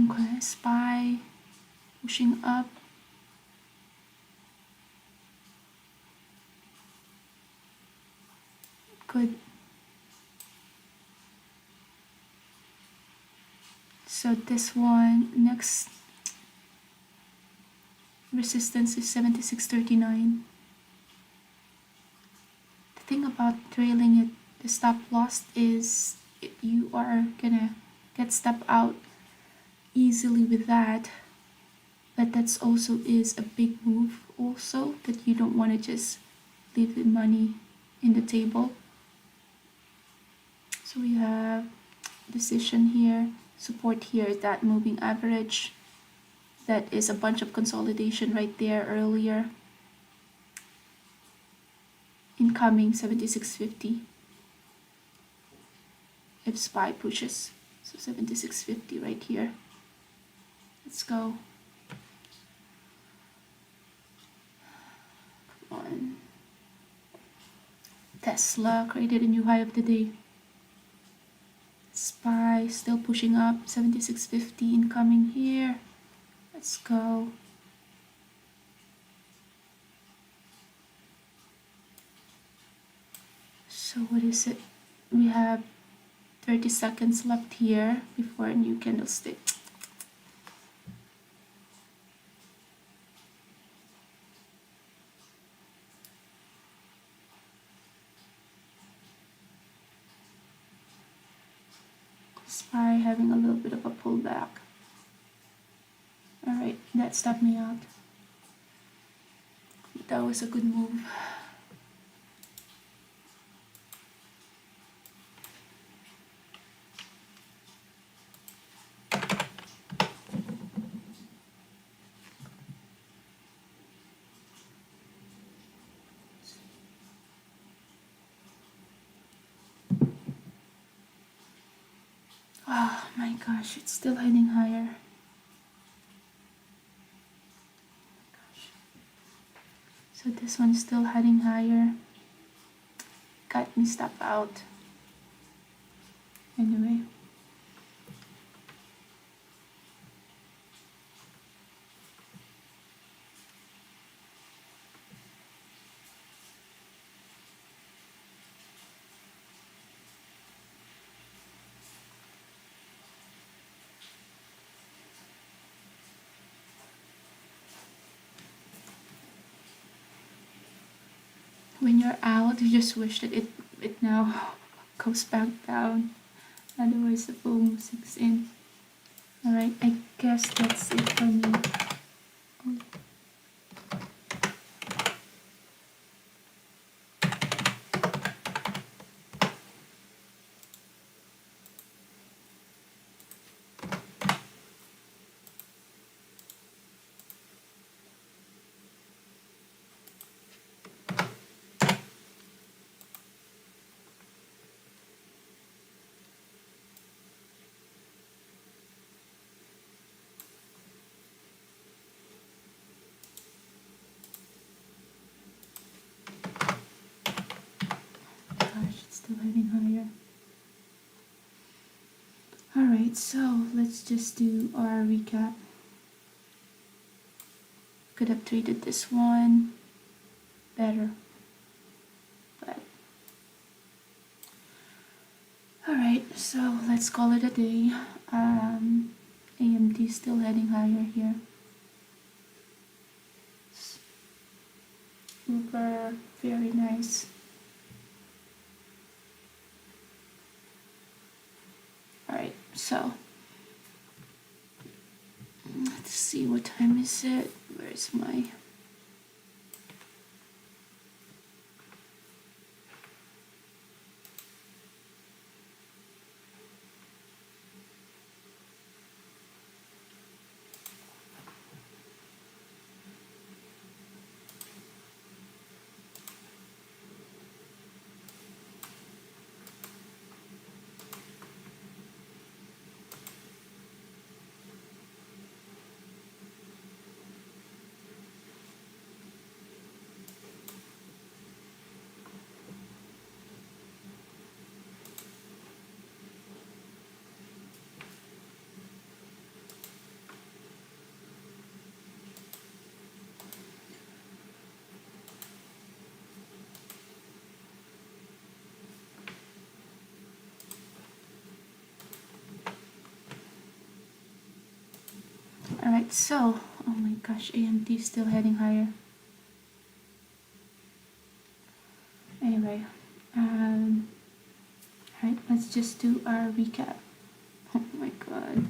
Speaker 1: Okay, SPY pushing up. Good. So this one, next resistance is 76.39. The thing about trailing it, the stop loss is you are gonna get step out easily with that. But that's also is a big move also, that you don't want to just leave the money in the table. So we have decision here, support here is that moving average. That is a bunch of consolidation right there earlier. Incoming 76.50 if SPY pushes. So 76.50 right here. Let's go. Come on. Tesla created a new high of the day. SPY still pushing up, 76.50 incoming here. Let's go. So what is it? We have 30 seconds left here before a new candlestick. SPY having a little bit of a pullback. Alright, that stopped me out. That was a good move. Oh my gosh, it's still heading higher. So this one's still heading higher. Got me stop out. Anyway. When you're out, you just wish that it now goes back down. Otherwise the boom sinks in. Alright, I guess that's it for me. Gosh, it's still heading higher. Alright, so let's just do our recap. Could have traded this one better. But alright, so let's call it a day. AMD still heading higher here. Super, very nice. Alright, so let's see, what time is it? Where's my... Alright, so, oh my gosh, AMD still heading higher. Anyway, alright, let's just do our recap. Oh my god.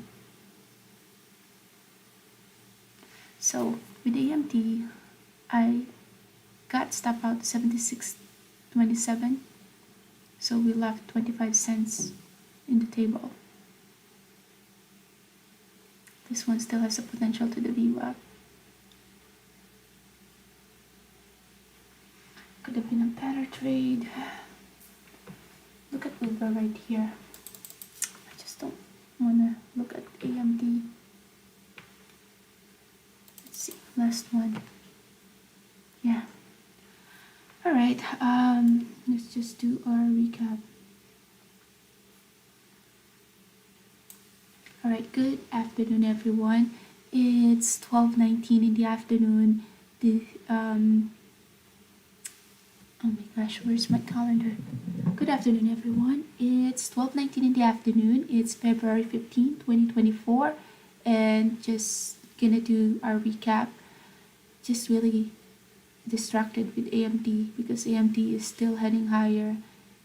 Speaker 1: So with AMD, I got stop out 76.27, so we left 25 cents in the table. This one still has a potential to the VWAP. Could have been a better trade. Look at Uber right here. I just don't want to look at AMD. Let's see, last one. Yeah. All right, let's just do our recap. All right, good afternoon, everyone. It's 12:19 in the afternoon. Oh my gosh, where's my calendar? Good afternoon, everyone. It's 12:19 in the afternoon. It's February 15, 2024, and just gonna do our recap. Just really distracted with AMD because AMD is still heading higher,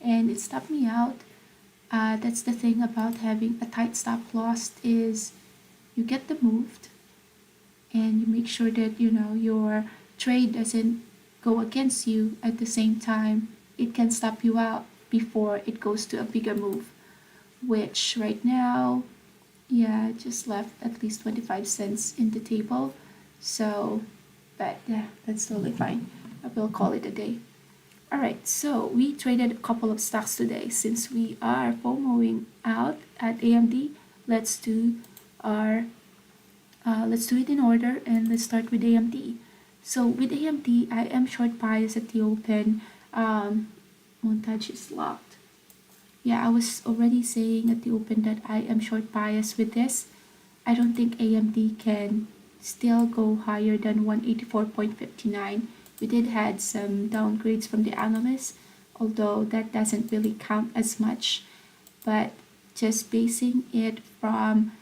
Speaker 1: and it stopped me out. That's the thing about having a tight stop loss is you get them moved, and you make sure that your trade doesn't go against you. At the same time, it can stop you out before it goes to a bigger move, which right now, yeah, just left at least 25 cents in the table. So, but yeah, that's totally fine. I will call it a day. All right, so we traded a couple of stocks today. Since we are FOMOing out at AMD, let's do it in order, and let's start with AMD. So with AMD, I am short bias at the open. Montage is locked. Yeah, I was already saying at the open that I am short bias with this. I don't think AMD can still go higher than 184.59. We did had some downgrades from the analysts, although that doesn't really count as much. But just basing it from,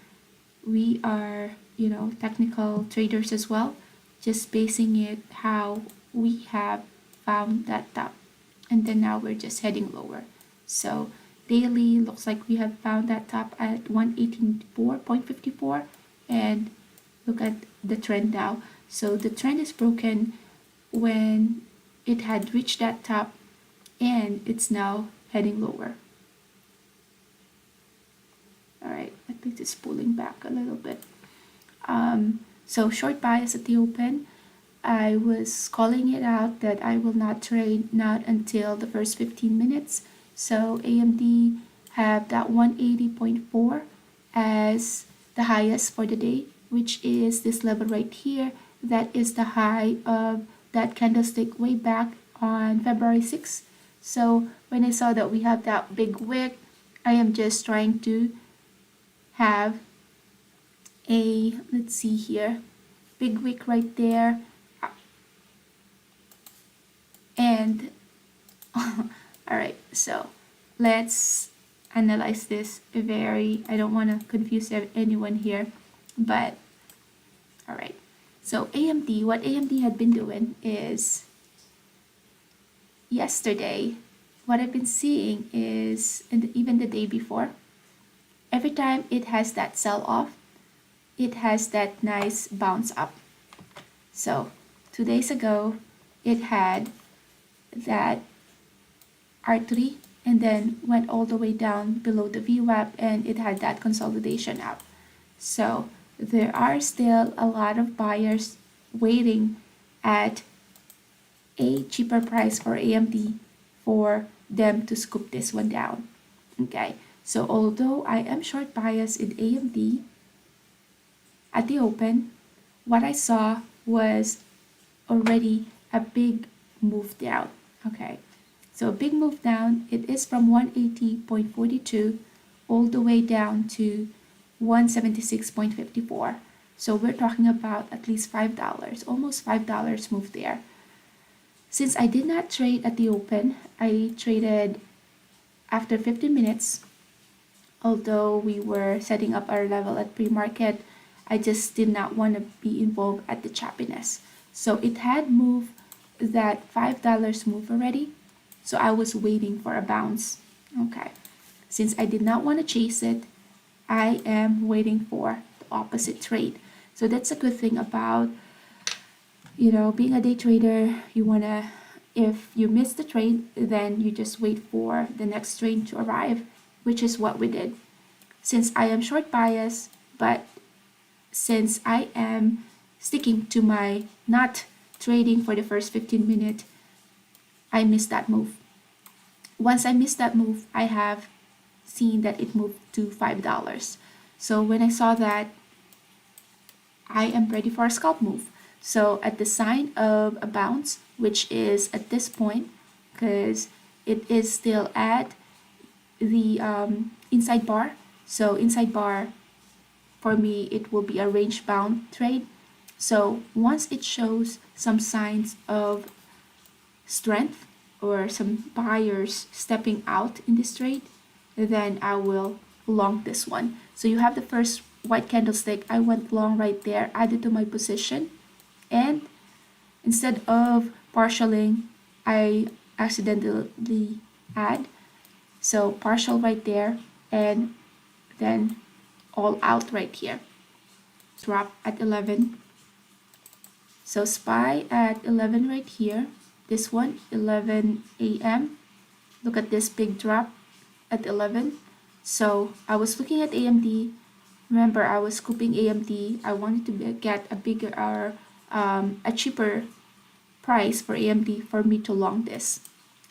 Speaker 1: we are, technical traders as well, just basing it how we have found that top, and then now we're just heading lower. So daily looks like we have found that top at 184.54, and look at the trend now. So the trend is broken when it had reached that top, and it's now heading lower. All right, I think it's pulling back a little bit. So short bias at the open. I was calling it out that I will not trade not until the first 15 minutes. So AMD have that 180.4 as the highest for the day, which is this level right here. That is the high of that candlestick way back on February 6th. So when I saw that we have that big wick, I am just trying to have a, let's see here, big wick right there. And all right, so let's analyze this I don't want to confuse anyone here, but all right. So what AMD had been doing is, yesterday, what I've been seeing is, and even the day before, every time it has that sell off, it has that nice bounce up. So 2 days ago, it had that R3 and then went all the way down below the VWAP, and it had that consolidation up. So there are still a lot of buyers waiting at a cheaper price for AMD for them to scoop this one down. Okay, so although I am short bias in AMD at the open, what I saw was already a big move down. Okay, so a big move down. It is from 180.42 all the way down to 176.54. So we're talking about at least $5, almost $5 move there. Since I did not trade at the open, I traded after 15 minutes. Although we were setting up our level at pre-market, I just did not want to be involved at the choppiness. So it had moved that $5 move already. So I was waiting for a bounce. Okay. Since I did not want to chase it, I am waiting for the opposite trade. So that's a good thing about, being a day trader. If you miss the trade, then you just wait for the next trade to arrive, which is what we did. Since I am short bias, but since I am sticking to my not trading for the first 15 minutes, I missed that move. Once I missed that move, I have seen that it moved to $5. So when I saw that, I am ready for a scalp move. So at the sign of a bounce, which is at this point, because it is still at the inside bar. So inside bar, for me, it will be a range bound trade. So once it shows some signs of strength or some buyers stepping out in this trade, then I will long this one. So you have the first white candlestick. I went long right there, added to my position, and instead of partialing, I accidentally add. So partial right there, and then all out right here. Drop at 11. So SPY at 11 right here. This one, 11 a.m. Look at this big drop at 11. So I was looking at AMD. Remember, I was scooping AMD. I wanted to get a bigger or a cheaper price for AMD for me to long this.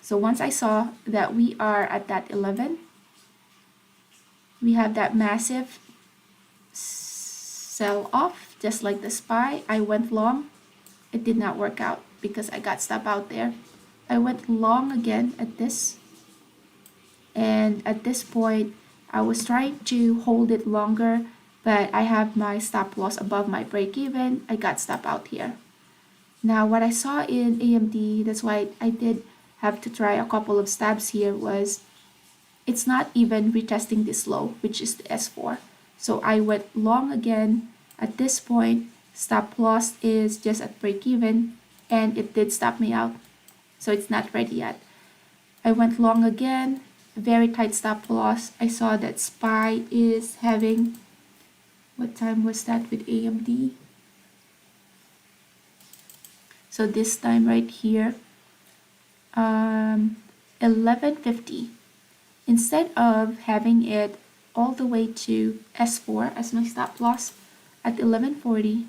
Speaker 1: So once I saw that we are at that 11, we have that massive sell off, just like the SPY. I went long. It did not work out because I got stop out there. I went long again at this. And at this point, I was trying to hold it longer, but I have my stop loss above my break even. I got stop out here. Now, what I saw in AMD, that's why I did have to try a couple of stabs here, was it's not even retesting this low, which is the S4. So I went long again. At this point, stop loss is just at break even, and it did stop me out. So it's not ready yet. I went long again, very tight stop loss. I saw that SPY is having, what time was that with AMD? So this time right here, 11:50. Instead of having it all the way to S4 as my stop loss at 11:40,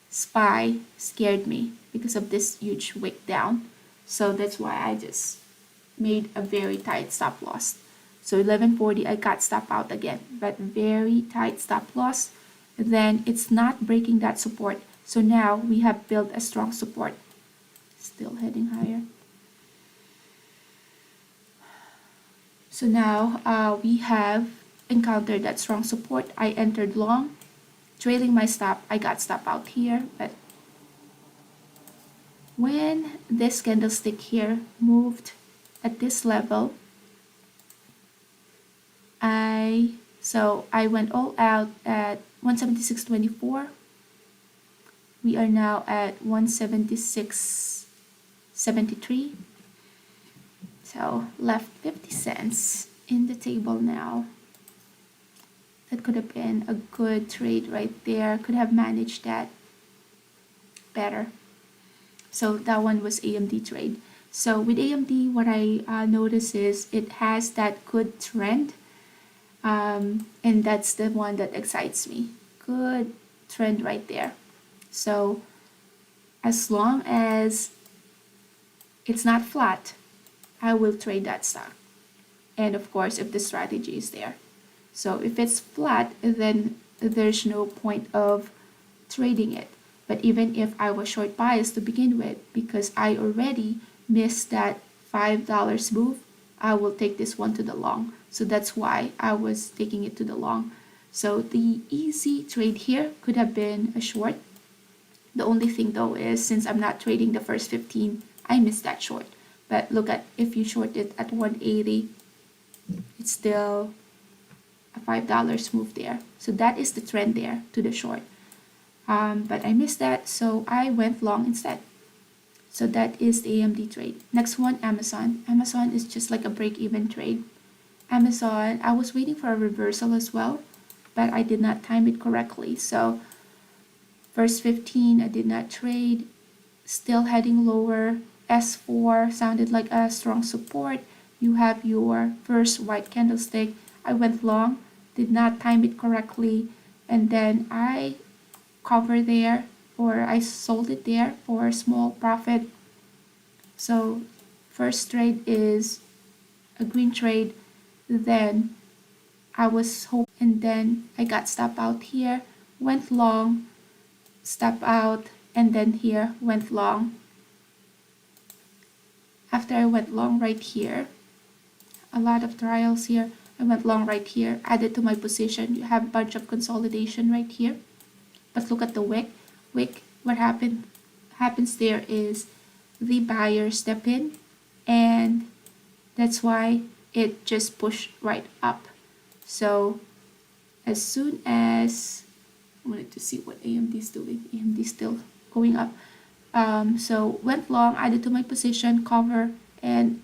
Speaker 1: SPY scared me because of this huge wick down. So that's why I just made a very tight stop loss. So 11:40, I got stop out again, but very tight stop loss. Then it's not breaking that support. So now we have built a strong support. Still heading higher. So now we have encountered that strong support. I entered long, trailing my stop. I got stop out here, but when this candlestick here moved at this level, I went all out at 176.24. We are now at 176.73. So left 50 cents in the table now. That could have been a good trade right there. Could have managed that better. So that one was AMD trade. So with AMD, what I notice is it has that good trend. And that's the one that excites me. Good trend right there. So as long as it's not flat, I will trade that stock. And of course, if the strategy is there. So if it's flat, then there's no point of trading it. But even if I was short bias to begin with, because I already missed that $5 move, I will take this one to the long. So that's why I was taking it to the long. So the easy trade here could have been a short. The only thing though is, since I'm not trading the first 15, I missed that short. But look at, if you short it at 180, it's still a $5 move there. So that is the trend there to the short. But I missed that, so I went long instead. So that is the AMD trade. Next one, Amazon. Amazon is just like a break-even trade. Amazon, I was waiting for a reversal as well, but I did not time it correctly. So First 15, I did not trade, still heading lower. S4 sounded like a strong support. You have your first white candlestick. I went long, did not time it correctly, and then I covered there, or I sold it there for a small profit. So first trade is a green trade, then I was hoping, and then I got stop out here, went long, stop out, and then here went long. After I went long right here, a lot of trials here, I went long right here, added to my position. You have a bunch of consolidation right here, but look at the wick. What happens there is the buyer step in, and that's why it just pushed right up. So as soon as I wanted to see what AMD is doing, AMD still going up. So went long, added to my position, cover, and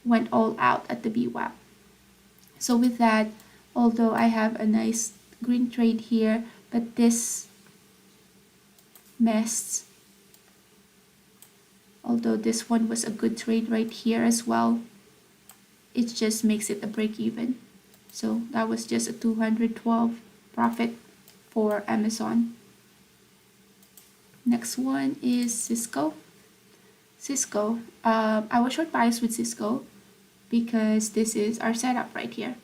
Speaker 1: went all out at the VWAP. So with that, although I have a nice green trade here, but this messed. Although this one was a good trade right here as well, it just makes it a break even. So that was just a 212 profit for Amazon. Next one is Cisco. I was short biased with Cisco because this is our setup right here.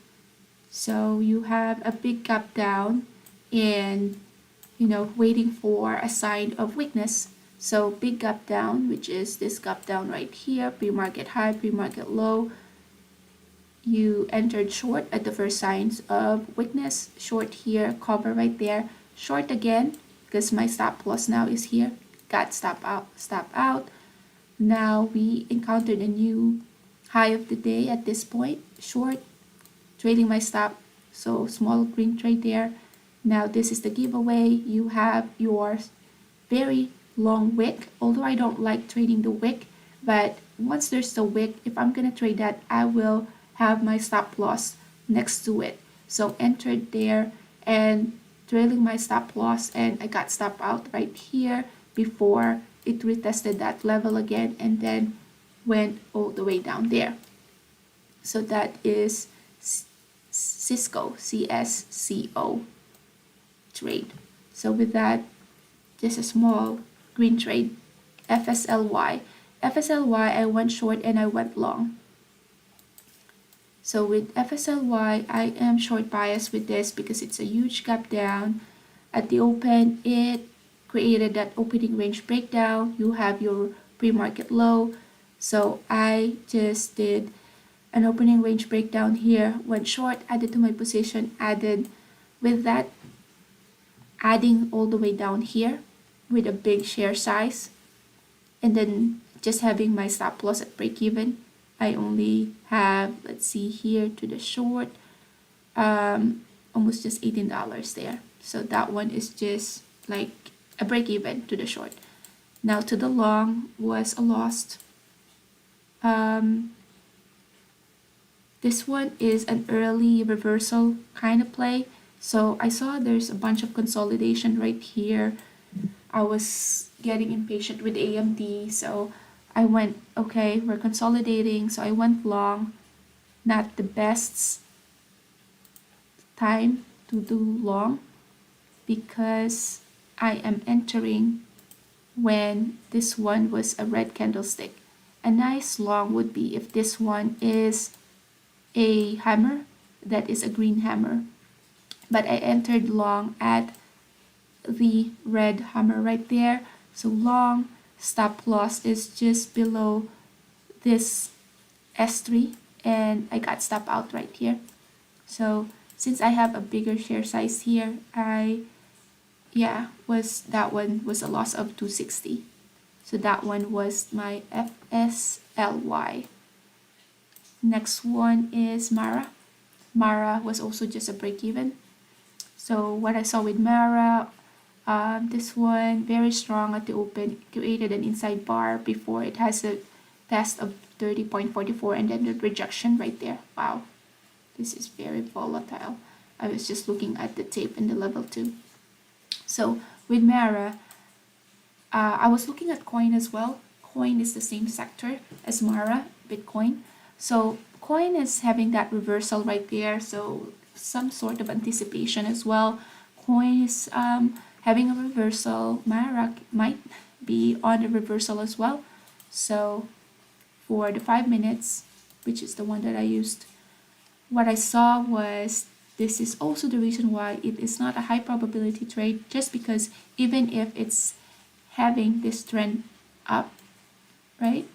Speaker 1: So you have a big gap down and waiting for a sign of weakness. So big gap down, which is this gap down right here, pre-market high, pre-market low. You entered short at the first signs of weakness. Short here, cover right there. Short again, because my stop loss now is here. Got stop out. Now we encountered a new high of the day at this point. Short, trading my stop. So small green trade there. Now this is the giveaway. You have your very long wick, although I don't like trading the wick, but once there's the wick, if I'm gonna trade that, I will have my stop loss next to it. So entered there and trailing my stop loss, and I got stop out right here before it retested that level again and then went all the way down there. So that is Cisco, CSCO trade. So with that, just a small green trade. FSLY. I went short and I went long. So with FSLY, I am short biased with this because it's a huge gap down. At the open, it created that opening range breakdown. You have your pre-market low. So I just did an opening range breakdown here, went short, added to my position, added with that, adding all the way down here with a big share size, and then just having my stop loss at break even. I only have, let's see here to the short, almost just $18 there. So that one is just like a break even to the short. Now to the long was a loss. This one is an early reversal kind of play. So I saw there's a bunch of consolidation right here. I was getting impatient with AMD, so I went, okay, we're consolidating, so I went long. Not the best time to do long because I am entering when this one was a red candlestick. A nice long would be if this one is a hammer, that is a green hammer. But I entered long at the red hammer right there. So long, stop loss is just below this S3 and I got stop out right here. So since I have a bigger share size here, that one was a loss of 260. So that one was my FSLY. Next one is Mara. Mara was also just a break even. So what I saw with Mara, this one very strong at the open, created an inside bar before it has a test of 30.44 and then the rejection right there. Wow, this is very volatile. I was just looking at the tape in the level 2. So with Mara, I was looking at coin as well. Coin is the same sector as Mara, Bitcoin. So coin is having that reversal right there. So some sort of anticipation as well. Coin is having a reversal. Mara might be on the reversal as well. So for the 5 minutes, which is the one that I used, what I saw was this is also the reason why it is not a high probability trade, just because even if it's having this trend up, right?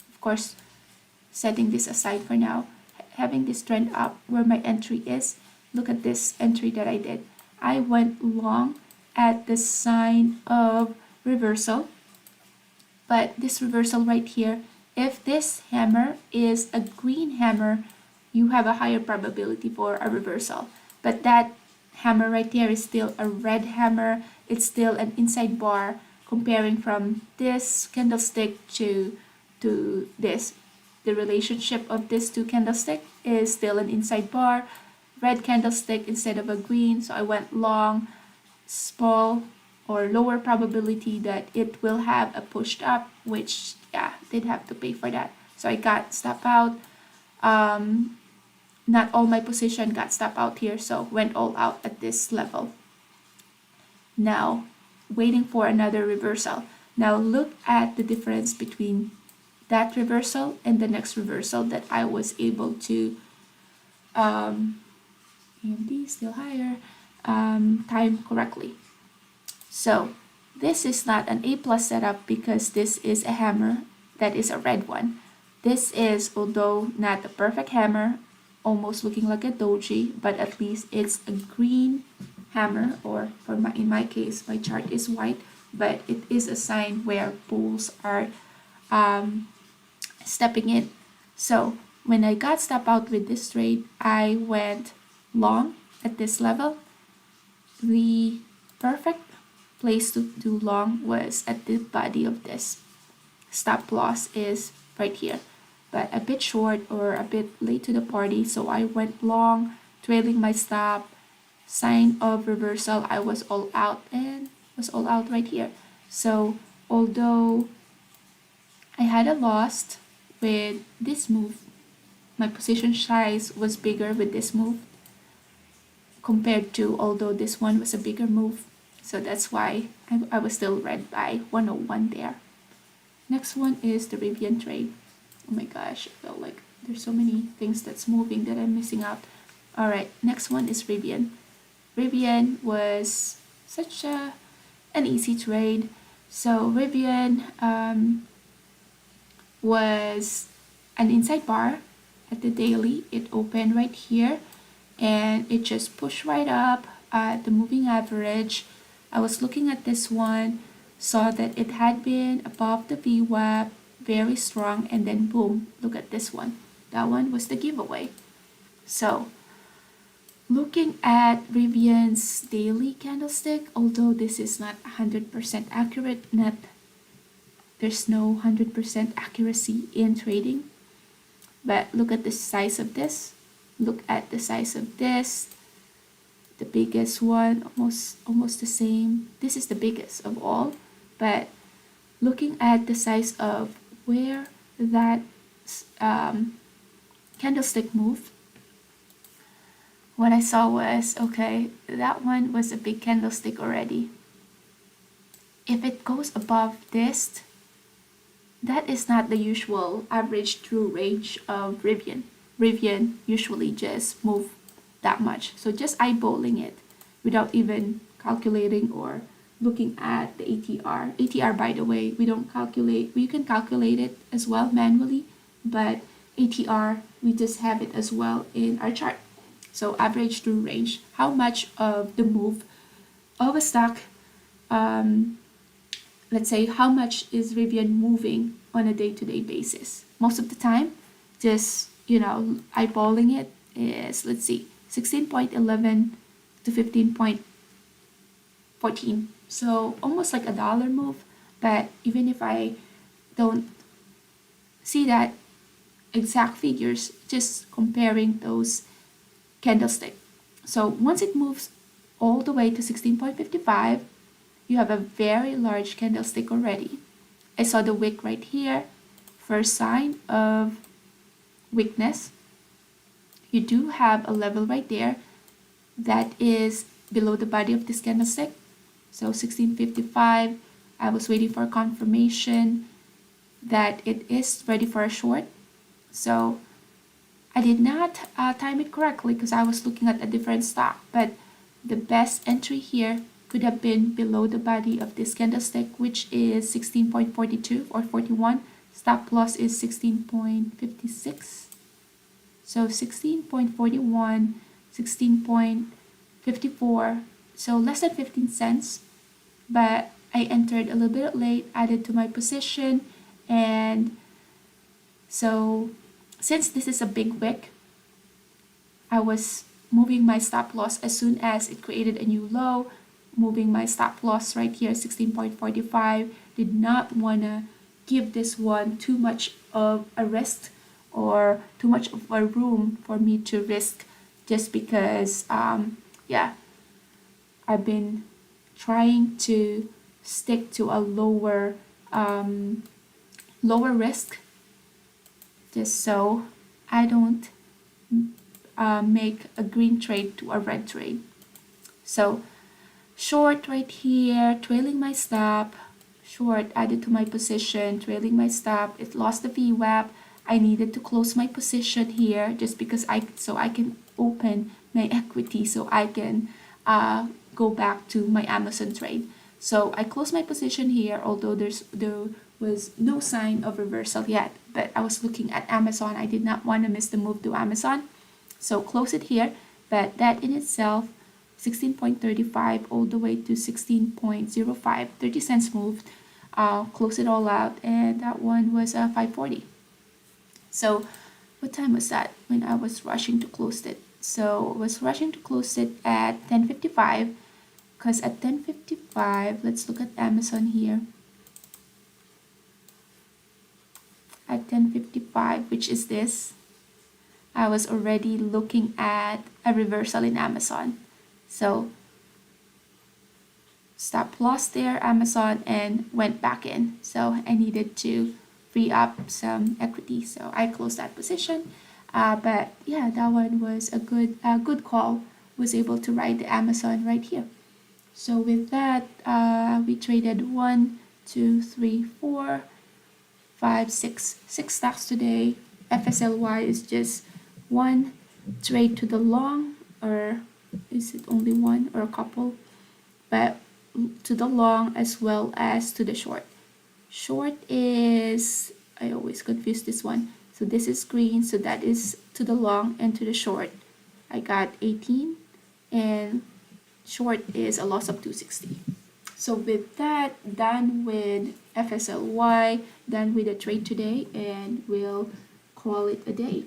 Speaker 1: Of course, setting this aside for now, having this trend up where my entry is, look at this entry that I did. I went long at the sign of reversal, but this reversal right here, if this hammer is a green hammer, you have a higher probability for a reversal. But that hammer right there is still a red hammer. It's still an inside bar comparing from this candlestick to this. The relationship of this two candlestick is still an inside bar, red candlestick instead of a green. So I went long, small or lower probability that it will have a pushed up, which yeah, did have to pay for that. So I got stop out. Not all my position got stop out here, so went all out at this level. Now waiting for another reversal. Now look at the difference between that reversal and the next reversal that I was able to AMD still higher, time correctly. So this is not an A plus setup because this is a hammer that is a red one. This is, although not a perfect hammer, almost looking like a doji, but at least it's a green hammer, or for my, in my case, my chart is white, but it is a sign where bulls are stepping in. So when I got stop out with this trade, I went long at this level. The perfect place to do long was at the body of this. Stop loss is right here, but a bit short or a bit late to the party, so I went long, trailing my stop. Sign of reversal, I was all out and was all out right here. So although I had a loss with this move, my position size was bigger with this move compared to, although this one was a bigger move. So that's why I was still red by 101 there. Next one is the Rivian trade. Oh my gosh, I feel like there's so many things that's moving that I'm missing out. All right, next one is Rivian. Rivian was such an easy trade. So Rivian was an inside bar at the daily. It opened right here and it just pushed right up at the moving average. I was looking at this one, saw that it had been above the VWAP, very strong, and then boom, look at this one. That one was the giveaway. So looking at Rivian's daily candlestick, although this is not 100% accurate, there's no 100% accuracy in trading, but look at the size of this. Look at the size of this. The biggest one, almost the same. This is the biggest of all, but looking at the size of where that candlestick moved, what I saw was, okay, that one was a big candlestick already. If it goes above this, that is not the usual average true range of Rivian. Rivian usually just move that much. So just eyeballing it without even calculating or looking at the ATR. ATR, by the way, we don't calculate. We can calculate it as well manually, but ATR, we just have it as well in our chart. So average true range, how much of the move of a stock, let's say how much is Rivian moving on a day-to-day basis. Most of the time, just, eyeballing it is, let's see, 16.11 to 15.14. So almost like a dollar move, but even if I don't see that exact figures, just comparing those candlestick. So once it moves all the way to 16.55, you have a very large candlestick already. I saw the wick right here. First sign of weakness. You do have a level right there that is below the body of this candlestick. So 1655, I was waiting for confirmation that it is ready for a short. So I did not time it correctly because I was looking at a different stock, but the best entry here could have been below the body of this candlestick, which is 16.42 or 41. Stop loss is 16.56. So 16.41, 16.54, so less than 15 cents. But I entered a little bit late, added to my position, and so since this is a big wick, I was moving my stop loss as soon as it created a new low, moving my stop loss right here, 16.45. Did not want to give this one too much of a risk or too much of a room for me to risk, just because yeah, I've been trying to stick to a lower risk, just so I don't make a green trade to a red trade. So short right here, trailing my stop, short added to my position, trailing my stop. It lost the VWAP. I needed to close my position here just because I can open my equity, so I can go back to my Amazon trade. So I closed my position here, although there was no sign of reversal yet, but I was looking at Amazon. I did not want to miss the move to Amazon, so close it here. But that in itself, 16.35 all the way to 16.05, 30 cents moved. Close it all out, and that one was 540. So what time was that when I was rushing to close it? So I was rushing to close it at 10:55, because at 10:55, let's look at Amazon here. At 10:55, which is this, I was already looking at a reversal in Amazon. So stop loss there, Amazon, and went back in. So I needed to free up some equity, so I closed that position. But yeah, that one was a good call. Was able to ride the Amazon right here. So with that, we traded 1, 2, 3, 4, 5, 6 stocks today. FSLY is just one trade to the long, or is it only one or a couple? But to the long as well as to the short. Short is, I always confuse this one. So this is green, so that is to the long, and to the short I got 18, and short is a loss of 260. So with that, done with FSLY, done with the trade today, and we'll call it a day.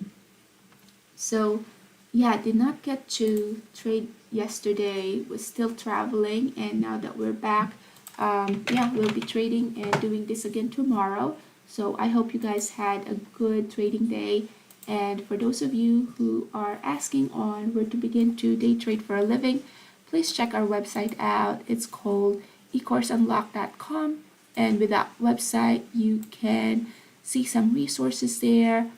Speaker 1: So yeah, did not get to trade yesterday, was still traveling, and now that we're back, yeah, we'll be trading and doing this again tomorrow. So I hope you guys had a good trading day. And for those of you who are asking on where to begin to day trade for a living, please check our website out. It's called ecourseunlock.com, and with that website you can see some resources there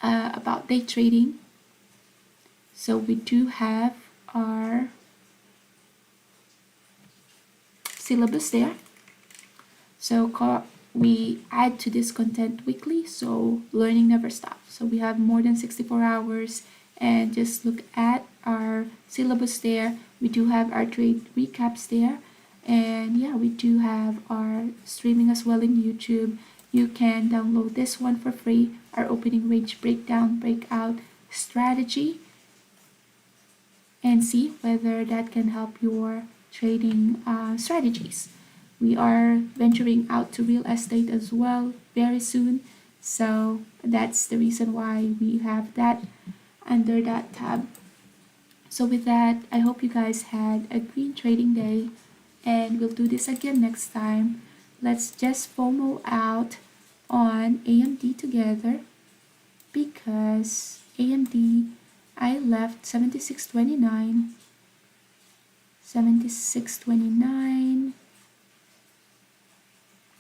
Speaker 1: about day trading. So we do have our syllabus there. So we add to this content weekly, so learning never stops. So we have more than 64 hours, and just look at our syllabus there. We do have our trade recaps there, and yeah, we do have our streaming as well in YouTube. You can download this one for free, our opening range breakdown breakout strategy, and see whether that can help your trading strategies. We are venturing out to real estate as well very soon, so that's the reason why we have that under that tab. So with that, I hope you guys had a great trading day, and we'll do this again next time. Let's just FOMO out on AMD together, because AMD, I left 76.29, 76.29,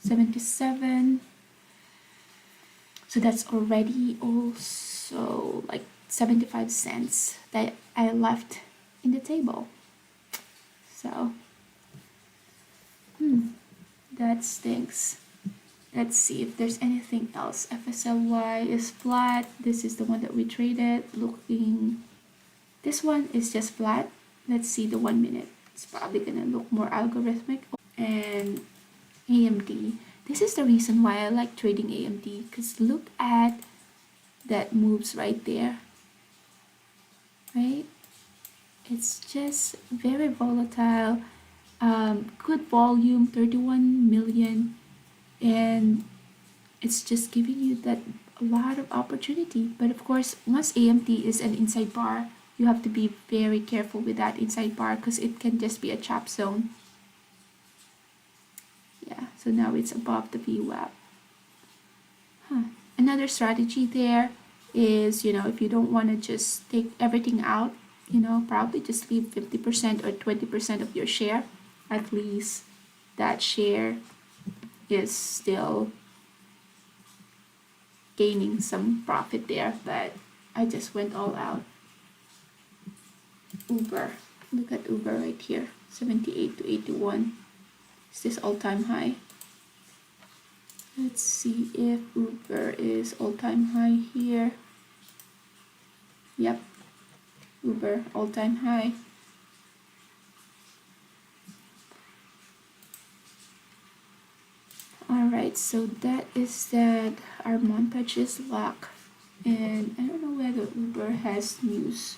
Speaker 1: 77. So that's already also like 75 cents that I left in the table. So that stinks. Let's see if there's anything else. FSLY is flat. This is the one that we traded. Looking, this one is just flat. Let's see the 1 minute. It's probably gonna look more algorithmic. And AMD. This is the reason why I like trading AMD, because look at that moves right there, right? It's just very volatile. Good volume, 31 million, and it's just giving you that a lot of opportunity. But of course, once AMD is an inside bar, you have to be very careful with that inside bar because it can just be a chop zone. Yeah, so now it's above the VWAP. Another strategy there is, if you don't want to just take everything out, probably just leave 50% or 20% of your share. At least that share is still gaining some profit there, but I just went all out. Uber, look at Uber right here, 78 to 81. Is this all-time high? Let's see if Uber is all-time high here. Yep, Uber all-time high. Alright, so that is that. Our montage is locked, and I don't know whether Uber has news.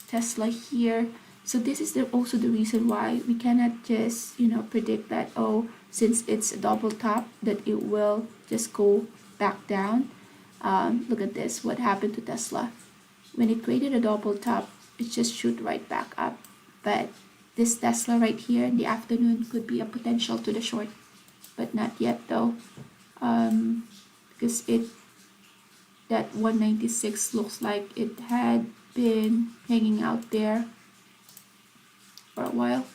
Speaker 1: Tesla here. So this is also the reason why we cannot just predict that, oh, since it's a double top, that it will just go back down. Look at this, what happened to Tesla. When it created a double top, it just shoot right back up. But this Tesla right here in the afternoon could be a potential to the short, but not yet though, because that 196 looks like it had been hanging out there for a while.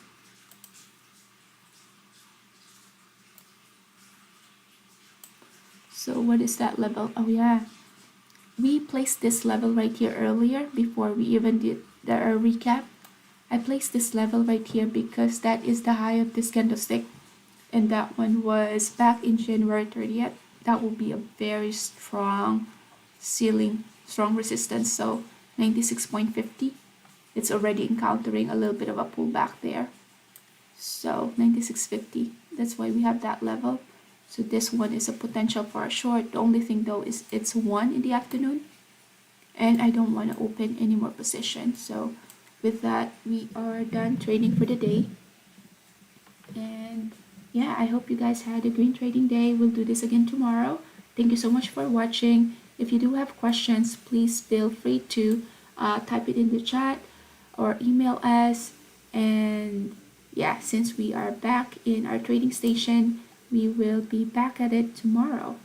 Speaker 1: So what is that level? Oh yeah, we placed this level right here earlier before we even did the recap. I placed this level right here because that is the high of this candlestick, and that one was back in January 30th. That will be a very strong ceiling, strong resistance. So 96.50, it's already encountering a little bit of a pullback there. So 96.50, that's why we have that level. So this one is a potential for a short. The only thing though is it's 1 in the afternoon, and I don't want to open any more position. So with that, we are done trading for the day. And yeah, I hope you guys had a green trading day. We'll do this again tomorrow. Thank you so much for watching. If you do have questions, please feel free to type it in the chat or email us. And yeah, since we are back in our trading station, we will be back at it tomorrow.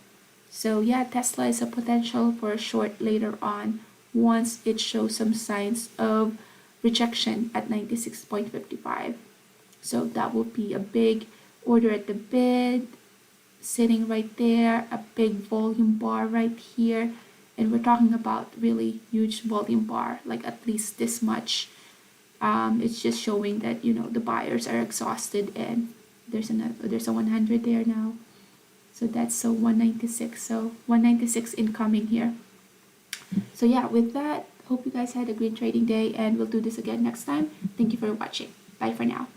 Speaker 1: So yeah, Tesla is a potential for a short later on once it shows some signs of rejection at 96.55. So that will be a big order at the bid sitting right there, a big volume bar right here, and we're talking about really huge volume bar, like at least this much. It's just showing that the buyers are exhausted, and there's a 100 there now. So that's 196. So 196 incoming here. So yeah, with that, hope you guys had a great trading day, and we'll do this again next time. Thank you for watching. Bye for now.